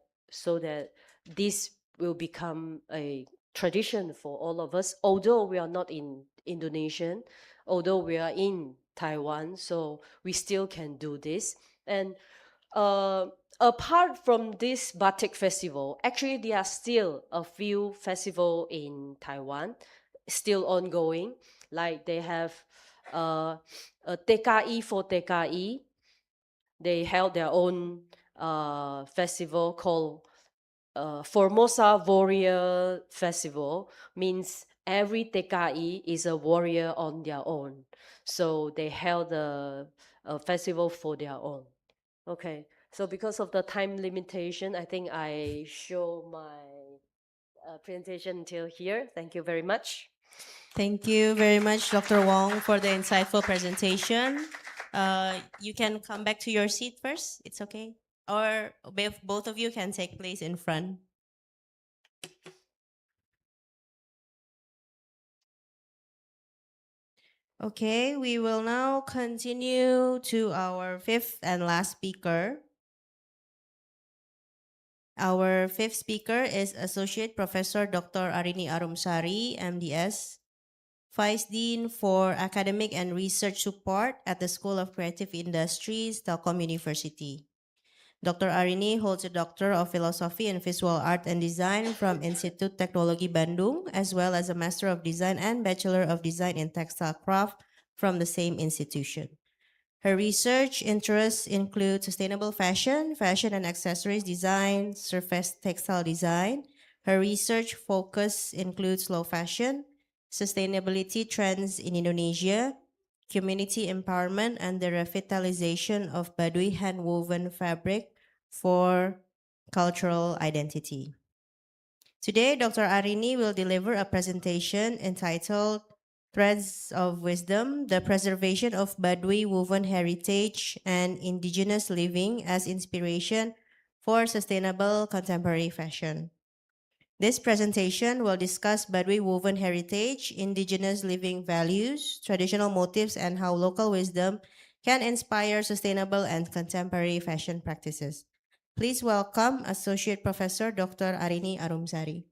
S13: this will become a tradition for all of us, although we are not in Indonesian, although we are in Taiwan, so we still can do this. And apart from this batik festival, actually there are still a few festival in Taiwan still ongoing. Like they have a TKI for TKI. They held their own festival called Formosa Warrior Festival, means every TKI is a warrior on their own. So they held a festival for their own. Okay, so because of the time limitation, I think I show my presentation until here. Thank you very much.
S5: Thank you very much, Dr. Wong, for the insightful presentation. You can come back to your seat first. It's okay. Or both of you can take place in front. Okay, we will now continue to our fifth and last speaker. Our fifth speaker is Associate Professor Dr. Arini Arumsari, MDS, Vice Dean for Academic and Research Support at the School of Creative Industries, Telkom University. Dr. Arini holds a Doctor of Philosophy in Visual Art and Design from Institut Teknologi Bandung, as well as a Master of Design and Bachelor of Design in Textile Craft from the same institution. Her research interests include sustainable fashion, fashion and accessories design, surface textile design. Her research focus includes slow fashion, sustainability trends in Indonesia, community empowerment, and the revitalization of Baduy hand-woven fabric for cultural identity. Today, Dr. Arini will deliver a presentation entitled Threads of Wisdom, the Preservation of Baduy Woven Heritage and Indigenous Living as Inspiration for Sustainable Contemporary Fashion. This presentation will discuss Baduy woven heritage, indigenous living values, traditional motifs, and how local wisdom can inspire sustainable and contemporary fashion practices. Please welcome Associate Professor Dr. Arini Arumsari.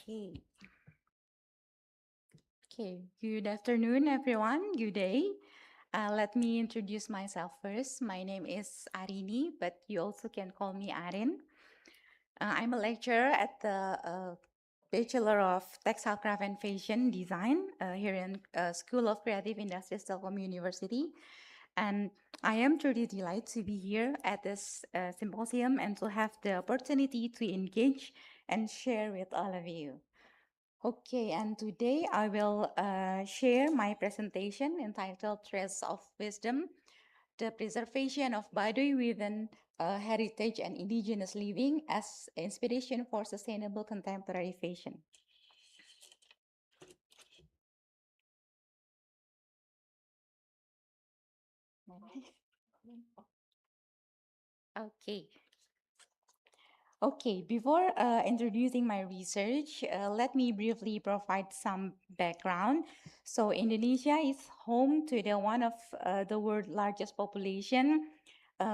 S14: Okay. Okay. Good afternoon, everyone. Good day. Let me introduce myself first. My name is Arini, but you also can call me Arin. I'm a lecturer at the Bachelor of Textile Craft and Fashion Design here in School of Creative Industries, Telkom University. And I am truly delighted to be here at this symposium and to have the opportunity to engage and share with all of you. Okay, and today I will share my presentation entitled Threads of Wisdom, the preservation of Baduy within heritage and indigenous living as inspiration for sustainable contemporary fashion. Okay. Okay, before introducing my research, let me briefly provide some background. So Indonesia is home to one of the world's largest population,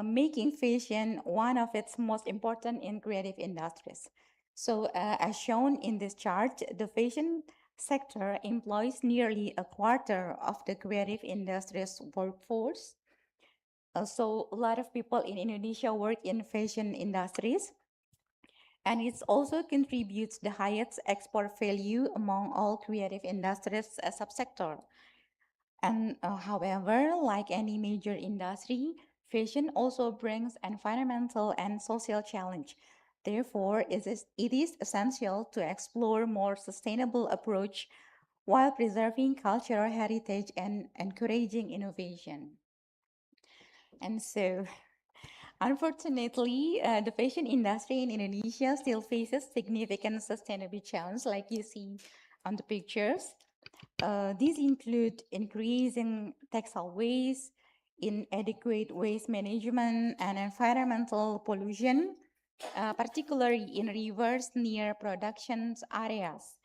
S14: making fashion one of its most important in creative industries. So as shown in this chart, the fashion sector employs nearly a quarter of the creative industry's workforce. So a lot of people in Indonesia work in fashion industries, and it also contributes the highest export value among all creative industries subsector. And however, like any major industry, fashion also brings environmental and social challenge. Therefore, it is essential to explore more sustainable approach while preserving cultural heritage and encouraging innovation. And so, unfortunately, the fashion industry in Indonesia still faces significant sustainability challenges, like you see on the pictures. These include increasing textile waste, inadequate waste management, and environmental pollution, particularly in rivers near production areas,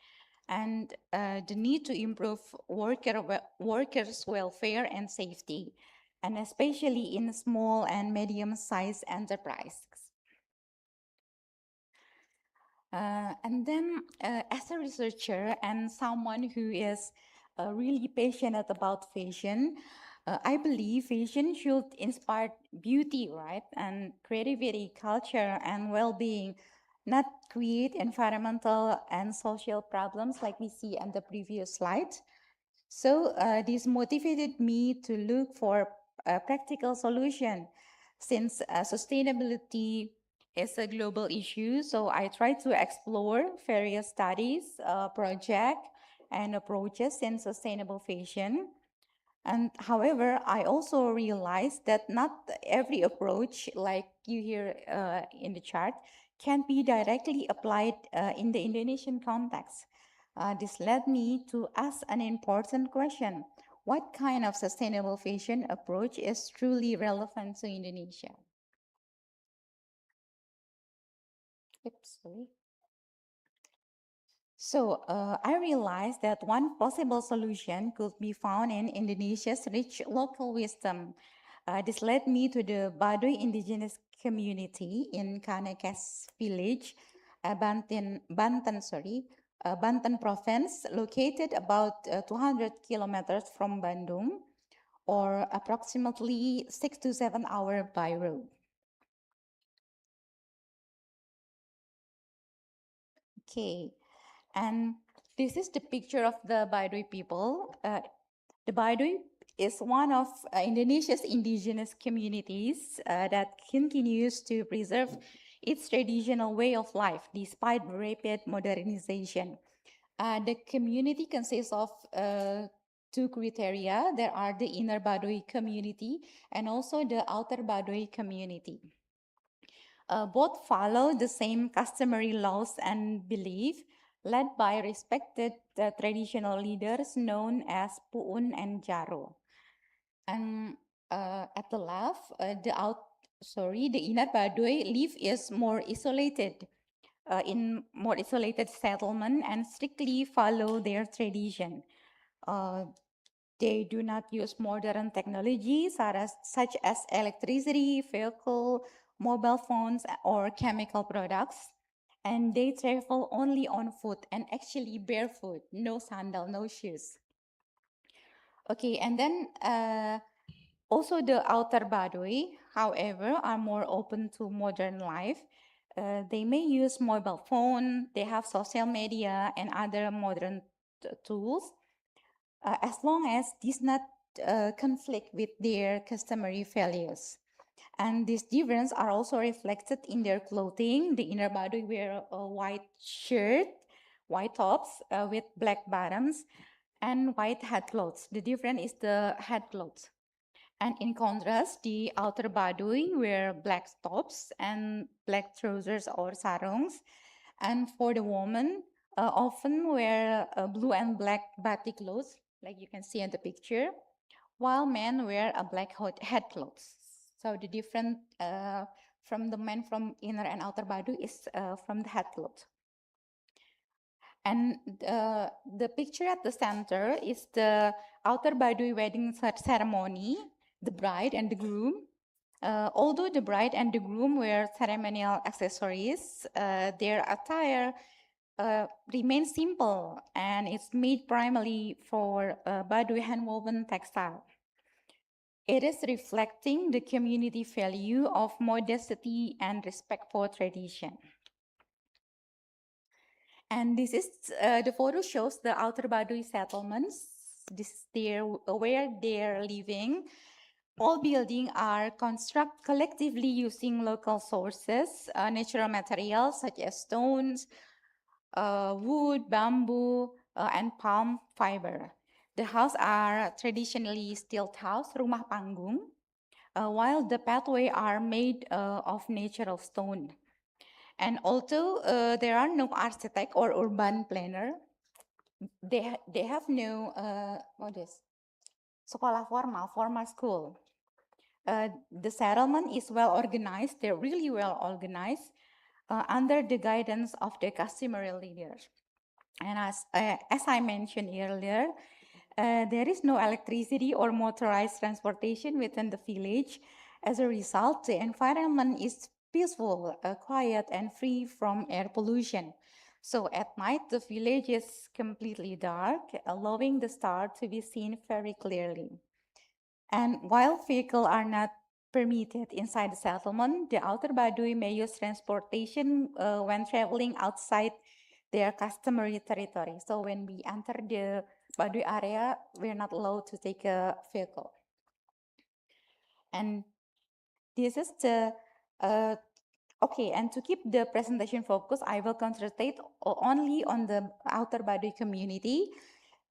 S14: and the need to improve workers' welfare and safety, and especially in small and medium-sized enterprises. And then, as a researcher and someone who is really passionate about fashion, I believe fashion should inspire beauty, right? And creativity, culture, and well-being, not create environmental and social problems like we see on the previous slide. So this motivated me to look for a practical solution since sustainability is a global issue. So I try to explore various studies, projects, and approaches in sustainable fashion. And however, I also realized that not every approach, like you hear in the chart, can be directly applied in the Indonesian context. This led me to ask an important question. What kind of sustainable fashion approach is truly relevant to Indonesia? Oops, sorry. So I realized that one possible solution could be found in Indonesia's rich local wisdom. This led me to the Baduy indigenous community in Kanekes village, Banten province, located about 200 kilometers from Bandung, or approximately 6 to 7 hours by road. Okay, and this is the picture of the Baduy people. The Baduy is one of Indonesia's indigenous communities that continues to preserve its traditional way of life despite rapid modernization. The community consists of two criteria. There are the inner Baduy community and also the outer Baduy community. Both follow the same customary laws and belief, led by respected traditional leaders known as Pu'un and Jaro. And at the left, the inner Baduy live is more isolated, in more isolated settlement and strictly follow their tradition. They do not use modern technologies such as electricity, vehicle, mobile phones, or chemical products. And they travel only on foot and actually barefoot, no sandal, no shoes. Okay, and then also the outer Baduy, however, are more open to modern life. They may use mobile phone, they have social media and other modern tools, as long as this not conflict with their customary values. And these differences are also reflected in their clothing. The inner Baduy wear a white shirt, white tops with black bottoms, and white head clothes. The difference is the head clothes. And in contrast, the outer Baduy wear black tops and black trousers or sarongs. And for the woman, often wear blue and black batik clothes, like you can see in the picture, while men wear a black head clothes. So the difference from the men from inner and outer Baduy is from the head clothes. And the picture at the center is the outer Baduy wedding ceremony, the bride and the groom. Although the bride and the groom wear ceremonial accessories, their attire remains simple and it's made primarily for Baduy handwoven textile. It is reflecting the community value of modesty and respect for tradition. And this is the photo shows the outer Baduy settlements. This is where they're living. All buildings are constructed collectively using local sources, natural materials such as stones, wood, bamboo, and palm fiber. The houses are traditionally stilt house, rumah panggung, while the pathway are made of natural stone. And although there are no architect or urban planner, they have no sekolah formal school. The settlement is well organized. They're really well organized under the guidance of the customary leaders. And as I mentioned earlier, there is no electricity or motorized transportation within the village. As a result, the environment is peaceful, quiet, and free from air pollution. So at night, the village is completely dark, allowing the stars to be seen very clearly. And while vehicles are not permitted inside the settlement, the outer Baduy may use transportation when traveling outside their customary territory. So when we enter the Baduy area, we're not allowed to take a vehicle. And this is the, okay, and to keep the presentation focused, I will concentrate only on the outer Baduy community.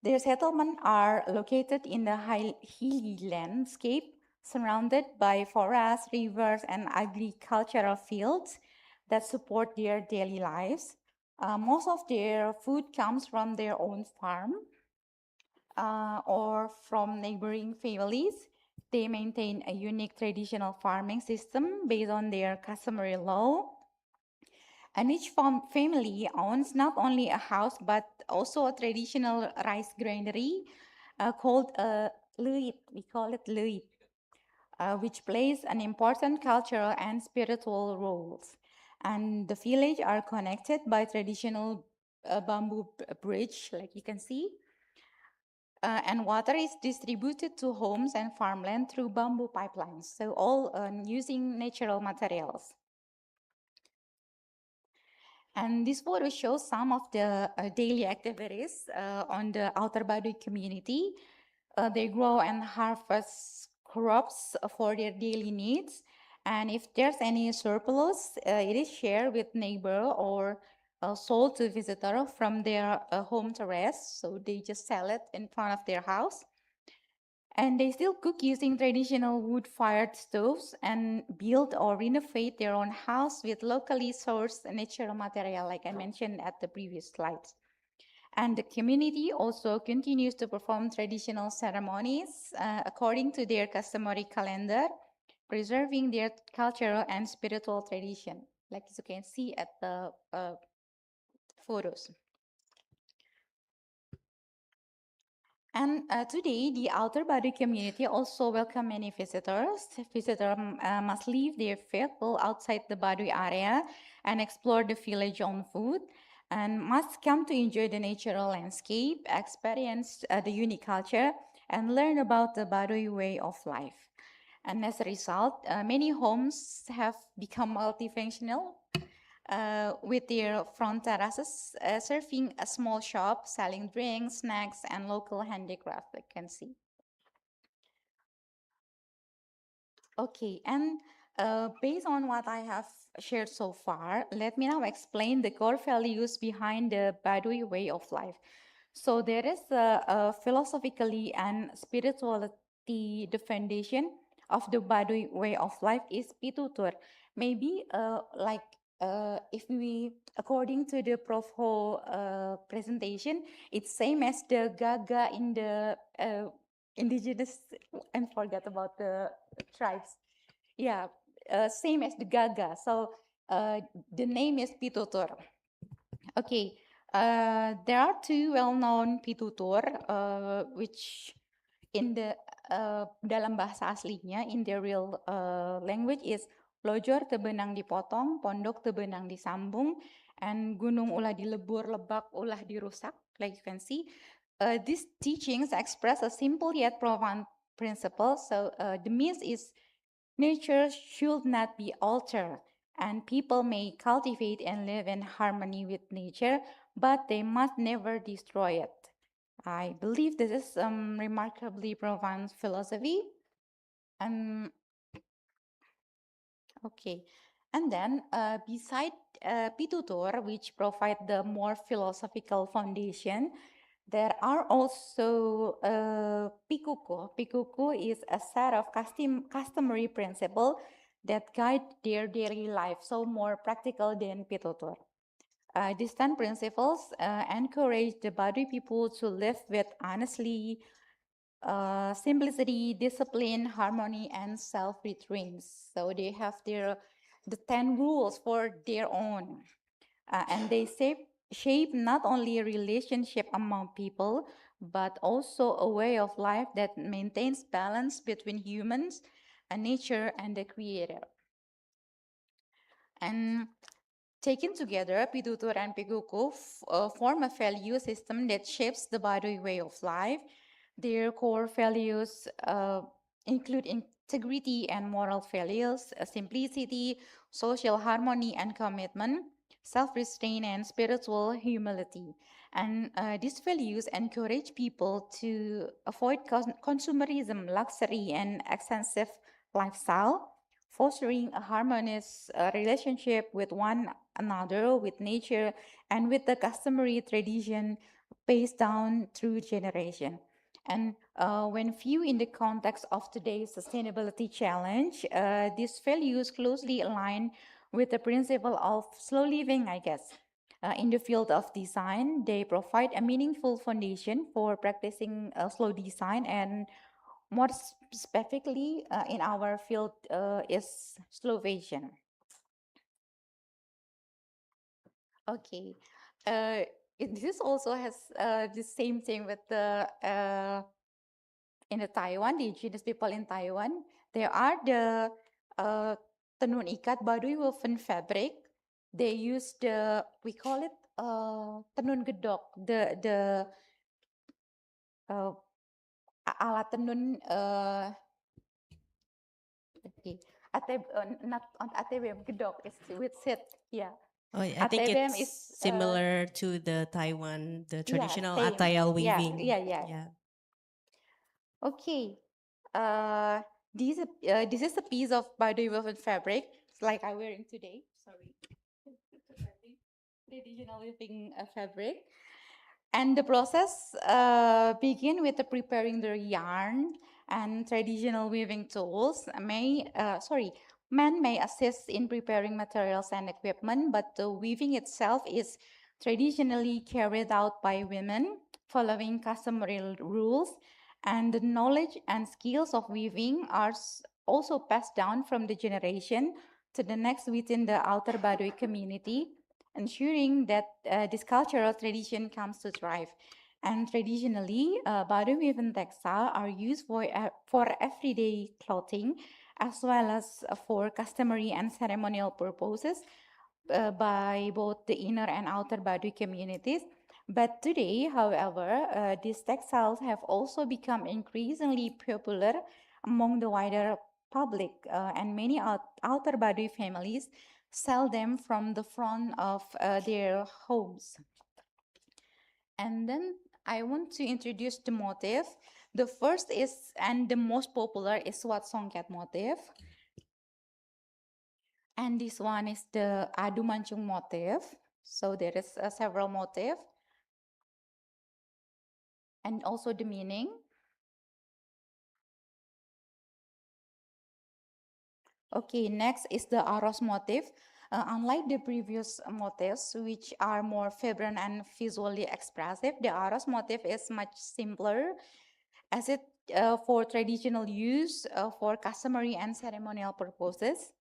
S14: Their settlements are located in the hilly landscape, surrounded by forests, rivers, and agricultural fields that support their daily lives. Most of their food comes from their own farm or from neighboring families. They maintain a unique traditional farming system based on their customary law. And each family owns not only a house, but also a traditional rice granary called a luit. We call it luit, which plays an important cultural and spiritual roles. And the village are connected by traditional bamboo bridge, like you can see. And water is distributed to homes and farmland through bamboo pipelines. So all using natural materials. And this photo shows some of the daily activities on the outer Baduy community. They grow and harvest crops for their daily needs. And if there's any surplus, it is shared with neighbor or sold to visitor from their home terrace. So they just sell it in front of their house. And they still cook using traditional wood-fired stoves and build or renovate their own house with locally sourced natural material, like I mentioned at the previous slides. And the community also continues to perform traditional ceremonies according to their customary calendar, preserving their cultural and spiritual tradition, like you can see at the photos. And today, the Outer Baduy community also welcome many visitors. Visitors must leave their vehicle outside the Baduy area and explore the village on foot, and must come to enjoy the natural landscape, experience the unique culture, and learn about the Baduy way of life. And as a result, many homes have become multifunctional with their front terraces serving a small shop selling drinks, snacks, and local handicraft, you can see. Okay, and based on what I have shared so far, let me now explain the core values behind the Baduy way of life. So there is a philosophically and spirituality, the foundation of the Baduy way of life is pitutur. Maybe if we, according to the Prof. Ho presentation, it's same as the Gaga in the indigenous, and forget about the tribes. Yeah, same as the Gaga. So the name is pitutur. Okay, there are two well-known pitutur, which in the dalam bahasa aslinya, in the real language is lojor tebenang dipotong, pondok tebenang disambung, and gunung ulah dilebur, lebak ulah dirusak. Like you can see, these teachings express a simple yet profound principle. So the myth is nature should not be altered, and people may cultivate and live in harmony with nature, but they must never destroy it. I believe this is remarkably profound philosophy. Okay, and then beside pitutur, which provide the more philosophical foundation, there are also pikuku. Pikuku is a set of customary principle that guide their daily life, so more practical than pitutur. These 10 principles encourage the Baduy people to live with honesty, simplicity, discipline, harmony, and self-restraint. So they have the 10 rules for their own. And they shape not only a relationship among people, but also a way of life that maintains balance between humans and nature and the creator. And taken together, pitutur and pikuku form a value system that shapes the Baduy way of life. Their core values include integrity and moral values, simplicity, social harmony and commitment, self-restraint, and spiritual humility. And these values encourage people to avoid consumerism, luxury, and expensive lifestyle, fostering a harmonious relationship with one another, with nature, and with the customary tradition passed down through generation. And when viewed in the context of today's sustainability challenge, these values closely align with the principle of slow living, I guess. In the field of design, they provide a meaningful foundation for practicing slow design, and more specifically in our field is slow fashion. Okay. This also has the same thing with the in the Taiwan, the indigenous people in Taiwan. There are the tenun ikat Baduy woven fabric. They use we call it tenun gedok, the alat tenun okay. Not on ATBM gedok, it's with sit, yeah.
S5: Oh, I think
S14: ATBM
S5: it's
S14: is
S5: similar to the Taiwan, the traditional
S14: same.
S5: atayal
S14: Yeah,
S5: weaving.
S14: yeah. Okay. This is a piece of Baduy woven fabric. It's like I'm wearing today. Sorry. Traditional weaving fabric. And the process begin with preparing the yarn and traditional weaving tools. Men may assist in preparing materials and equipment, but the weaving itself is traditionally carried out by women, following customary rules, and the knowledge and skills of weaving are also passed down from the generation to the next within the Outer Baduy community, ensuring that this cultural tradition comes to thrive. And traditionally, Baduy woven textile are used for everyday clothing as well as for customary and ceremonial purposes by both the inner and outer Baduy communities. But today, however, these textiles have also become increasingly popular among the wider public, and many outer Baduy families sell them from the front of their homes. And then I want to introduce the motif. The first is, and the most popular, is Wat Songket motif. And this one is the Adu Mancung motif. So there is several motif. And also the meaning. Okay, next is the Aros motif. Unlike the previous motifs, which are more vibrant and visually expressive, the Aros motif is much simpler, as it for traditional use, for customary and ceremonial purposes.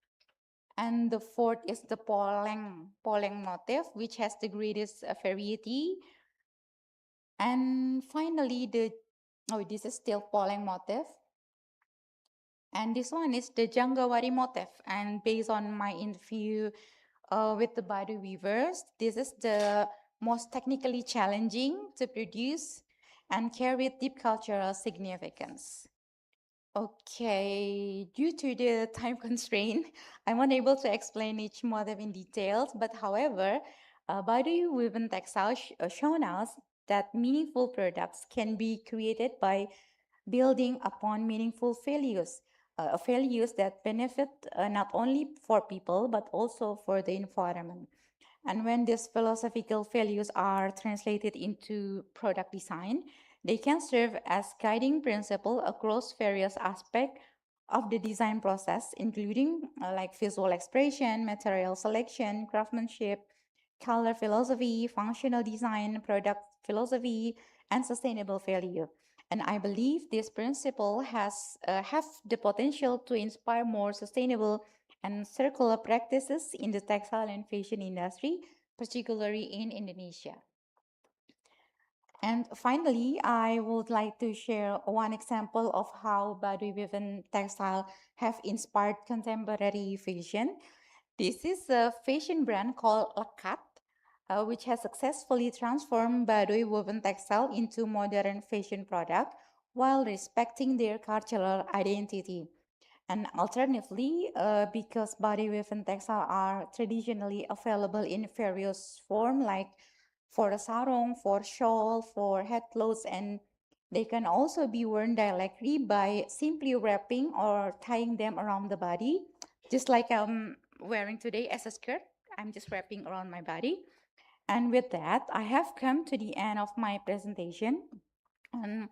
S14: And the fourth is the poleng motif, which has the greatest variety. And finally, this is still poleng motif. And this one is the Janggawari motif. And based on my interview with the Baduy weavers, this is the most technically challenging to produce and carry deep cultural significance. Okay, due to the time constraint, I'm unable to explain each motif in details, but however, Baduy woven textile shown us that meaningful products can be created by building upon meaningful values that benefit not only for people, but also for the environment. And when these philosophical values are translated into product design, they can serve as guiding principle across various aspects of the design process, including like visual expression, material selection, craftsmanship, color philosophy, functional design, product philosophy, and sustainable value. And I believe this principle have the potential to inspire more sustainable and circular practices in the textile and fashion industry, particularly in Indonesia. And finally, I would like to share one example of how Baduy woven textile have inspired contemporary fashion. This is a fashion brand called Lekat, which has successfully transformed Baduy woven textile into modern fashion product while respecting their cultural identity. And alternatively, because Baduy woven textile are traditionally available in various forms, like for a sarong, for shawl, for head clothes, and they can also be worn directly by simply wrapping or tying them around the body, just like I'm wearing today as a skirt. I'm just wrapping around my body. And with that, I have come to the end of my presentation on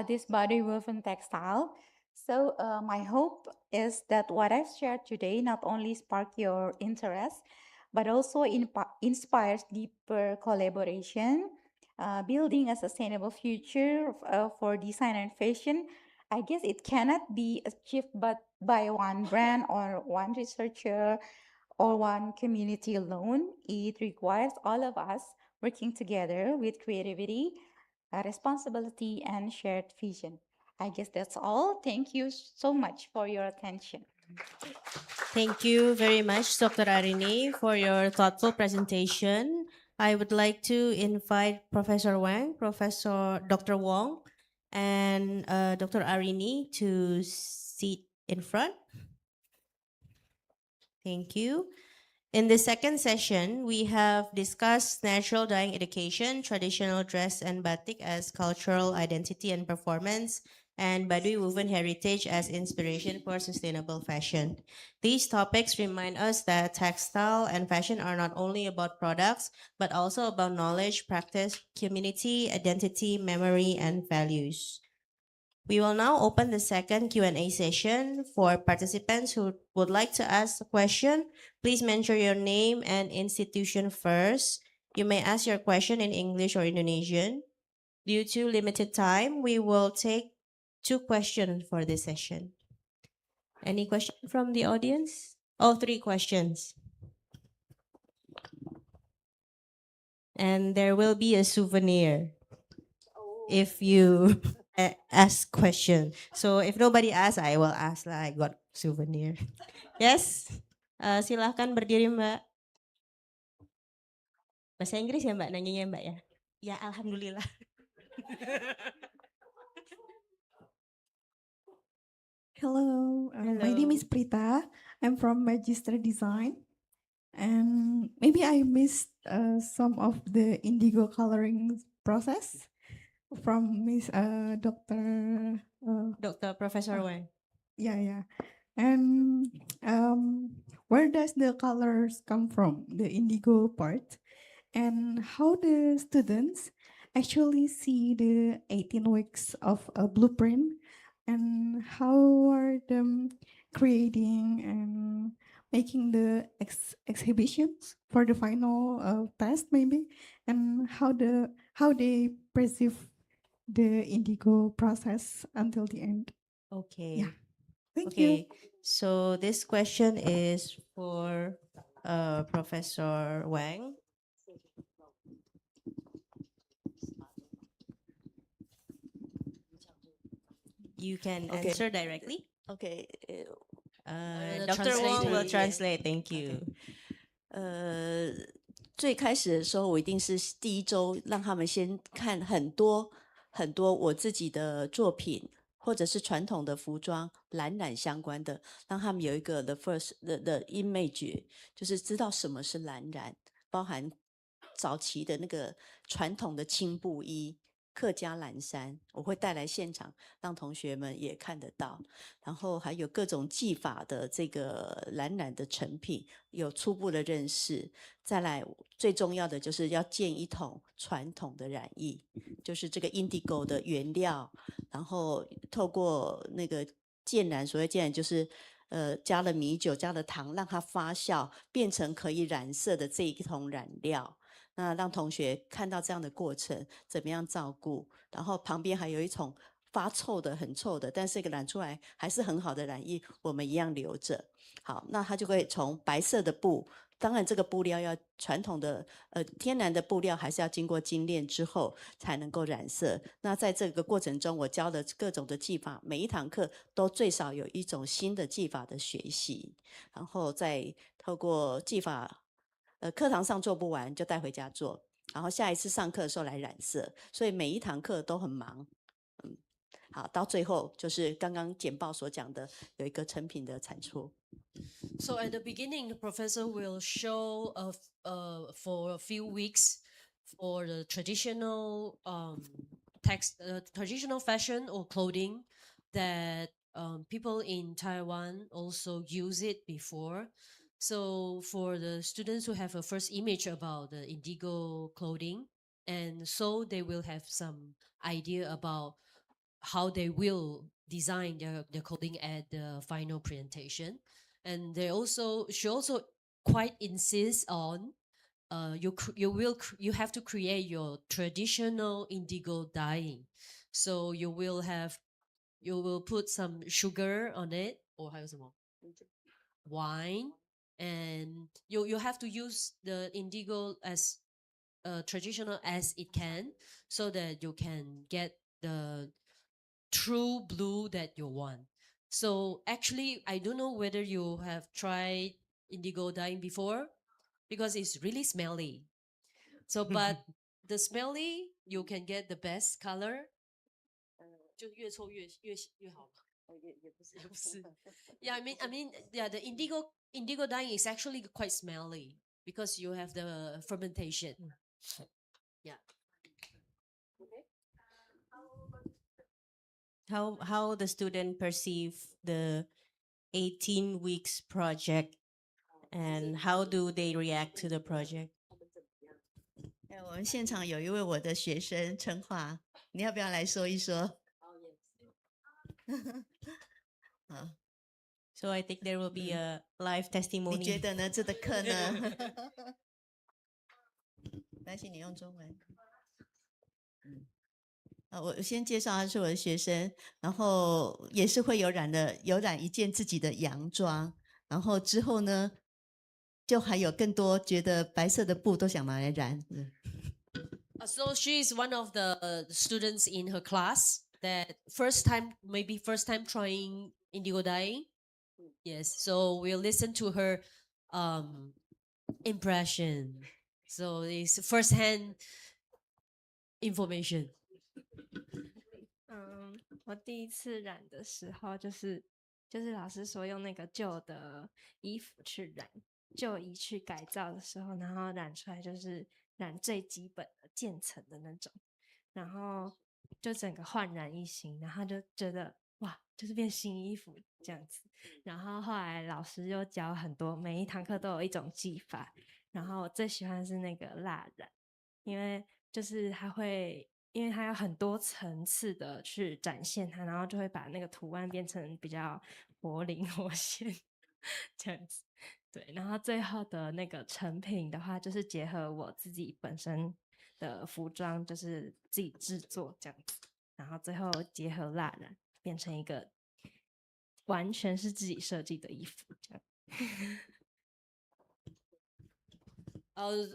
S14: this Baduy woven textile. So my hope is that what I've shared today not only spark your interest, but also inspires deeper collaboration, building a sustainable future for design and fashion. I guess it cannot be achieved but by one brand or one researcher or one community alone. It requires all of us working together with creativity, responsibility, and shared vision. I guess that's all. Thank you so much for your attention.
S5: Thank you very much, Dr. Arini, for your thoughtful presentation. I would like to invite Professor Wang, Professor Dr. Wong, and Dr. Arini to sit in front. Thank you. In the second session, we have discussed natural dyeing education, traditional dress and batik as cultural identity and performance, and Baduy woven heritage as inspiration for sustainable fashion. These topics remind us that textile and fashion are not only about products, but also about knowledge, practice, community, identity, memory, and values. We will now open the second Q&A session. For participants who would like to ask a question, please mention your name and institution first. You may ask your question in English or Indonesian. Due to limited time, we will take 2 questions for this session. Any question from the audience? Oh, 3 questions. And there will be a souvenir if you ask question. So if nobody asks, I will ask lah. I got souvenir. Yes. Silahkan berdiri Mbak. Bahasa Inggris ya Mbak nanyanya Mbak ya? Ya alhamdulillah.
S15: Hello, my name is Prita. I'm from Magister Design. And maybe I missed some of the indigo coloring process from Miss Dr.
S5: Dr. Professor Wang.
S15: Yeah. And where does the colors come from, the indigo part? And how the students actually see the 18 weeks of a blueprint, and how are them creating and making the exhibitions for the final test maybe, and how they perceive the indigo process until the end.
S5: Okay.
S15: Yeah. Thank
S5: Okay.
S15: you.
S5: So this question is for Professor Wang. You can
S12: Okay.
S5: answer directly.
S12: OK，Dr.
S5: Wang will translate. Thank you.
S12: 最开始的时候，我一定是第一周让他们先看很多我自己的作品，或者是传统的服装蓝染相关的，让他们有一个 the image，就是知道什么是蓝染，包含早期的那个传统的青布衣。客家蓝衫，我会带来现场，让同学们也看得到。然后还有各种技法的这个蓝染的成品，有初步的认识。再来，最重要的就是要建一桶传统的染液，就是这个 indigo 的原料，然后透过那个渐染，所谓渐染就是加了米酒，加了糖，让它发酵，变成可以染色的这一桶染料。那让同学看到这样的过程，怎么样照顾，然后旁边还有一桶发臭的、很臭的，但是这个染出来还是很好的染液，我们一样留着。好，那它就会从白色的布，当然这个布料要传统的天然的布料，还是要经过精炼之后才能够染色。那在这个过程中，我教的各种的技法，每一堂课都最少有一种新的技法的学习，然后再透过技法。课堂上做不完就带回家做，然后下一次上课的时候来染色，所以每一堂课都很忙。好，到最后就是刚刚简报所讲的，有一个成品的产出。
S13: So at the beginning, the professor will show for a few weeks for the traditional traditional fashion or clothing that people in Taiwan also use it before. So for the students who have a first image about the indigo clothing, and so they will have some idea about how they will design their clothing at the final presentation. And she also quite insists on you have to create your traditional indigo dyeing. So you will put some sugar on it, or wine, and you have to use the indigo as traditional as it can, so that you can get the true blue that you want. So actually, I don't know whether you have tried indigo dyeing before, because it's really smelly. So, but the smelly, you can get the best color. 就越臭越好嘛。也不是。Yeah, I mean, yeah, the indigo dyeing is actually quite smelly because you have the fermentation. Yeah.
S5: How the student perceive the 18 weeks project, and how do they react to the project?
S12: 我们现场有一位我的学生陈华，你要不要来说一说？好。
S5: So I think there will be a live testimony.
S12: 你觉得呢？这个课呢？来担心你用中文。我先介绍，他是我的学生，然后也是会有染一件自己的洋装，然后之后呢，就还有更多觉得白色的布都想拿来染。
S13: So she is one of the students in her class that maybe first time trying indigo dyeing. Yes, so we'll listen to her impression. So it's first-hand information.
S16: 我第一次染的时候，就是老师说用那个旧的衣服去染，旧衣去改造的时候，然后染出来就是染最基本的渐层的那种，然后就整个焕然一新，然后就觉得哇，就是变新衣服这样子。然后后来老师又教很多，每一堂课都有一种技法，然后我最喜欢的是那个蜡染，因为就是它会。因为它有很多层次的去展现它，然后就会把那个图案变成比较活灵活现这样子。对，然后最后的那个成品的话，就是结合我自己本身的服装，就是自己制作这样子，然后最后结合蜡染，变成一个完全是自己设计的衣服这样。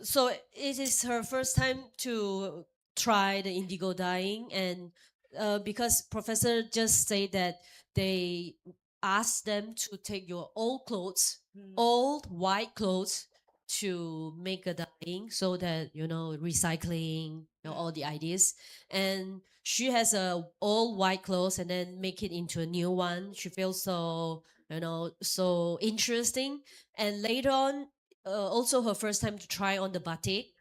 S13: So it is her first time to try the indigo dyeing, and because professor just said that they asked them to take your old clothes, old white clothes, to make a dyeing, so that recycling, all the ideas. And she has a old white clothes and then make it into a new one. She feels so so interesting. And later on, also her first time to try on the batik.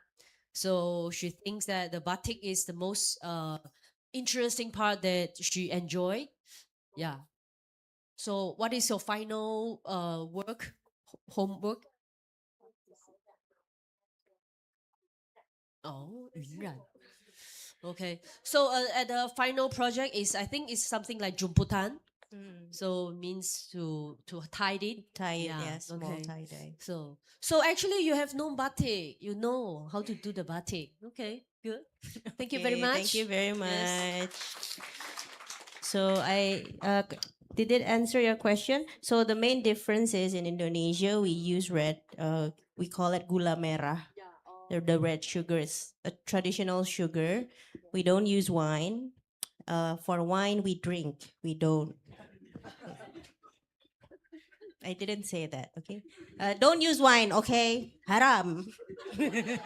S13: So she thinks that the batik is the most interesting part that she enjoyed. Yeah. So what is your final homework? Oh, 晕染. Okay. So at the final project I think it's something like jumputan. So means to tie it.
S5: Tie it,
S13: Yeah,
S5: yeah, small
S13: okay.
S5: tie dye.
S13: So actually you have no batik. You know how to do the batik. Okay, good. Thank you very
S5: Okay,
S13: much.
S5: Thank you very much.
S13: Yes.
S5: So did it answer your question? So the main difference is in Indonesia we use red. We call it gula merah. The red sugar is a traditional sugar. We don't use wine. For wine we drink. We don't. I didn't say that. Okay. Don't use wine. Okay. Haram.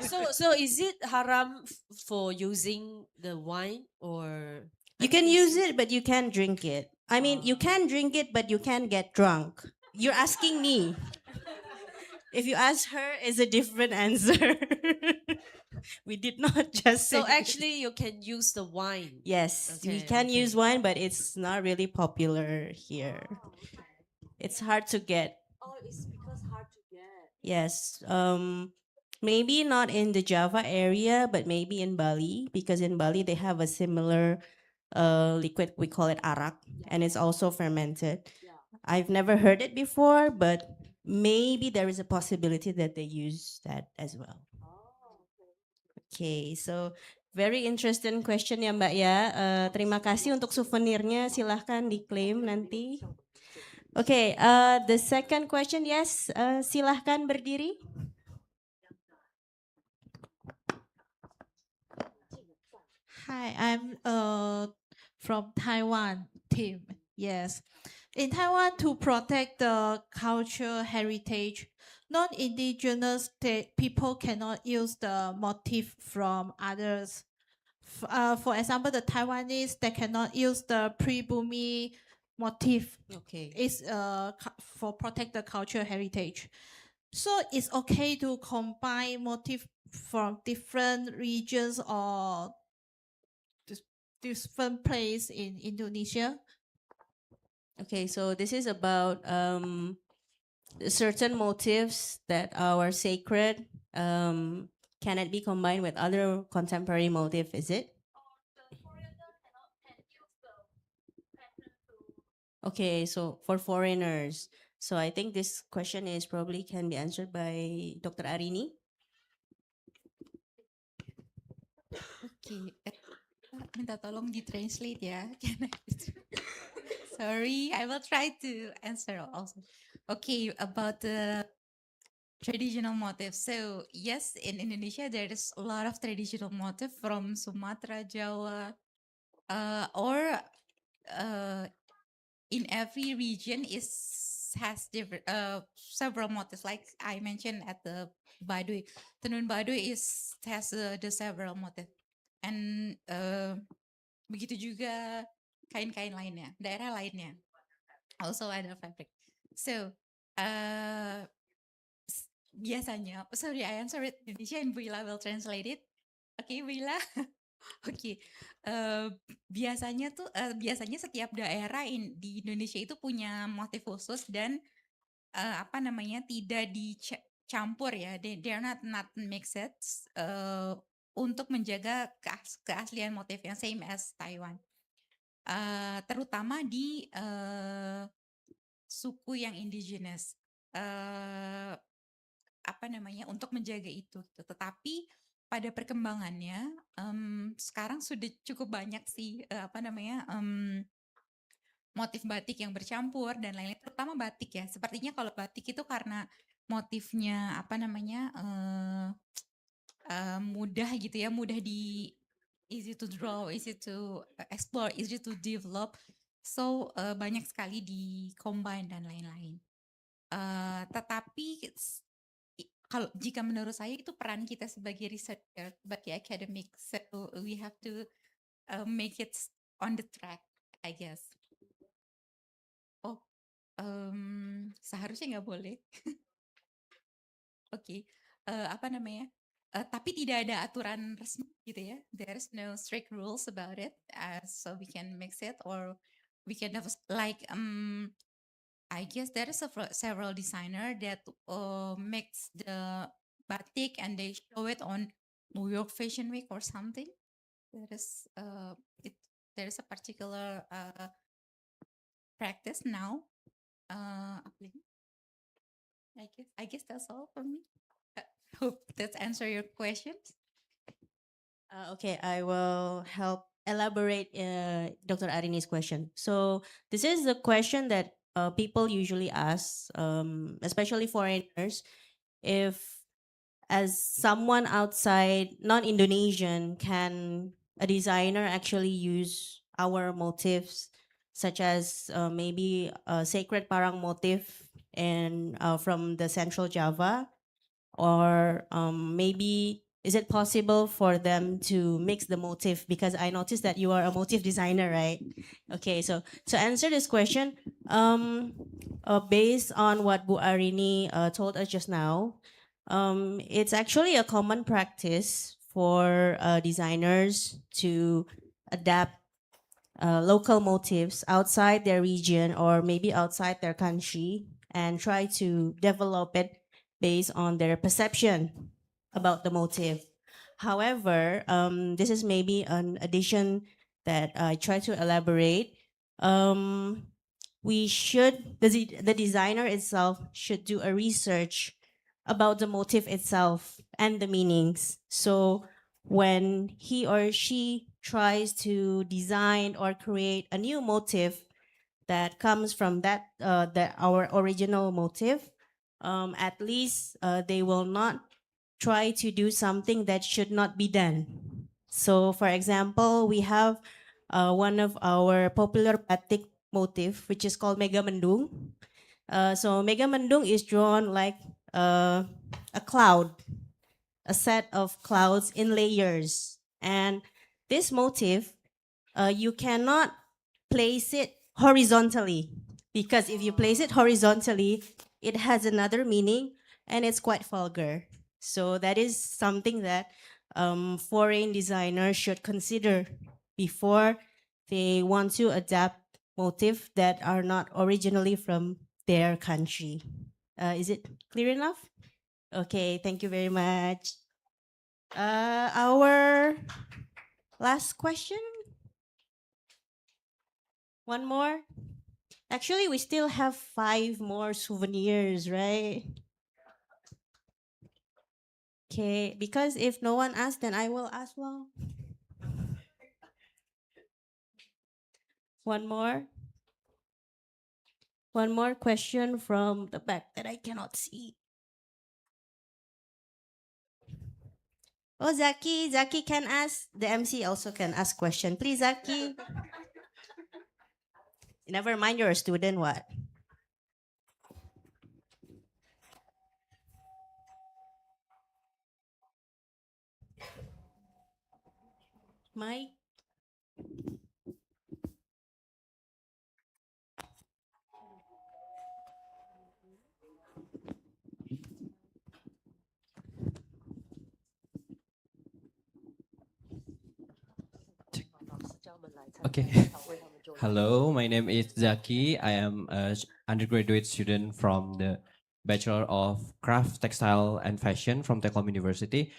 S13: So is it haram for using the wine, or
S5: You can use it, but you can't drink it. I mean, you can drink it, but you can't get drunk. You're asking me. If you ask her, it's a different answer. We did not just say.
S13: So actually you can use the wine?
S5: Yes, we
S13: Okay,
S5: can
S13: okay.
S5: use wine, but it's not really popular here. It's hard to get.
S13: Oh, it's because hard to get.
S5: Yes. Maybe not in the Java area, but maybe in Bali, because in Bali they have a similar liquid, we call it arak, and it's also fermented. I've never heard it before, but maybe there is a possibility that they use that as well. Okay, so very interesting question ya Mbak ya. Terima kasih untuk souvenirnya, silahkan diklaim nanti. Okay, the second question, yes, silahkan berdiri.
S17: Hi, I'm from Taiwan team. Yes. In Taiwan, to protect the cultural heritage, non-indigenous people cannot use the motif from others. For example, the Taiwanese, they cannot use the pre-Bumi motif.
S5: Okay.
S17: It's for protect the cultural heritage. So it's okay to combine motif from different regions or different place in Indonesia.
S5: Okay, so this is about certain motifs that are sacred. Can it be combined with other contemporary motif? Is it? Okay, so for foreigners. So I think this question is probably can be answered by Dr. Arini.
S14: Oke, minta tolong di-translate ya. Sorry, I will try to answer also. Okay, about the traditional motifs. So yes, in Indonesia there is a lot of traditional motif from Sumatra, Jawa, or uh, in every region is has different several motifs. Like I mentioned at the Baduy, Tenun Baduy is has the several motif, and begitu juga kain-kain lainnya, daerah lainnya also ada fabric. So biasanya, sorry I answer it in Indonesia and Willa will translate it. Okay, Willa. Oke, biasanya setiap daerah di Indonesia itu punya motif khusus dan apa namanya tidak dicampur ya, they are not mixed untuk menjaga keaslian motif yang same as Taiwan, terutama di suku yang indigenous. Apa namanya untuk menjaga itu gitu. Tetapi pada perkembangannya sekarang sudah cukup banyak sih apa namanya motif batik yang bercampur dan lain-lain, terutama batik ya. Sepertinya kalau batik itu karena motifnya apa namanya mudah gitu ya, mudah di easy to draw, easy to explore, easy to develop. So banyak sekali di combine dan lain-lain. Tetapi kalau jika menurut saya itu peran kita sebagai researcher, sebagai academic, so we have to make it on the track, I guess. Oh, seharusnya nggak boleh. Oke, apa namanya? Tapi tidak ada aturan resmi gitu ya. There's no strict rules about it, so we can mix it or we can have like I guess there is several designer that makes the batik and they show it on New York Fashion Week or something. There is there is a particular practice now. I guess that's all for me. Hope that answer your questions.
S5: Okay, I will help elaborate Dr. Arini's question. So this is the question that people usually ask, especially foreigners, if as someone outside, non-Indonesian, can a designer actually use our motifs, such as maybe a sacred parang motif and from the Central Java, or maybe is it possible for them to mix the motif? Because I noticed that you are a motif designer, right? Okay, so to answer this question, based on what Bu Arini told us just now, it's actually a common practice for designers to adapt local motifs outside their region or maybe outside their country and try to develop it based on their perception about the motif. However, this is maybe an addition that I try to elaborate. We should, the designer itself should do a research about the motif itself and the meanings. So when he or she tries to design or create a new motif that comes from our original motif, at least they will not try to do something that should not be done. So, for example, we have one of our popular batik motif, which is called Mega Mendung. So Mega Mendung is drawn like a cloud, a set of clouds in layers. And this motif, you cannot place it horizontally, because if you place it horizontally, it has another meaning and it's quite vulgar. So that is something that foreign designers should consider before they want to adapt motifs that are not originally from their country. Is it clear enough? Okay, thank you very much. Our last question. One more. Actually, we still have 5 more souvenirs, right? Okay, because if no one asks, then I will ask one. One more. One more question from the back that I cannot see. Oh, Zaki, Zaki can ask. The MC also can ask question. Please, Zaki. Never mind, you're a student. What? Mike.
S1: Okay. Hello, my name is Zaki. I am a undergraduate student from the Bachelor of Craft, Textile, and Fashion from Telkom University.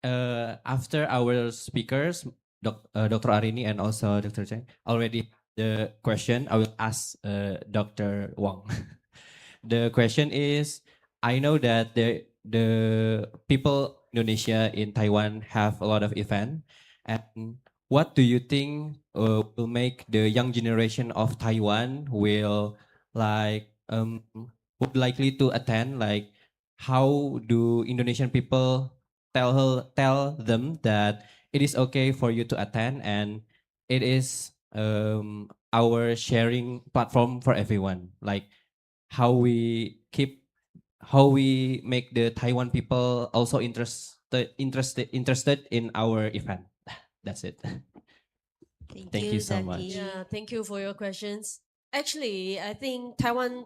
S1: After our speakers, Dr. Arini and also Dr. Cheng, already the question I will ask Dr. Wang. The question is, I know that the people Indonesia in Taiwan have a lot of event, and what do you think will make the young generation of Taiwan will like would likely to attend? Like, how do Indonesian people tell them that it is okay for you to attend and it is our sharing platform for everyone? Like how we make the Taiwan people also interested in our event. That's it. Thank you so much.
S13: Yeah, thank you for your questions. Actually, I think Taiwan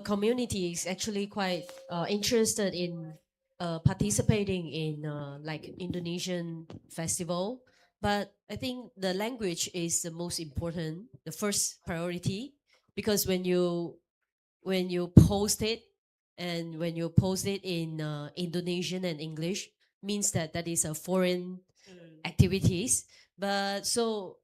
S13: community is actually quite interested in participating in like Indonesian festival. But I think the language is the most important, the first priority, because when you post it and when you post it in Indonesian and English, means that that is a foreign activities. But so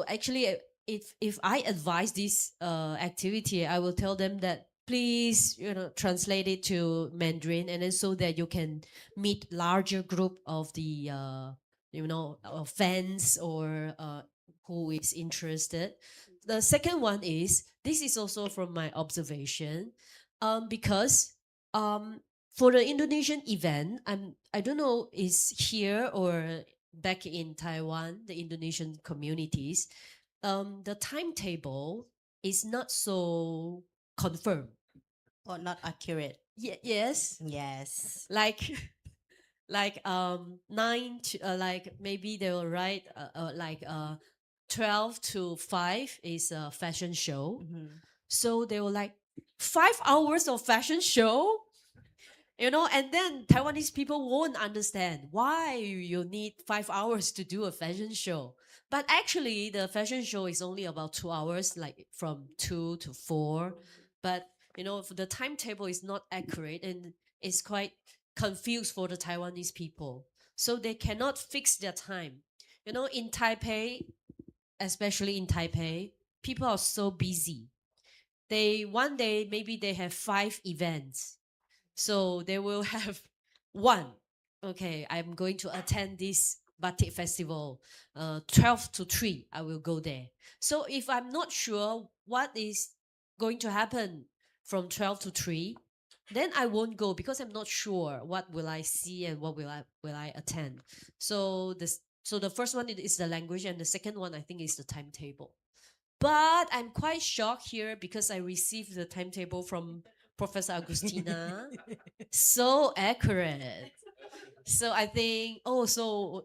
S13: actually, if I advise this activity, I will tell them that please translate it to Mandarin, and then so that you can meet larger group of the fans or who is interested. The second one is, this is also from my observation, because for the Indonesian event, I don't know is here or back in Taiwan, the Indonesian communities, the timetable is not so confirmed
S5: Or not accurate.
S13: yes,
S5: Yes.
S13: like like nine to, like maybe they will write like 12 to 5 is a fashion show, so they were like 5 hours of fashion show, and then Taiwanese people won't understand why you need 5 hours to do a fashion show. But actually, the fashion show is only about 2 hours, like from 2 to 4. But the timetable is not accurate and it's quite confused for the Taiwanese people. So they cannot fix their time. In Taipei, especially in Taipei, people are so busy. They one day maybe they have 5 events, so they will have one. Okay, I'm going to attend this batik festival. 12 to 3, I will go there. So if I'm not sure what is going to happen from 12 to 3, then I won't go because I'm not sure what will I see and what will I attend. So the first one is the language, and the second one I think is the timetable. But I'm quite shocked here because I received the timetable from Professor Agustina. So accurate. So I think, so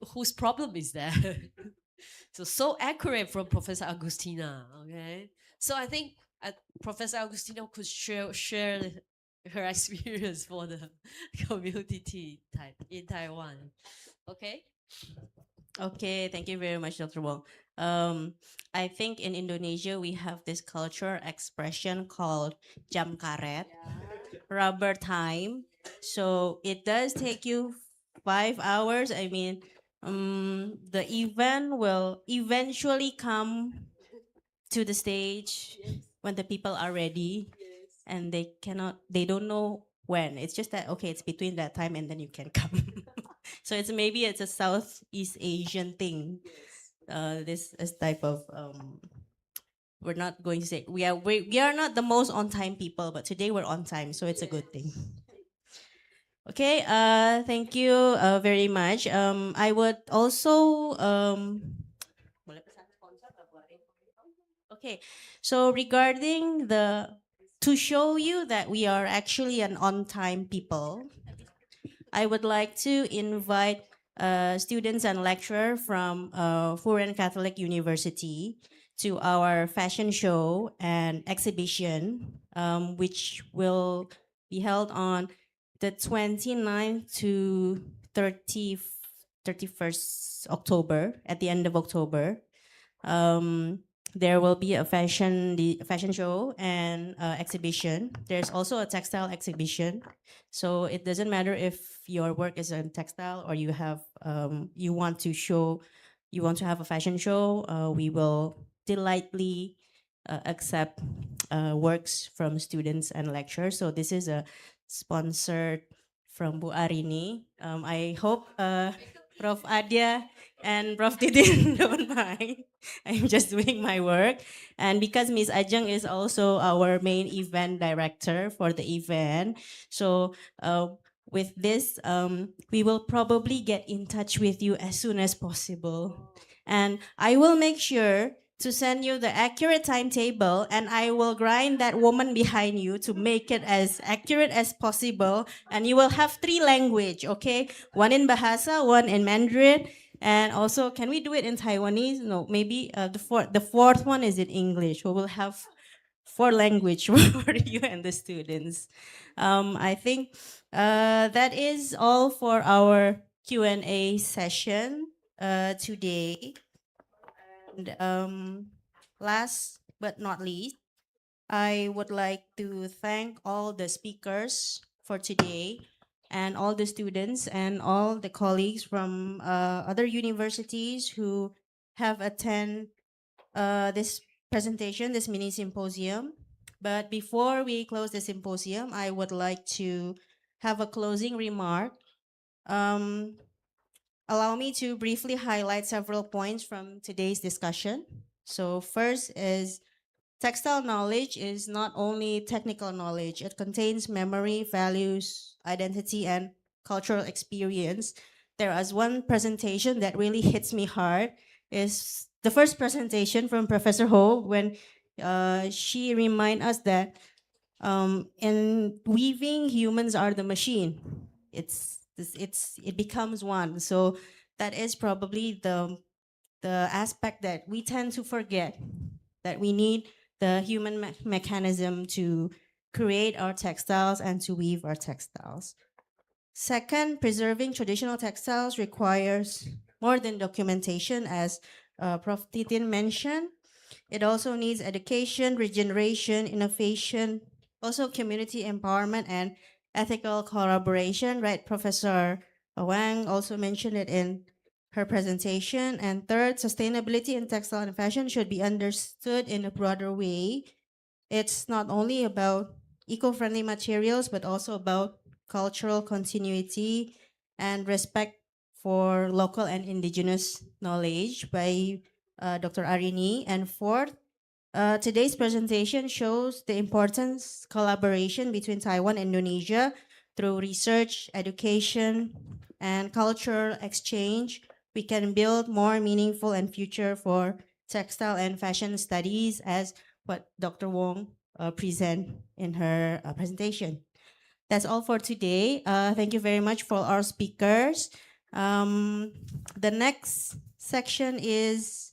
S13: whose problem is that? So accurate from Professor Agustina. Okay. So I think Professor Agustina could share her experience for the community in Taiwan. Okay.
S5: Okay, thank you very much, Dr. Wong. I think in Indonesia we have this cultural expression called jam karet, rubber time. So it does take you 5 hours. I mean, the event will eventually come to the stage when the people are ready, and they don't know when. It's just that, okay, it's between that time and then you can come. So maybe it's a Southeast Asian thing. This type of we're not going to say we are not the most on time people, but today we're on time, so it's a good thing. Okay, thank you very much. I would also okay, so regarding to show you that we are actually an on time people, I would like to invite students and lecturer from Foreign Catholic University to our fashion show and exhibition, which will be held on the 29th to 31st October, at the end of October. There will be a fashion show and exhibition. There's also a textile exhibition. So it doesn't matter if your work is in textile or you have you want to have a fashion show. We will delightfully accept works from students and lecturers. So this is a sponsored from Bu Arini. I hope Prof. Adia and Prof. Didin don't mind. I'm just doing my work. And because Miss Ajeng is also our main event director for the event, so with this, we will probably get in touch with you as soon as possible. And I will make sure to send you the accurate timetable, and I will grind that woman behind you to make it as accurate as possible. And you will have 3 language, okay? One in Bahasa, one in Mandarin, and also, can we do it in Taiwanese? No, maybe the fourth one is in English. We will have 4 language for you and the students. I think that is all for our Q&A session today. And last but not least, I would like to thank all the speakers for today and all the students and all the colleagues from other universities who have attended this presentation, this mini symposium. But before we close the symposium, I would like to have a closing remark. Allow me to briefly highlight several points from today's discussion. So first is textile knowledge is not only technical knowledge. It contains memory, values, identity, and cultural experience. There is one presentation that really hits me hard. Is the first presentation from Professor Ho when she remind us that in weaving, humans are the machine. It becomes one. So that is probably the aspect that we tend to forget, that we need the human mechanism to create our textiles and to weave our textiles. Second, preserving traditional textiles requires more than documentation, as Prof. Titin mentioned. It also needs education, regeneration, innovation, also community empowerment and ethical collaboration, right? Professor Wang also mentioned it in her presentation. And third, sustainability in textile and fashion should be understood in a broader way. It's not only about eco-friendly materials, but also about cultural continuity and respect for local and indigenous knowledge by Dr. Arini. And fourth, today's presentation shows the importance collaboration between Taiwan and Indonesia through research, education, and cultural exchange. We can build more meaningful and future for textile and fashion studies, as what Dr. Wong present in her presentation. That's all for today. Thank you very much for our speakers. The next section is,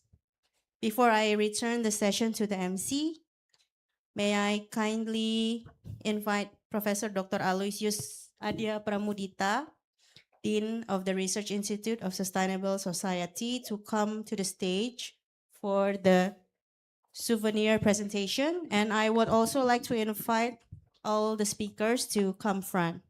S5: before I return the session to the MC, may I kindly invite Professor Dr. Aloysius Adia Pramudita, Dean of the Research Institute of Sustainable Society, to come to the stage for the souvenir presentation. And I would also like to invite all the speakers to come front.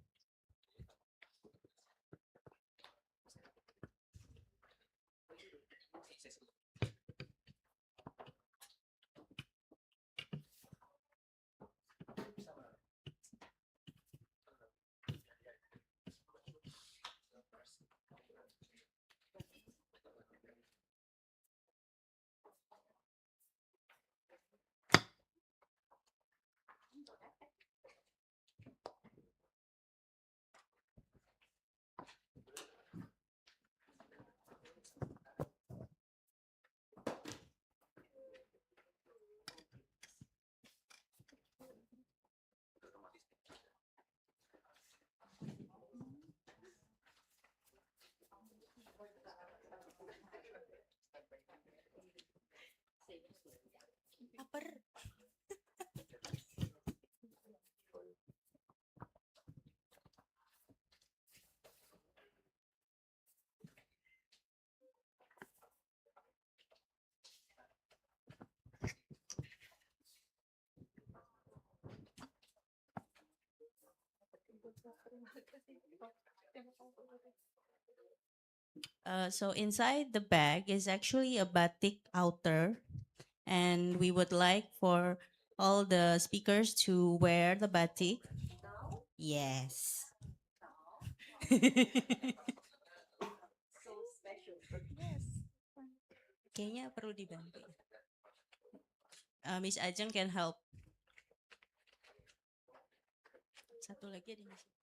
S5: So inside the bag is actually a batik outer, and we would like for all the speakers to wear the batik. Yes. Kayaknya perlu dibantu. Miss Ajeng can help. Satu lagi ada di sini.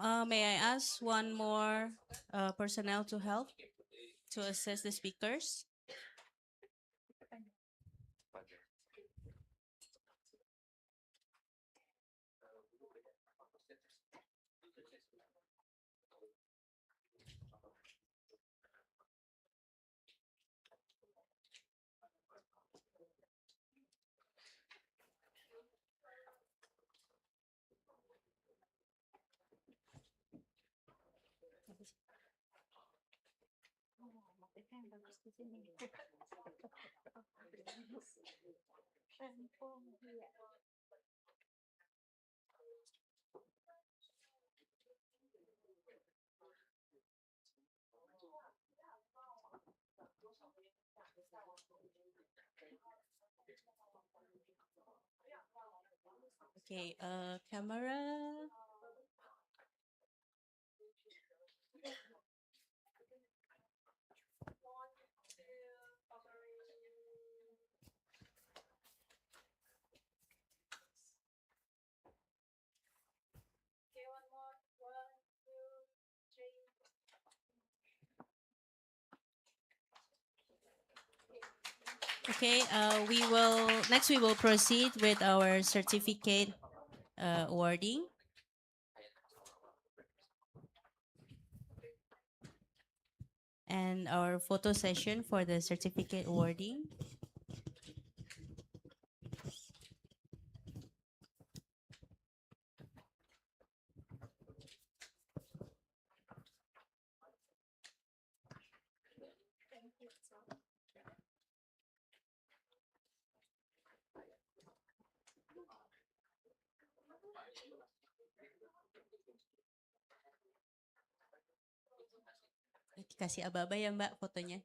S5: May I ask one more personnel to help to assist the speakers? Okay, camera. Okay, we will proceed with our certificate awarding. And our photo session for the certificate awarding. Kasih aba-aba ya Mbak fotonya.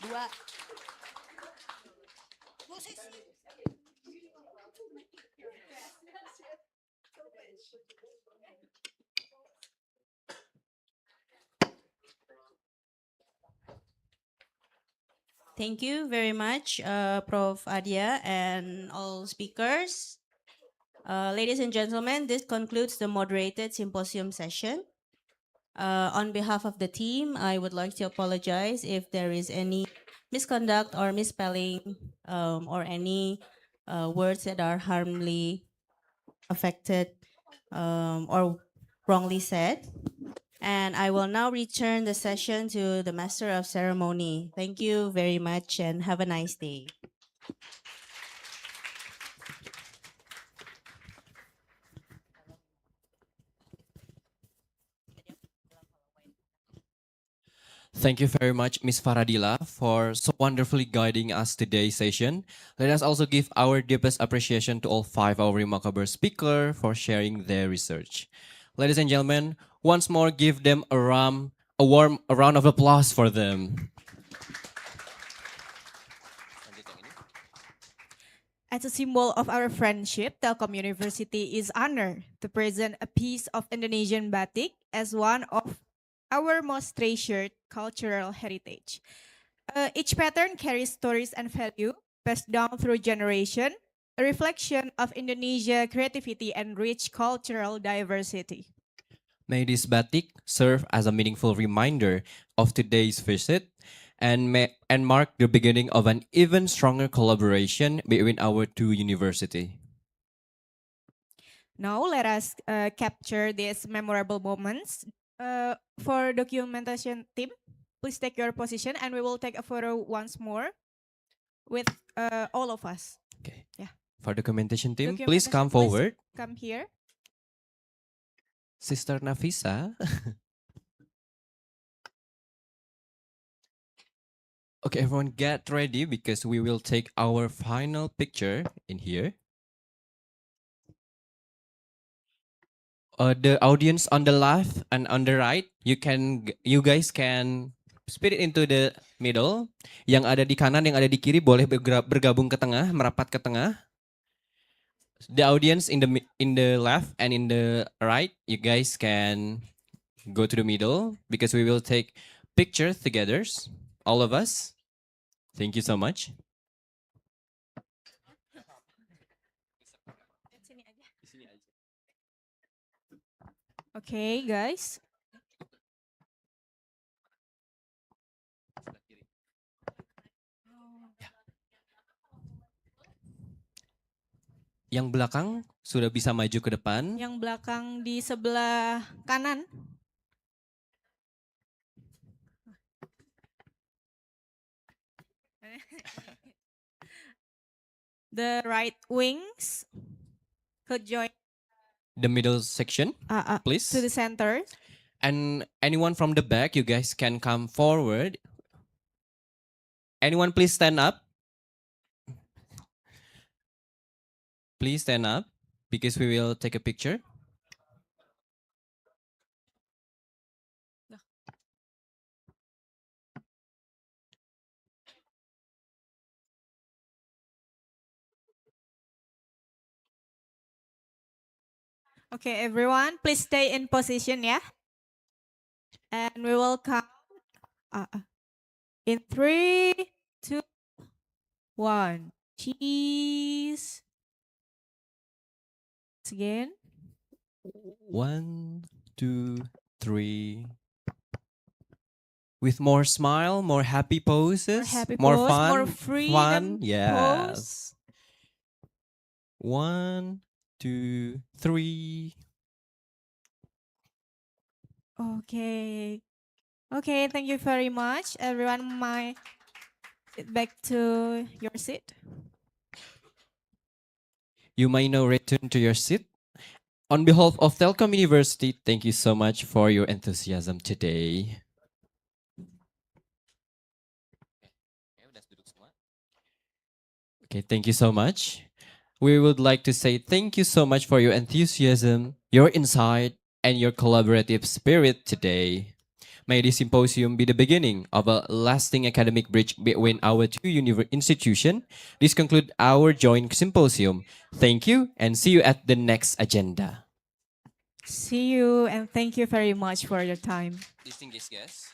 S5: Dua. Thank you very much, Prof. Adia and all speakers. Ladies and gentlemen, this concludes the moderated symposium session. On behalf of the team, I would like to apologize if there is any misconduct or misspelling or any words that are harmfully affected or wrongly said. And I will now return the session to the Master of Ceremony. Thank you very much and have a nice day.
S1: Thank you very much, Ms. Faradila, for so wonderfully guiding us today's session. Let us also give our deepest appreciation to all five of our remarkable speakers for sharing their research. Ladies and gentlemen, once more give them a warm round of applause for them.
S2: As a symbol of our friendship, Telkom University is honored to present a piece of Indonesian batik as one of our most treasured cultural heritage. Each pattern carries stories and value passed down through generation, a reflection of Indonesia creativity and rich cultural diversity.
S1: May this batik serve as a meaningful reminder of today's visit and mark the beginning of an even stronger collaboration between our two universities.
S2: Now let us capture these memorable moments. For documentation team, please take your position and we will take a photo once more with all of us.
S1: Okay.
S2: Yeah.
S1: For documentation team, please come
S2: Please
S1: forward.
S2: come here.
S1: Sister Nafisa. Okay, everyone get ready because we will take our final picture in here. The audience on the left and on the right, you guys can split it into the middle. Yang ada di kanan, yang ada di kiri boleh bergabung ke tengah, merapat ke tengah. The audience in the left and in the right, you guys can go to the middle because we will take pictures together, all of us. Thank you so much.
S2: Okay, guys.
S1: Yang belakang sudah bisa maju ke depan.
S2: Yang belakang di sebelah kanan. The right wings could join
S1: The middle section, please.
S2: to the center.
S1: And anyone from the back, you guys can come forward. Anyone please stand up. Please stand up because we will take a picture.
S2: Okay, everyone, please stay in position, yeah? And we will count in 3, 2, 1. Cheese. Again.
S1: 1, 2, 3. With more smile, more happy poses, more
S2: pose,
S1: fun,
S2: more freedom
S1: yes. 1, 2, 3.
S2: Okay. Okay, thank you very much. Everyone might sit back to your seat.
S1: You may now return to your seat. On behalf of Telkom University, thank you so much for your enthusiasm today. Okay, thank you so much. We would like to say thank you so much for your enthusiasm, your insight, and your collaborative spirit today. May this symposium be the beginning of a lasting academic bridge between our two institutions. This concludes our joint symposium. Thank you and see you at the next agenda.
S2: See you and thank you very much for your time.
S1: Distinguished guests.